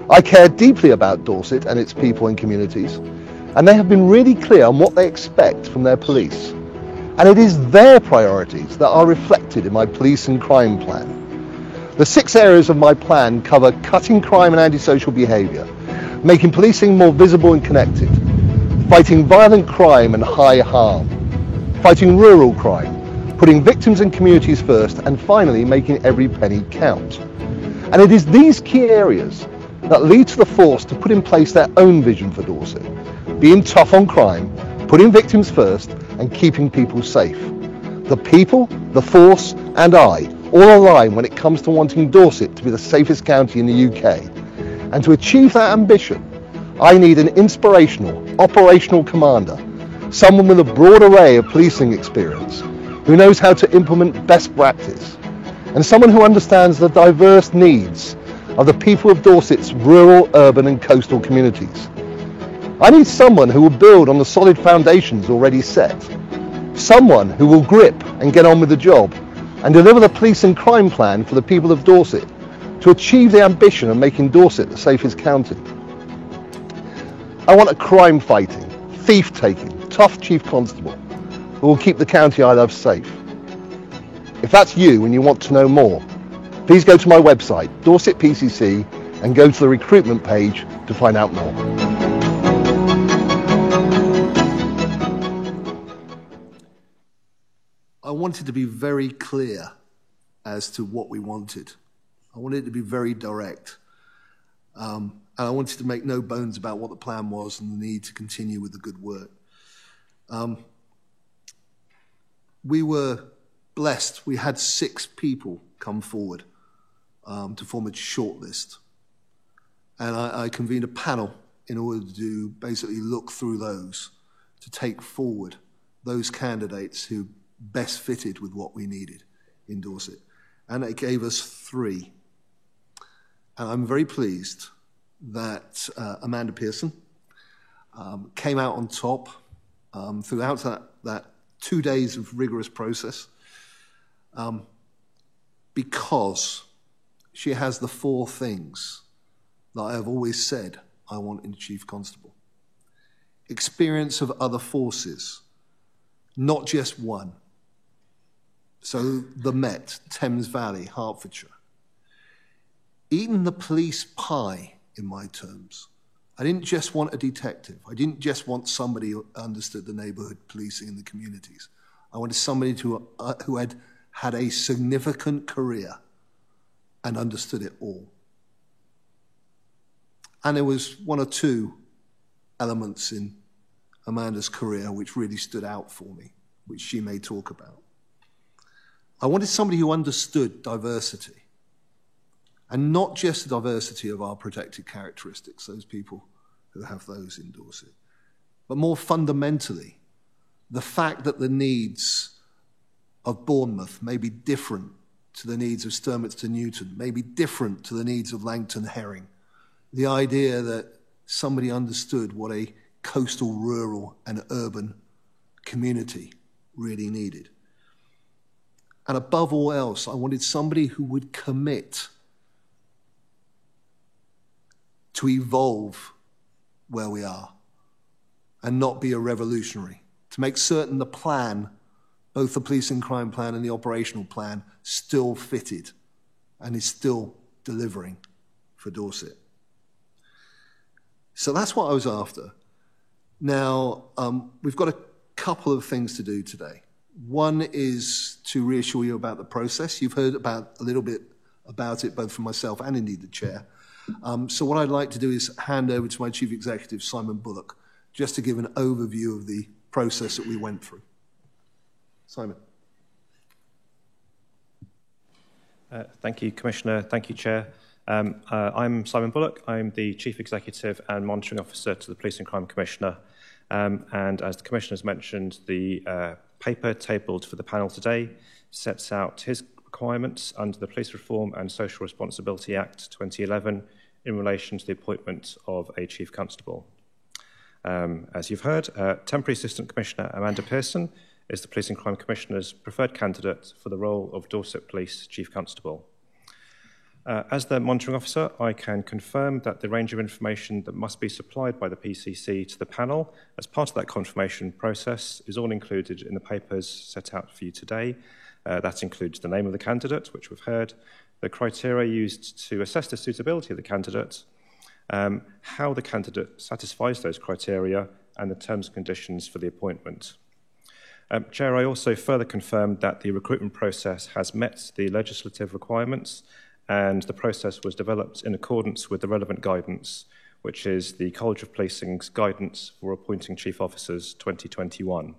I care deeply about Dorset and its people and communities, and they have been really clear on what they expect from their police. And it is their priorities that are reflected in my police and crime plan. The 6 areas of my plan cover cutting crime and antisocial behaviour, making policing more visible and connected, fighting violent crime and high harm, fighting rural crime, putting victims and communities first, and finally making every penny count. And it is these key areas that lead to the force to put in place their own vision for Dorset, being tough on crime, putting victims first, and keeping people safe. The people, the force, and I all align when it comes to wanting Dorset to be the safest county in the UK. And to achieve that ambition, I need an inspirational, operational commander, someone with a broad array of policing experience, who knows how to implement best practice, and someone who understands the diverse needs of the people of Dorset's rural, urban and coastal communities. I need someone who will build on the solid foundations already set, someone who will grip and get on with the job and deliver the police and crime plan for the people of Dorset to achieve the ambition of making Dorset the safest county. I want a crime-fighting, thief-taking, tough Chief Constable who will keep the county I love safe. If that's you and you want to know more, please go to my website, Dorset PCC, and go to the recruitment page to find out more. I wanted to be very clear as to what we wanted. I wanted it to be very direct. And I wanted to make no bones about what the plan was and the need to continue with the good work. We were blessed. We had 6 people come forward to form a shortlist. And I convened a panel in order to basically look through those, to take forward those candidates who best fitted with what we needed in Dorset. And it gave us 3. And I'm very pleased that Amanda Pearson came out on top throughout that 2 days of rigorous process because she has the 4 things that I have always said I want in a Chief Constable. Experience of other forces, not just one. So the Met, Thames Valley, Hertfordshire. Eating the police pie, in my terms. I didn't just want a detective. I didn't just want somebody who understood the neighbourhood policing in the communities. I wanted somebody who had had a significant career and understood it all. And there was 1 or 2 elements in Amanda's career which really stood out for me, which she may talk about. I wanted somebody who understood diversity, and not just the diversity of our protected characteristics, those people who have those in Dorset, but more fundamentally, the fact that the needs of Bournemouth may be different to the needs of Sturminster Newton, may be different to the needs of Langton Herring. The idea that somebody understood what a coastal, rural, and urban community really needed. And above all else, I wanted somebody who would commit to evolve where we are and not be a revolutionary, to make certain the plan, both the police and crime plan and the operational plan, still fitted and is still delivering for Dorset. So that's what I was after. Now, we've got a couple of things to do today. One is to reassure you about the process. You've heard a little bit about it, both from myself and indeed the chair. So what I'd like to do is hand over to my Chief Executive, Simon Bullock, just to give an overview of the process that we went through. Simon. Thank you, Commissioner. Thank you, Chair. I'm Simon Bullock. I'm the Chief Executive and Monitoring Officer to the Police and Crime Commissioner. And as the Commissioner has mentioned, the paper tabled for the panel today sets out his requirements under the Police Reform and Social Responsibility Act 2011 in relation to the appointment of a Chief Constable. As you've heard, Temporary Assistant Commissioner Amanda Pearson is the Police and Crime Commissioner's preferred candidate for the role of Dorset Police Chief Constable. As the monitoring officer, I can confirm that the range of information that must be supplied by the PCC to the panel as part of that confirmation process is all included in the papers set out for you today. That includes the name of the candidate, which we've heard, the criteria used to assess the suitability of the candidate, how the candidate satisfies those criteria, and the terms and conditions for the appointment. Chair, I also further confirmed that the recruitment process has met the legislative requirements and the process was developed in accordance with the relevant guidance, which is the College of Policing's Guidance for Appointing Chief Officers 2021.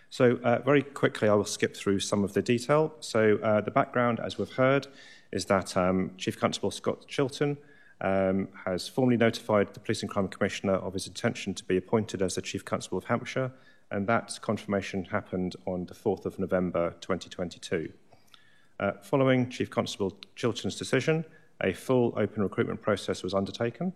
So very quickly, I will skip through some of the detail. So the background, as we've heard, is that Chief Constable Scott Chilton has formally notified the Police and Crime Commissioner of his intention to be appointed as the Chief Constable of Hampshire, and that confirmation happened on the 4th of November 2022. Following Chief Constable Chilton's decision, a full open recruitment process was undertaken.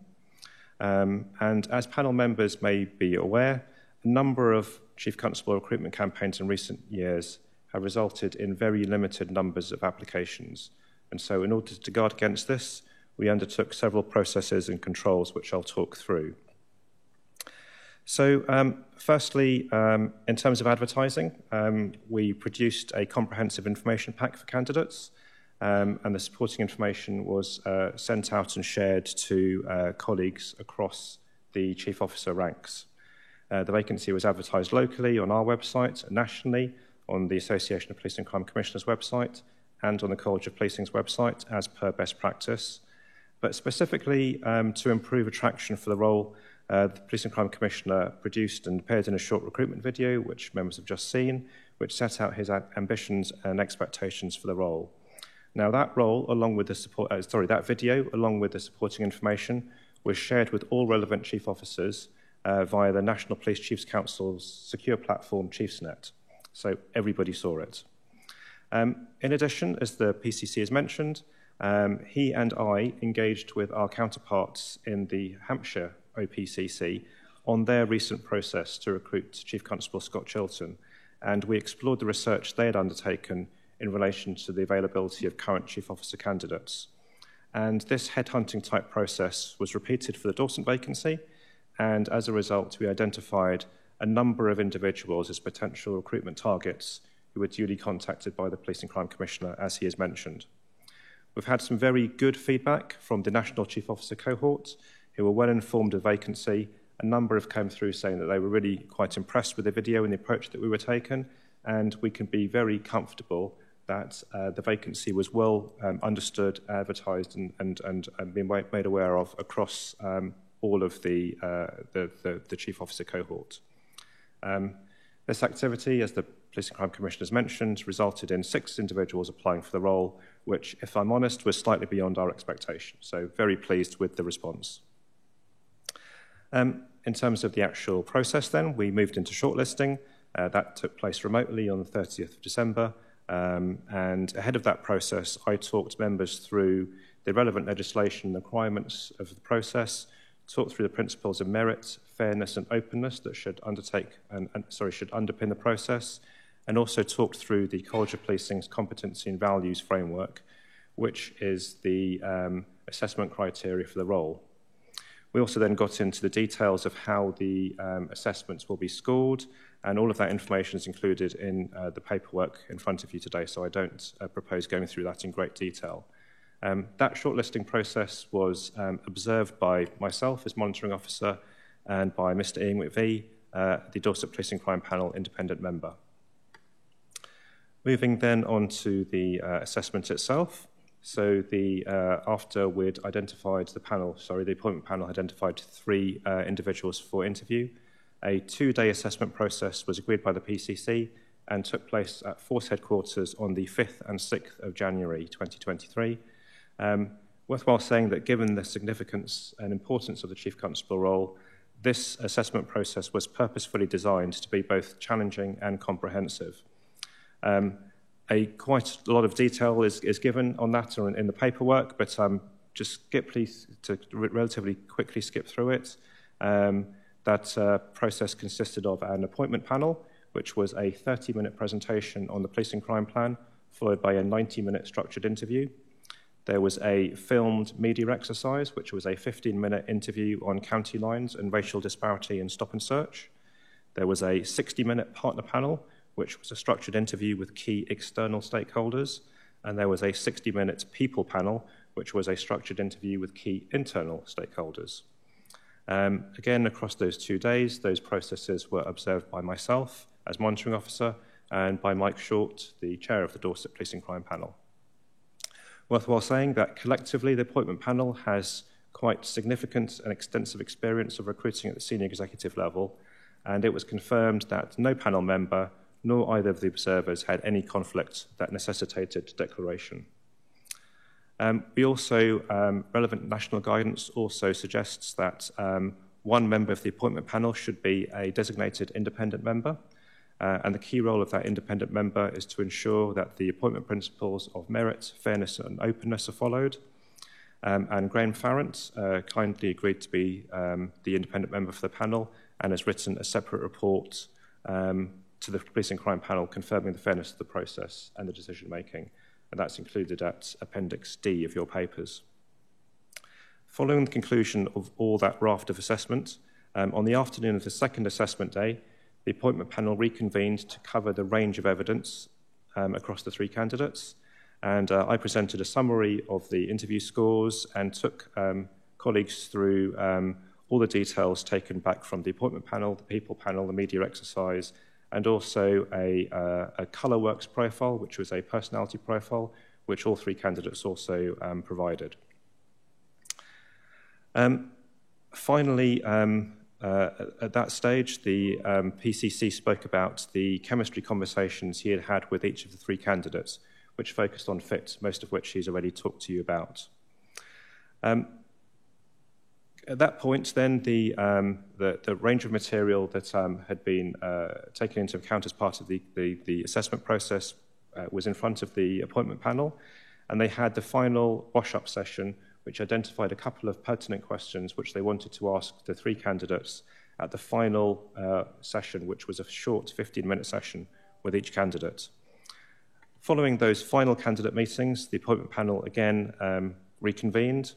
And as panel members may be aware, a number of Chief Constable recruitment campaigns in recent years have resulted in very limited numbers of applications. And so in order to guard against this, we undertook several processes and controls which I'll talk through. So firstly, in terms of advertising, we produced a comprehensive information pack for candidates, and the supporting information was sent out and shared to colleagues across the chief officer ranks. The vacancy was advertised locally on our website and nationally on the Association of Police and Crime Commissioners website and on the College of Policing's website as per best practice. But specifically to improve attraction for the role, the Police and Crime Commissioner produced and appeared in a short recruitment video, which members have just seen, which set out his ambitions and expectations for the role. Now, that role, along with the that video, along with the supporting information, was shared with all relevant chief officers via the National Police Chiefs Council's secure platform, ChiefsNet. So everybody saw it. In addition, as the PCC has mentioned, he and I engaged with our counterparts in the Hampshire OPCC on their recent process to recruit Chief Constable Scott Chilton, and we explored the research they had undertaken in relation to the availability of current Chief Officer candidates. And this headhunting type process was repeated for the Dorset vacancy, and as a result, we identified a number of individuals as potential recruitment targets who were duly contacted by the Police and Crime Commissioner, as he has mentioned. We've had some very good feedback from the National Chief Officer cohort, who were well informed of vacancy. A number have come through saying that they were really quite impressed with the video and the approach that we were taking, and we can be very comfortable that the vacancy was well understood, advertised, and been made aware of across all of the Chief Officer cohort. This activity, as the Police and Crime Commissioner has mentioned, resulted in 6 individuals applying for the role, which, if I'm honest, was slightly beyond our expectations. So very pleased with the response. In terms of the actual process then, we moved into shortlisting. That took place remotely on the 30th of December. And ahead of that process, I talked members through the relevant legislation and requirements of the process, talked through the principles of merit, fairness and openness that should underpin the process, and also talked through the College of Policing's competency and values framework, which is the assessment criteria for the role. We also then got into the details of how the assessments will be scored, and all of that information is included in the paperwork in front of you today, so I don't propose going through that in great detail. That shortlisting process was observed by myself as monitoring officer and by Mr Ian Whitvey, the Dorset Police and Crime Panel independent member. Moving then on to the assessment itself. So after we'd identified the appointment panel identified 3 individuals for interview, a 2-day assessment process was agreed by the PCC and took place at Force Headquarters on the 5th and 6th of January 2023. Worthwhile saying that given the significance and importance of the Chief Constable role, this assessment process was purposefully designed to be both challenging and comprehensive. Quite a lot of detail is given on that in the paperwork, but just please to relatively quickly skip through it. That process consisted of an appointment panel, which was a 30-minute presentation on the Police and Crime Plan, followed by a 90-minute structured interview. There was a filmed media exercise, which was a 15-minute interview on county lines and racial disparity in stop and search. There was a 60-minute partner panel, which was a structured interview with key external stakeholders. And there was a 60-minute people panel, which was a structured interview with key internal stakeholders. Again, across those 2 days, those processes were observed by myself as monitoring officer and by Mike Short, the chair of the Dorset Police and Crime Panel. Worthwhile saying that collectively the appointment panel has quite significant and extensive experience of recruiting at the senior executive level, and it was confirmed that no panel member nor either of the observers had any conflict that necessitated declaration. We also, relevant national guidance also suggests that one member of the appointment panel should be a designated independent member, and the key role of that independent member is to ensure that the appointment principles of merit, fairness and openness are followed. And Graham Farrant kindly agreed to be the independent member for the panel and has written a separate report to the Police and Crime Panel confirming the fairness of the process and the decision making, and that's included at Appendix D of your papers. Following the conclusion of all that raft of assessment, on the afternoon of the second assessment day, the appointment panel reconvened to cover the range of evidence across the 3 candidates, and I presented a summary of the interview scores and took colleagues through all the details taken back from the appointment panel, the people panel, the media exercise, and also a ColourWorks profile, which was a personality profile, which all 3 candidates also provided. Finally, at that stage, the PCC spoke about the chemistry conversations he had had with each of the 3 candidates, which focused on fit, most of which he's already talked to you about. At that point, then, the range of material that had been taken into account as part of the assessment process was in front of the appointment panel, and they had the final wash-up session, which identified a couple of pertinent questions which they wanted to ask the 3 candidates at the final session, which was a short 15-minute session with each candidate. Following those final candidate meetings, the appointment panel again reconvened,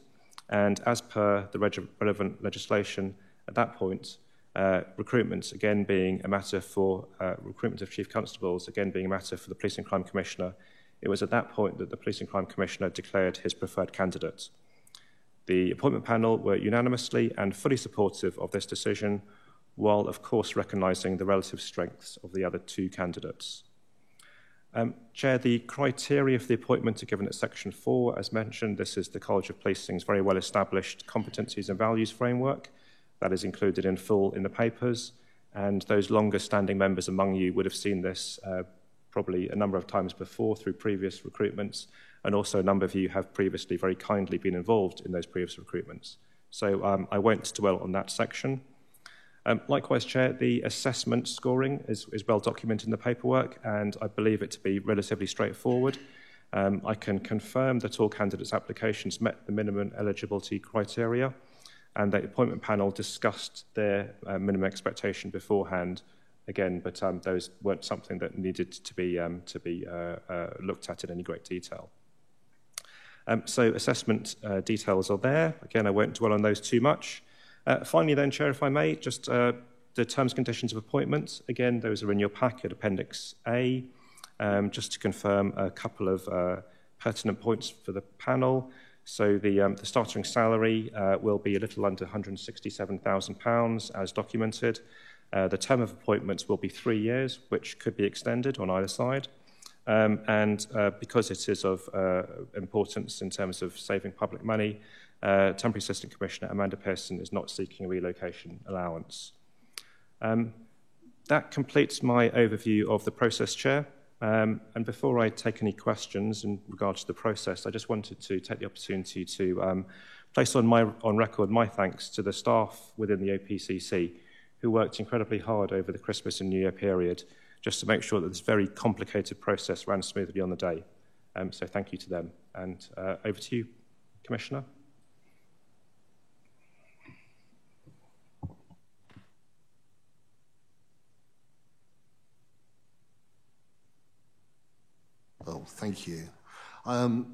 and as per the relevant legislation at that point, recruitment again being a matter for recruitment of Chief Constables, again being a matter for the Police and Crime Commissioner, it was at that point that the Police and Crime Commissioner declared his preferred candidate. The appointment panel were unanimously and fully supportive of this decision, while of course recognising the relative strengths of the other 2 candidates. Chair, the criteria for the appointment are given at Section 4. As mentioned, this is the College of Policing's very well-established competencies and values framework that is included in full in the papers, and those longer-standing members among you would have seen this probably a number of times before through previous recruitments, and also a number of you have previously very kindly been involved in those previous recruitments. So I won't dwell on that section. Likewise, Chair, the assessment scoring is well documented in the paperwork, and I believe it to be relatively straightforward. I can confirm that all candidates' applications met the minimum eligibility criteria, and the appointment panel discussed their minimum expectation beforehand, again, but those weren't something that needed to be looked at in any great detail. So assessment details are there. Again, I won't dwell on those too much. Finally then, Chair, if I may, just the terms and conditions of appointment. Again, those are in your packet, Appendix A. Just to confirm a couple of pertinent points for the panel. So the starting salary will be a little under £167,000 as documented. The term of appointments will be 3 years, which could be extended on either side. And because it is of importance in terms of saving public money, Temporary Assistant Commissioner Amanda Pearson is not seeking a relocation allowance. That completes my overview of the process, Chair. And before I take any questions in regard to the process, I just wanted to take the opportunity to place on record my thanks to the staff within the OPCC who worked incredibly hard over the Christmas and New Year period just to make sure that this very complicated process ran smoothly on the day. So thank you to them. And over to you, Commissioner. Oh, thank you.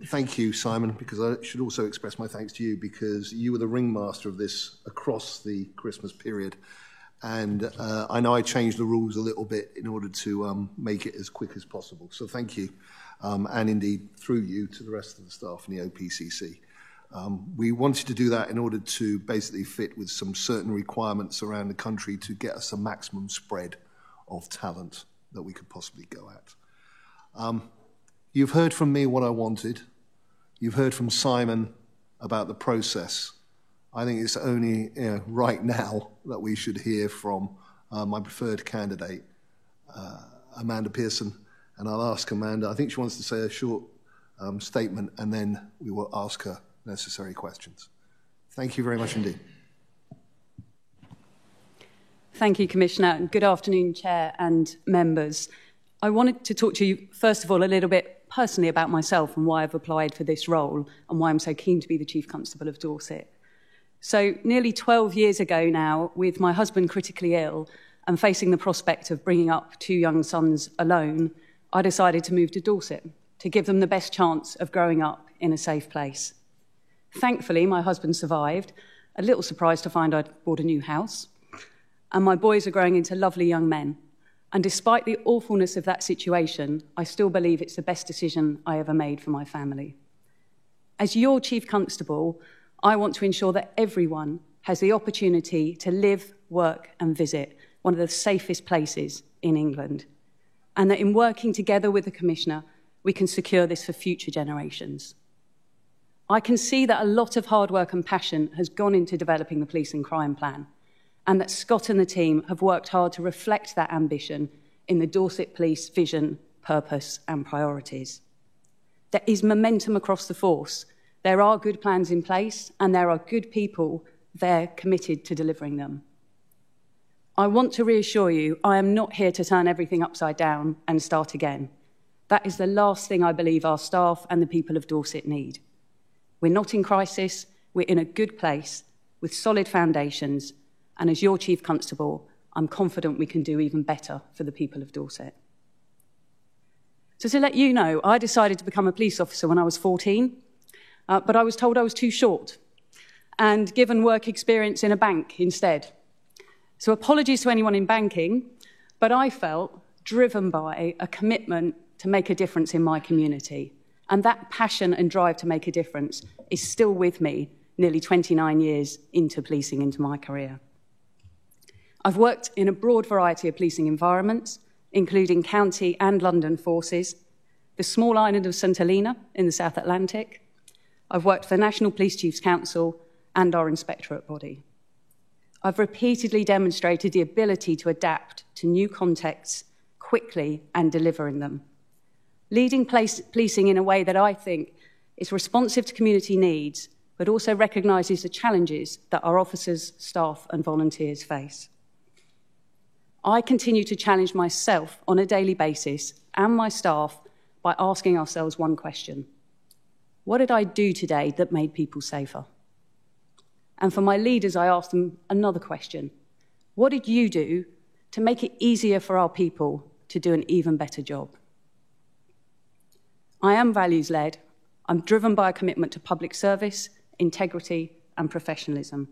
Thank you, Simon, because I should also express my thanks to you because you were the ringmaster of this across the Christmas period. And I know I changed the rules a little bit in order to make it as quick as possible. So thank you. And indeed, through you, to the rest of the staff in the OPCC. We wanted to do that in order to basically fit with some certain requirements around the country to get us a maximum spread of talent that we could possibly go at. You've heard from me what I wanted. You've heard from Simon about the process. I think it's only right now that we should hear from my preferred candidate, Amanda Pearson. And I'll ask Amanda, I think she wants to say a short statement, and then we will ask her necessary questions. Thank you very much indeed. Thank you, Commissioner, and good afternoon, Chair and members. I wanted to talk to you, first of all, a little bit personally about myself and why I've applied for this role and why I'm so keen to be the Chief Constable of Dorset. So nearly 12 years ago now, with my husband critically ill and facing the prospect of bringing up 2 young sons alone, I decided to move to Dorset to give them the best chance of growing up in a safe place. Thankfully, my husband survived, a little surprised to find I'd bought a new house, and my boys are growing into lovely young men. And despite the awfulness of that situation, I still believe it's the best decision I ever made for my family. As your Chief Constable, I want to ensure that everyone has the opportunity to live, work and visit one of the safest places in England, and that in working together with the Commissioner, we can secure this for future generations. I can see that a lot of hard work and passion has gone into developing the Police and Crime Plan, and that Scott and the team have worked hard to reflect that ambition in the Dorset Police vision, purpose and priorities. There is momentum across the force. There are good plans in place and there are good people there committed to delivering them. I want to reassure you, I am not here to turn everything upside down and start again. That is the last thing I believe our staff and the people of Dorset need. We're not in crisis, we're in a good place with solid foundations, and as your Chief Constable, I'm confident we can do even better for the people of Dorset. So to let you know, I decided to become a police officer when I was 14, but I was told I was too short and given work experience in a bank instead. So apologies to anyone in banking, but I felt driven by a commitment to make a difference in my community. And that passion and drive to make a difference is still with me nearly 29 years into policing, into my career. I've worked in a broad variety of policing environments, including county and London forces, the small island of St Helena in the South Atlantic. I've worked for the National Police Chiefs Council and our inspectorate body. I've repeatedly demonstrated the ability to adapt to new contexts quickly and deliver in them, leading policing in a way that I think is responsive to community needs, but also recognises the challenges that our officers, staff and volunteers face. I continue to challenge myself on a daily basis and my staff by asking ourselves one question. What did I do today that made people safer? And for my leaders, I ask them another question. What did you do to make it easier for our people to do an even better job? I am values-led. I'm driven by a commitment to public service, integrity and professionalism.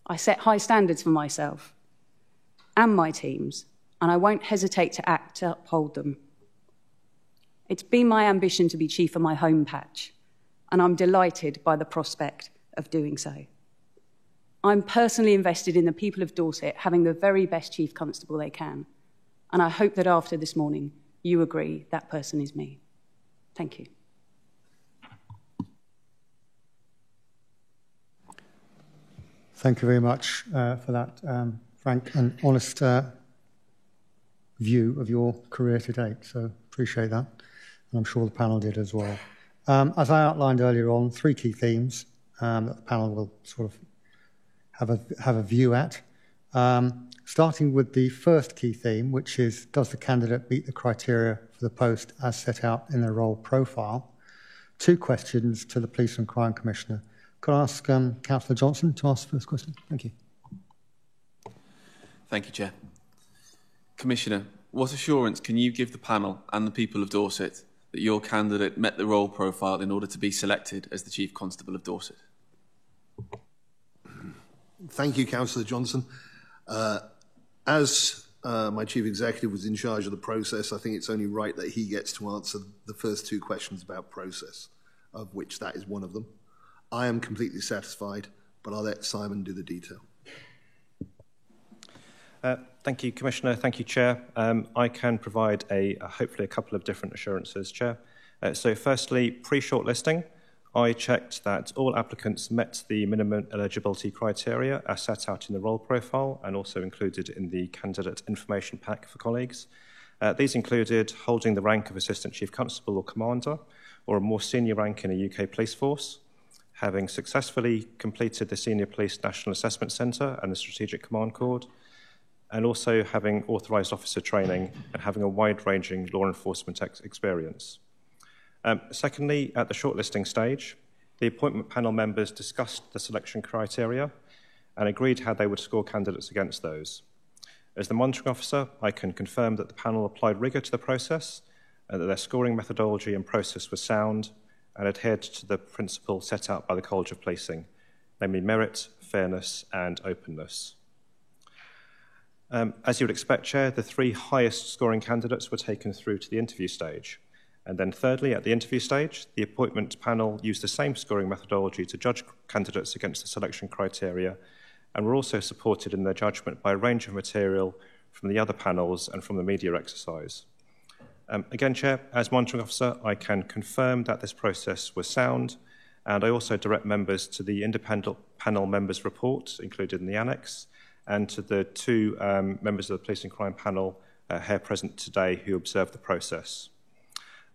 I set high standards for myself and my teams, and I won't hesitate to act to uphold them. It's been my ambition to be chief of my home patch, and I'm delighted by the prospect of doing so. I'm personally invested in the people of Dorset having the very best chief constable they can, and I hope that after this morning, you agree that person is me. Thank you. Thank you very much for that frank and honest view of your career to date. So appreciate that. And I'm sure the panel did as well. As I outlined earlier on, 3 key themes that the panel will sort of have a view at. Starting with the first key theme, which is, does the candidate meet the criteria for the post as set out in their role profile? 2 questions to the Police and Crime Commissioner. Could I ask Councillor Johnson to ask the first question? Thank you. Thank you, Chair. Commissioner, what assurance can you give the panel and the people of Dorset that your candidate met the role profile in order to be selected as the Chief Constable of Dorset? Thank you, Councillor Johnson. As my Chief Executive was in charge of the process, I think it's only right that he gets to answer the first 2 questions about process, of which that is one of them. I am completely satisfied, but I'll let Simon do the detail. Thank you, Commissioner. Thank you, Chair. I can provide hopefully a couple of different assurances, Chair. So firstly, pre-shortlisting, I checked that all applicants met the minimum eligibility criteria as set out in the role profile and also included in the candidate information pack for colleagues. These included holding the rank of Assistant Chief Constable or Commander or a more senior rank in a UK police force, having successfully completed the Senior Police National Assessment Centre and the Strategic Command Corps, and also having authorised officer training and having a wide-ranging law enforcement experience. Secondly, at the shortlisting stage, the appointment panel members discussed the selection criteria and agreed how they would score candidates against those. As the monitoring officer, I can confirm that the panel applied rigour to the process and that their scoring methodology and process was sound and adhered to the principle set out by the College of Policing, namely merit, fairness and openness. As you would expect, Chair, the 3 highest scoring candidates were taken through to the interview stage. And then thirdly, at the interview stage, the appointment panel used the same scoring methodology to judge candidates against the selection criteria and were also supported in their judgment by a range of material from the other panels and from the media exercise. Again, Chair, as monitoring officer, I can confirm that this process was sound, and I also direct members to the independent panel members' report included in the annex, and to the 2 members of the Police and Crime panel here present today who observed the process.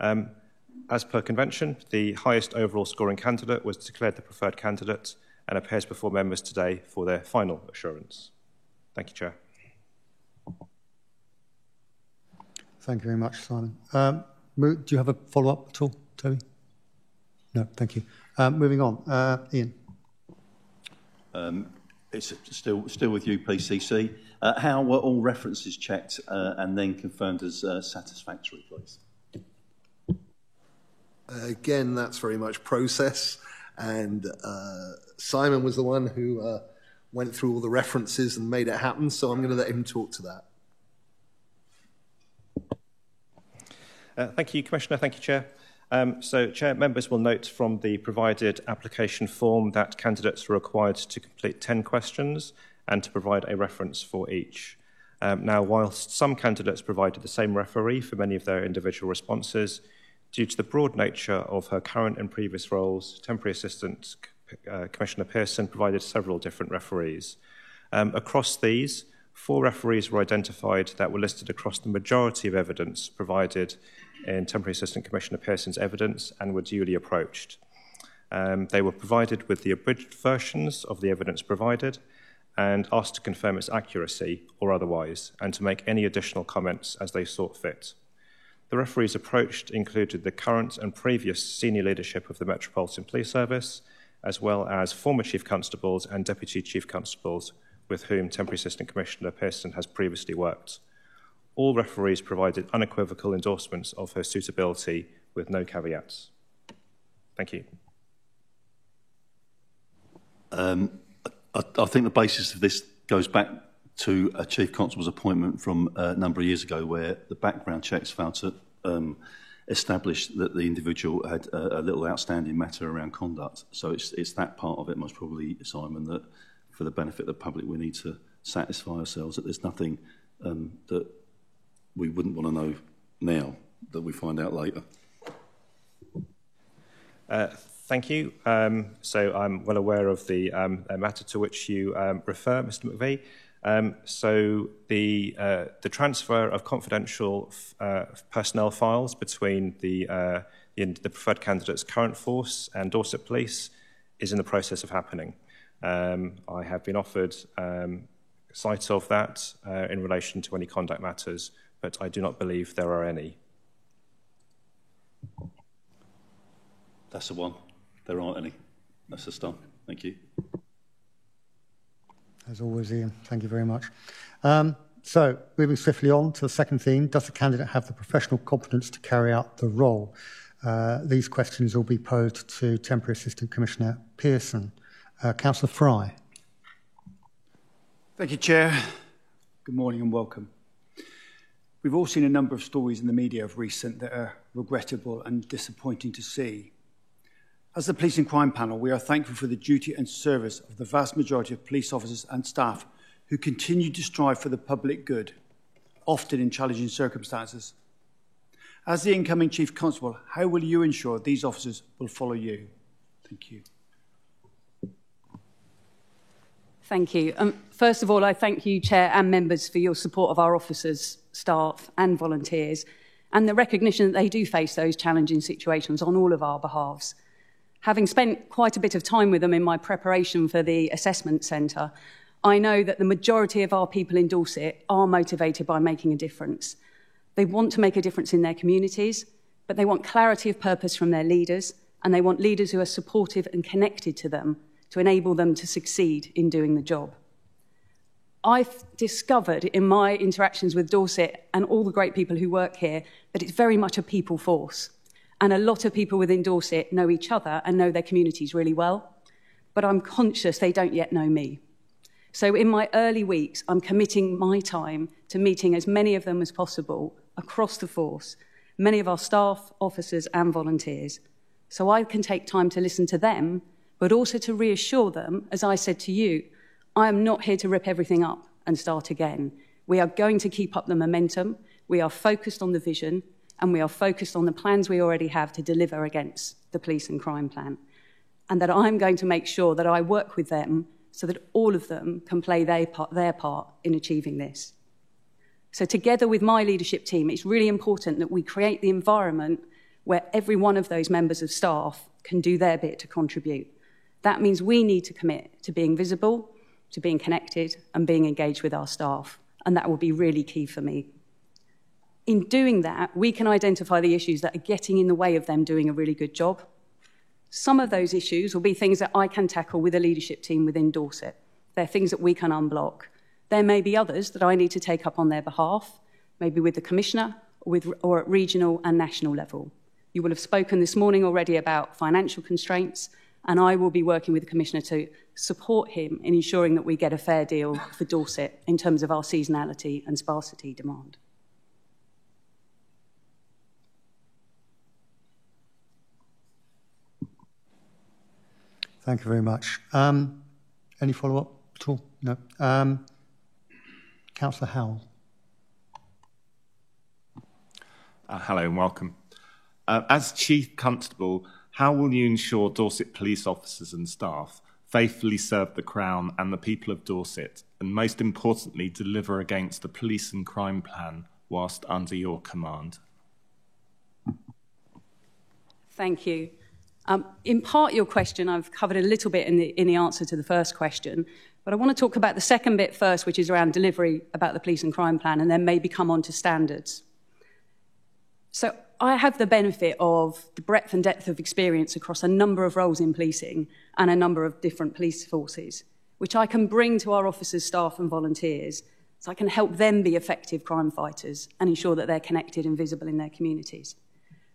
As per convention, the highest overall scoring candidate was declared the preferred candidate and appears before members today for their final assurance. Thank you, Chair. Thank you very much, Simon. Do you have a follow-up at all, Toby? No, thank you. Moving on. Ian. It's still with you, PCC. How were all references checked and then confirmed as satisfactory, please? Again, that's very much process, and Simon was the one who went through all the references and made it happen, so I'm going to let him talk to that. Thank you, Commissioner. Thank you, Chair. So, Chair, members will note from the provided application form that candidates were required to complete 10 questions and to provide a reference for each. Now, whilst some candidates provided the same referee for many of their individual responses, due to the broad nature of her current and previous roles, Temporary Assistant Commissioner Pearson provided several different referees. Across these, 4 referees were identified that were listed across the majority of evidence provided in Temporary Assistant Commissioner Pearson's evidence and were duly approached. They were provided with the abridged versions of the evidence provided and asked to confirm its accuracy or otherwise and to make any additional comments as they saw fit. The referees approached included the current and previous senior leadership of the Metropolitan Police Service, as well as former Chief Constables and Deputy Chief Constables with whom Temporary Assistant Commissioner Pearson has previously worked. All referees provided unequivocal endorsements of her suitability with no caveats. Thank you. I think the basis of this goes back to a Chief Constable's appointment from a number of years ago where the background checks found to established that the individual had a little outstanding matter around conduct. So it's that part of it, most probably, Simon, that for the benefit of the public, we need to satisfy ourselves that there's nothing that we wouldn't want to know now that we find out later. Thank you. So I'm well aware of the matter to which you refer, Mr McVie. So the transfer of confidential personnel files between the preferred candidate's current force and Dorset Police is in the process of happening. I have been offered sight of that in relation to any conduct matters, but I do not believe there are any. That's the one. There aren't any. That's the start. Thank you. As always, Ian, thank you very much. So, moving swiftly on to the second theme, does the candidate have the professional competence to carry out the role? These questions will be posed to Temporary Assistant Commissioner Pearson. Councillor Fry. Thank you, Chair. Good morning and welcome. We've all seen a number of stories in the media of recent that are regrettable and disappointing to see. As the Police and Crime Panel, we are thankful for the duty and service of the vast majority of police officers and staff who continue to strive for the public good, often in challenging circumstances. As the incoming Chief Constable, how will you ensure these officers will follow you? Thank you. Thank you. First of all, I thank you, Chair and members, for your support of our officers, staff and volunteers, and the recognition that they do face those challenging situations on all of our behalves. Having spent quite a bit of time with them in my preparation for the assessment centre, I know that the majority of our people in Dorset are motivated by making a difference. They want to make a difference in their communities, but they want clarity of purpose from their leaders, and they want leaders who are supportive and connected to them to enable them to succeed in doing the job. I've discovered in my interactions with Dorset and all the great people who work here that it's very much a people force. And a lot of people within Dorset know each other and know their communities really well, but I'm conscious they don't yet know me. So in my early weeks, I'm committing my time to meeting as many of them as possible across the force, many of our staff, officers and volunteers, so I can take time to listen to them, but also to reassure them, as I said to you, I am not here to rip everything up and start again. We are going to keep up the momentum, we are focused on the vision, and we are focused on the plans we already have to deliver against the Police and Crime Plan. And that I'm going to make sure that I work with them so that all of them can play their part in achieving this. So together with my leadership team, it's really important that we create the environment where every one of those members of staff can do their bit to contribute. That means we need to commit to being visible, to being connected, and being engaged with our staff. And that will be really key for me. In doing that, we can identify the issues that are getting in the way of them doing a really good job. Some of those issues will be things that I can tackle with a leadership team within Dorset. They're things that we can unblock. There may be others that I need to take up on their behalf, maybe with the Commissioner or at regional and national level. You will have spoken this morning already about financial constraints, and I will be working with the Commissioner to support him in ensuring that we get a fair deal for Dorset in terms of our seasonality and sparsity demand. Thank you very much. Any follow-up at all? No. Councillor Howell. Hello and welcome. As Chief Constable, how will you ensure Dorset police officers and staff faithfully serve the Crown and the people of Dorset, and most importantly, deliver against the Police and Crime Plan whilst under your command? Thank you. In part, your question, I've covered a little bit in the answer to the first question, but I want to talk about the second bit first, which is around delivery about the Police and Crime Plan, and then maybe come on to standards. So I have the benefit of the breadth and depth of experience across a number of roles in policing and a number of different police forces, which I can bring to our officers, staff and volunteers, so I can help them be effective crime fighters and ensure that they're connected and visible in their communities.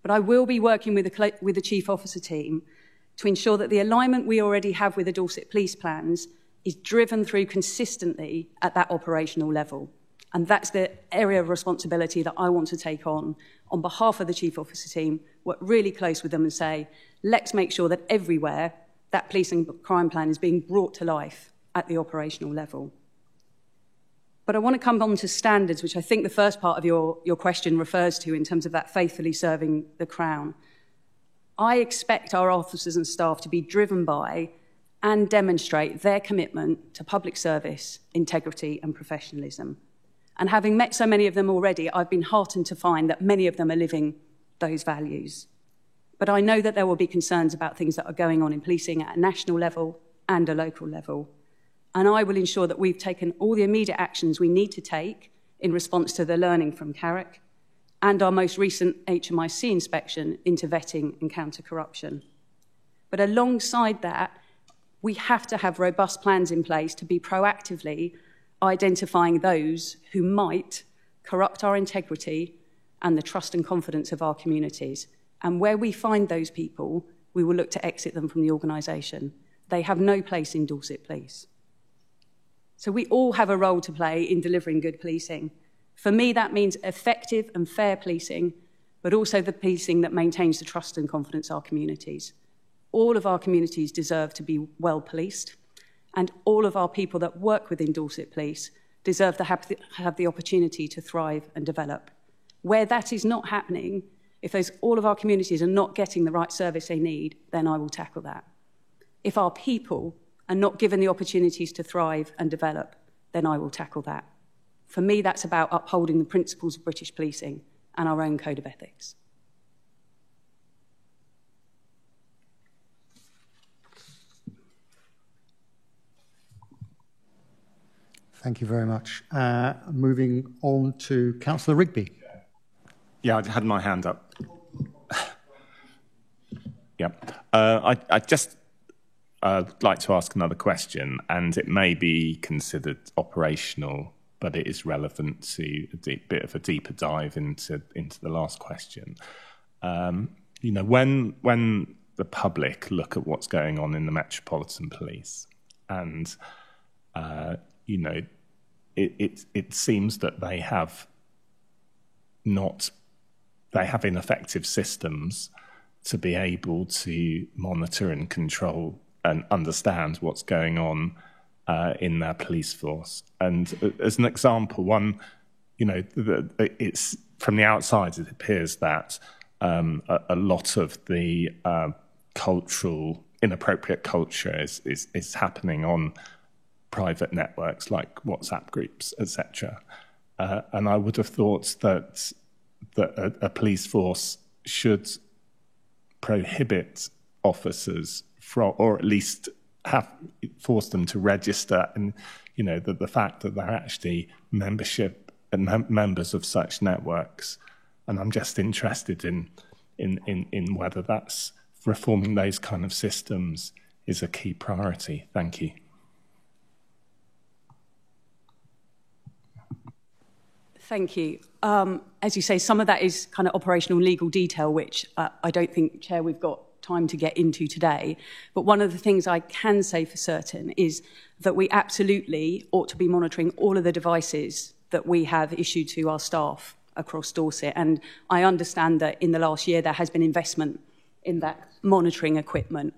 But I will be working with the Chief Officer team to ensure that the alignment we already have with the Dorset Police plans is driven through consistently at that operational level. And that's the area of responsibility that I want to take on on behalf of the Chief Officer team, work really close with them and say, let's make sure that everywhere that police and crime plan is being brought to life at the operational level. But I want to come on to standards, which I think the first part of your question refers to in terms of that faithfully serving the Crown. I expect our officers and staff to be driven by and demonstrate their commitment to public service, integrity and professionalism. And having met so many of them already, I've been heartened to find that many of them are living those values. But I know that there will be concerns about things that are going on in policing at a national level and a local level. And I will ensure that we've taken all the immediate actions we need to take in response to the learning from Carrick and our most recent HMIC inspection into vetting and counter-corruption. But alongside that, we have to have robust plans in place to be proactively identifying those who might corrupt our integrity and the trust and confidence of our communities. And where we find those people, we will look to exit them from the organisation. They have no place in Dorset Police. So we all have a role to play in delivering good policing. For me, that means effective and fair policing, but also the policing that maintains the trust and confidence of our communities. All of our communities deserve to be well policed, and all of our people that work within Dorset Police deserve to have the opportunity to thrive and develop. Where that is not happening, if all of our communities are not getting the right service they need, then I will tackle that. If our people are not given the opportunities to thrive and develop, then I will tackle that. For me, that's about upholding the principles of British policing and our own code of ethics. Thank you very much. Moving on to Councillor Rigby. Yeah, I had my hand up. Yeah. I just like to ask another question, and it may be considered operational, but it is relevant to a bit of a deeper dive into the last question. You know, when the public look at what's going on in the Metropolitan Police, and you know, it seems that they have ineffective systems to be able to monitor and control and understand what's going on in their police force. And as an example, you know, it's from the outside, it appears that a lot of the inappropriate culture is happening on private networks like WhatsApp groups, etc. And I would have thought that a police force should prohibit officers from, or at least force them to register, and you know, the fact that they're actually membership and members of such networks. And I'm just interested in whether that's reforming those kind of systems is a key priority. Thank you. Thank you. As you say, some of that is kind of operational legal detail, which I don't think, Chair, we've got time to get into today. But one of the things I can say for certain is that we absolutely ought to be monitoring all of the devices that we have issued to our staff across Dorset. And I understand that in the last year there has been investment in that monitoring equipment.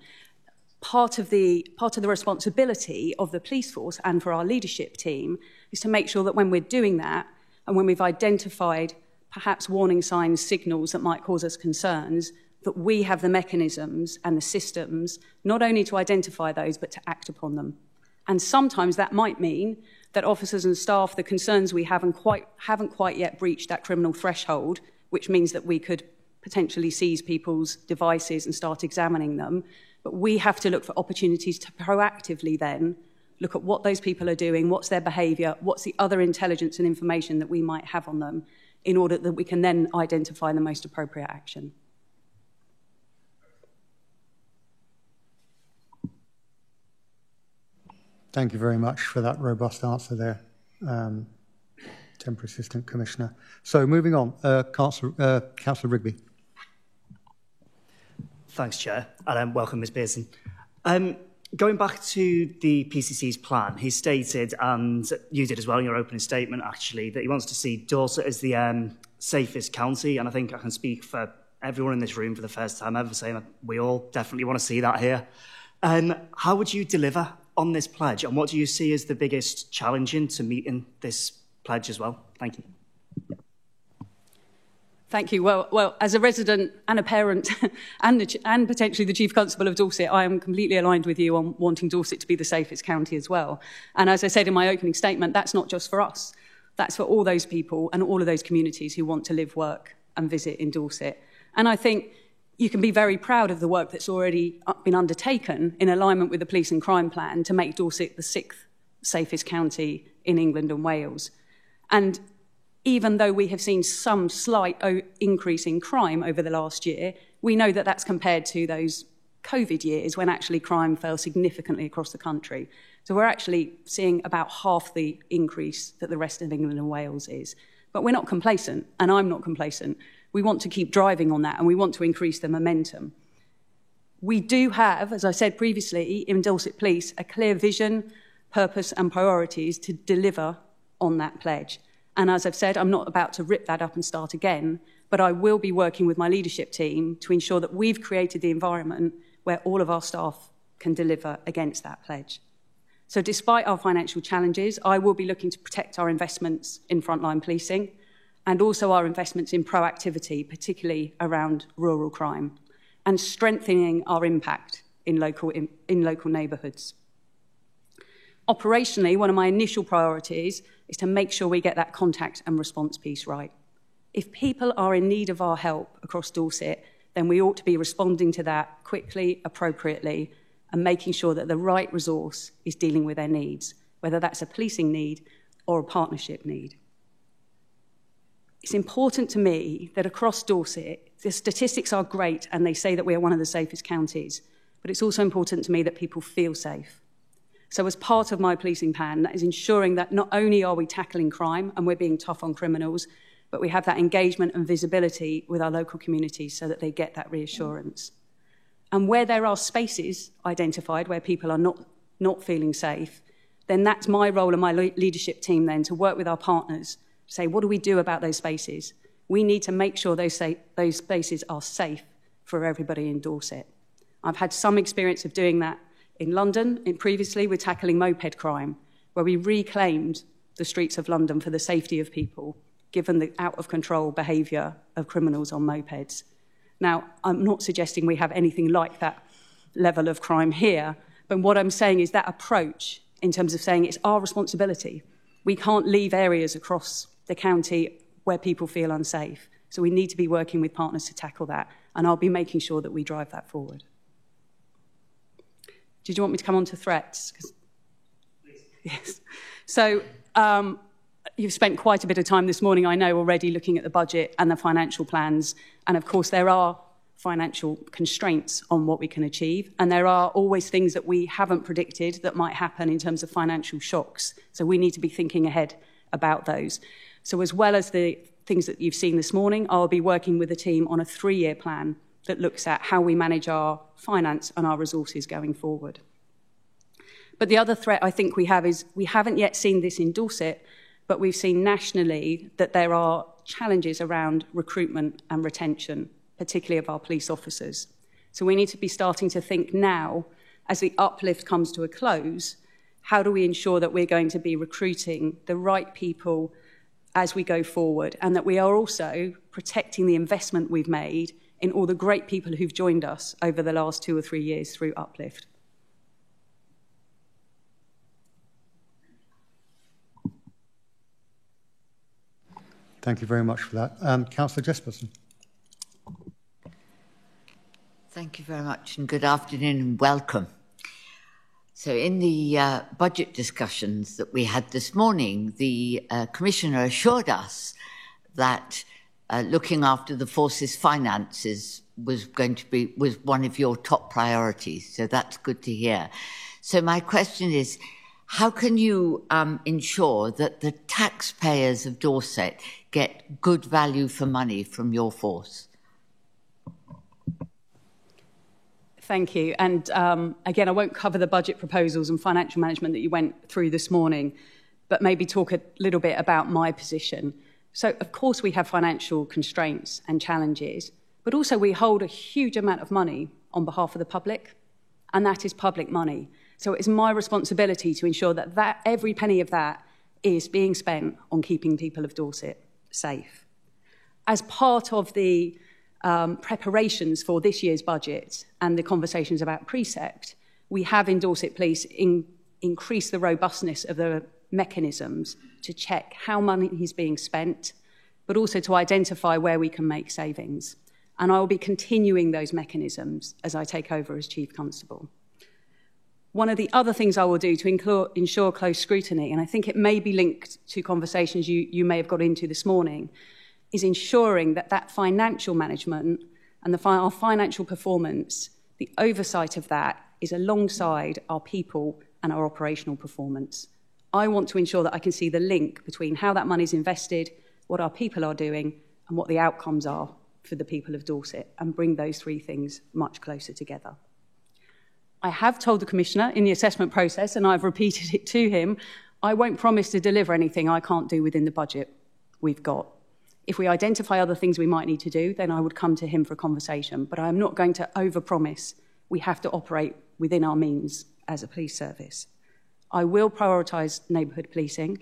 Part of the responsibility of the police force and for our leadership team is to make sure that when we're doing that, and when we've identified perhaps warning signs, signals that might cause us concerns, that we have the mechanisms and the systems not only to identify those, but to act upon them. And sometimes that might mean that officers and staff, the concerns we haven't quite yet breached that criminal threshold, which means that we could potentially seize people's devices and start examining them. But we have to look for opportunities to proactively then look at what those people are doing, what's their behaviour, what's the other intelligence and information that we might have on them, in order that we can then identify the most appropriate action. Thank you very much for that robust answer there, Temporary Assistant Commissioner. So moving on, Councillor Rigby. Thanks, Chair, and welcome, Ms Pearson. Going back to the PCC's plan, he stated, and you did as well in your opening statement, actually, that he wants to see Dorset as the safest county, and I think I can speak for everyone in this room for the first time ever saying that we all definitely want to see that here. How would you deliver on this pledge, and what do you see as the biggest challenge to meeting this pledge as well? Thank you. Thank you. Well, as a resident and a parent and potentially the Chief Constable of Dorset, I am completely aligned with you on wanting Dorset to be the safest county as well. And as I said in my opening statement, that's not just for us. That's for all those people and all of those communities who want to live, work and visit in Dorset. And I think you can be very proud of the work that's already been undertaken in alignment with the Police and Crime Plan to make Dorset the 6th safest county in England and Wales. And even though we have seen some slight increase in crime over the last year, we know that that's compared to those COVID years when actually crime fell significantly across the country. So we're actually seeing about half the increase that the rest of England and Wales is. But we're not complacent, and I'm not complacent. We want to keep driving on that, and we want to increase the momentum. We do have, as I said previously, in Dorset Police, a clear vision, purpose and priorities to deliver on that pledge. And as I've said, I'm not about to rip that up and start again, but I will be working with my leadership team to ensure that we've created the environment where all of our staff can deliver against that pledge. So despite our financial challenges, I will be looking to protect our investments in frontline policing and also our investments in proactivity, particularly around rural crime, and strengthening our impact in local neighbourhoods. Operationally, one of my initial priorities is to make sure we get that contact and response piece right. If people are in need of our help across Dorset, then we ought to be responding to that quickly, appropriately, and making sure that the right resource is dealing with their needs, whether that's a policing need or a partnership need. It's important to me that across Dorset, the statistics are great and they say that we are one of the safest counties, but it's also important to me that people feel safe. So as part of my policing plan, that is ensuring that not only are we tackling crime and we're being tough on criminals, but we have that engagement and visibility with our local communities so that they get that reassurance. And where there are spaces identified where people are not feeling safe, then that's my role and my leadership team then to work with our partners, say, what do we do about those spaces? We need to make sure those spaces are safe for everybody in Dorset. I've had some experience of doing that in London, previously with tackling moped crime, where we reclaimed the streets of London for the safety of people, given the out-of-control behaviour of criminals on mopeds. Now, I'm not suggesting we have anything like that level of crime here, but what I'm saying is that approach, in terms of saying it's our responsibility. We can't leave areas across the county where people feel unsafe. So we need to be working with partners to tackle that, and I'll be making sure that we drive that forward. Did you want me to come on to threats? Yes. So you've spent quite a bit of time this morning, I know, already looking at the budget and the financial plans. And of course, there are financial constraints on what we can achieve. And there are always things that we haven't predicted that might happen in terms of financial shocks. So we need to be thinking ahead about those. So as well as the things that you've seen this morning, I'll be working with the team on a 3-year plan that looks at how we manage our finance and our resources going forward. But the other threat I think we have is we haven't yet seen this in Dorset, but we've seen nationally that there are challenges around recruitment and retention, particularly of our police officers. So we need to be starting to think now, as the uplift comes to a close, how do we ensure that we're going to be recruiting the right people as we go forward, and that we are also protecting the investment we've made in all the great people who've joined us over the last 2 or 3 years through Uplift. Thank you very much for that. Councillor Jesperson. Thank you very much, and good afternoon and welcome. So in the budget discussions that we had this morning, the Commissioner assured us that looking after the force's finances was one of your top priorities. So that's good to hear. So my question is, how can you ensure that the taxpayers of Dorset get good value for money from your force? Thank you. And again, I won't cover the budget proposals and financial management that you went through this morning, but maybe talk a little bit about my position. So, of course, we have financial constraints and challenges, but also we hold a huge amount of money on behalf of the public, and that is public money. So it's my responsibility to ensure that every penny of that is being spent on keeping people of Dorset safe. As part of the preparations for this year's budget and the conversations about precept, we have in Dorset Police increased the robustness of the mechanisms to check how money is being spent, but also to identify where we can make savings. And I will be continuing those mechanisms as I take over as Chief Constable. One of the other things I will do to ensure close scrutiny, and I think it may be linked to conversations you may have got into this morning, is ensuring that financial management and our financial performance, the oversight of that is alongside our people and our operational performance. I want to ensure that I can see the link between how that money is invested, what our people are doing, and what the outcomes are for the people of Dorset, and bring those three things much closer together. I have told the Commissioner in the assessment process, and I've repeated it to him, I won't promise to deliver anything I can't do within the budget we've got. If we identify other things we might need to do, then I would come to him for a conversation, but I'm not going to overpromise. We have to operate within our means as a police service. I will prioritise neighbourhood policing,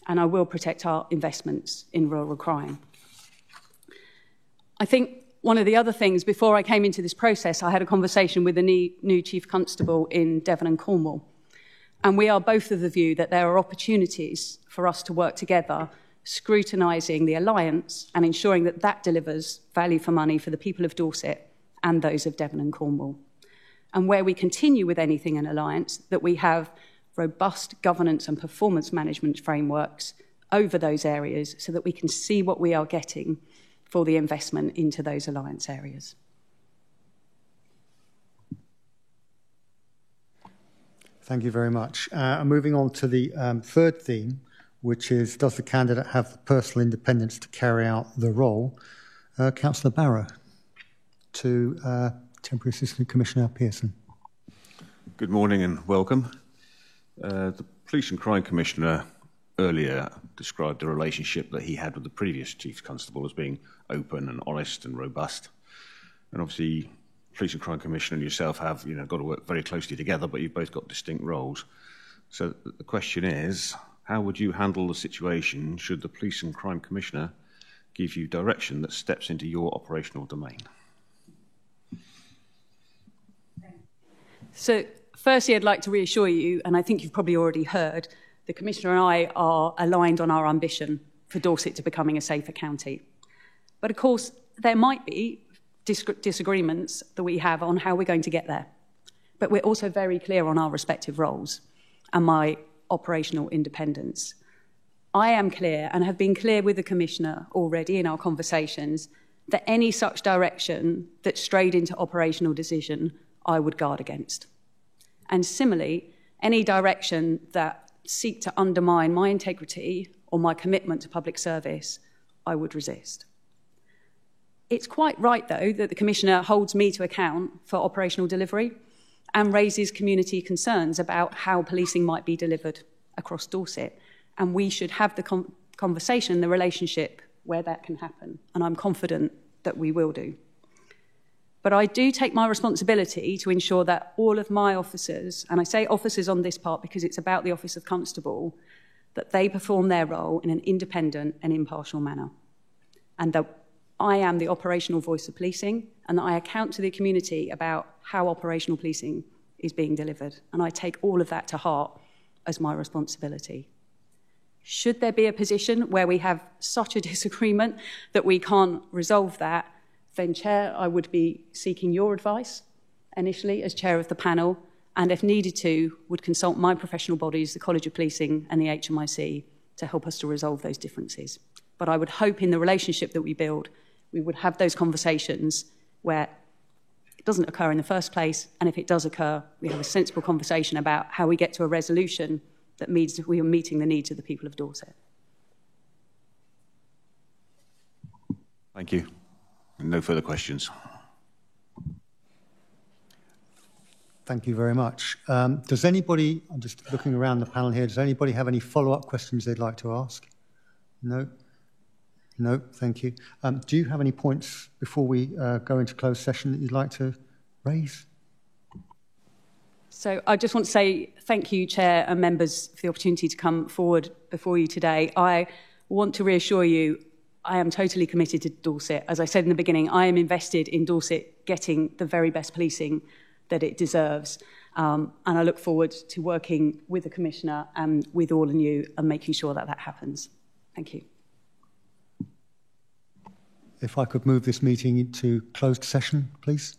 and I will protect our investments in rural crime. I think one of the other things, before I came into this process, I had a conversation with the new Chief Constable in Devon and Cornwall, and we are both of the view that there are opportunities for us to work together, scrutinising the alliance and ensuring that that delivers value for money for the people of Dorset and those of Devon and Cornwall. And where we continue with anything in alliance, that we have robust governance and performance management frameworks over those areas so that we can see what we are getting for the investment into those alliance areas. Thank you very much. Moving on to the third theme, which is, does the candidate have the personal independence to carry out the role? Councillor Barrow to Temporary Assistant Commissioner Pearson. Good morning and welcome. The Police and Crime Commissioner earlier described the relationship that he had with the previous Chief Constable as being open and honest and robust. And obviously, Police and Crime Commissioner and yourself have got to work very closely together, but you've both got distinct roles. So the question is, how would you handle the situation should the Police and Crime Commissioner give you direction that steps into your operational domain? So, firstly, I'd like to reassure you, and I think you've probably already heard, the Commissioner and I are aligned on our ambition for Dorset to becoming a safer county. But of course, there might be disagreements that we have on how we're going to get there. But we're also very clear on our respective roles and my operational independence. I am clear, and have been clear with the Commissioner already in our conversations, that any such direction that strayed into operational decision, I would guard against. And similarly, any direction that seek to undermine my integrity or my commitment to public service, I would resist. It's quite right, though, that the Commissioner holds me to account for operational delivery and raises community concerns about how policing might be delivered across Dorset. And we should have the conversation, the relationship where that can happen. And I'm confident that we will do. But I do take my responsibility to ensure that all of my officers, and I say officers on this part because it's about the Office of Constable, that they perform their role in an independent and impartial manner. And that I am the operational voice of policing, and that I account to the community about how operational policing is being delivered. And I take all of that to heart as my responsibility. Should there be a position where we have such a disagreement that we can't resolve that, then, Chair, I would be seeking your advice initially as Chair of the panel, and if needed to, would consult my professional bodies, the College of Policing and the HMIC, to help us to resolve those differences. But I would hope in the relationship that we build, we would have those conversations where it doesn't occur in the first place, and if it does occur, we have a sensible conversation about how we get to a resolution that means we are meeting the needs of the people of Dorset. Thank you. No further questions. Thank you very much. Does anybody, I'm just looking around the panel here, does anybody have any follow-up questions they'd like to ask? No? No, thank you. Do you have any points before we go into closed session that you'd like to raise? So I just want to say thank you, Chair and members, for the opportunity to come forward before you today. I want to reassure you I am totally committed to Dorset. As I said in the beginning, I am invested in Dorset getting the very best policing that it deserves. And I look forward to working with the Commissioner and with all of you and making sure that that happens. Thank you. If I could move this meeting into closed session, please.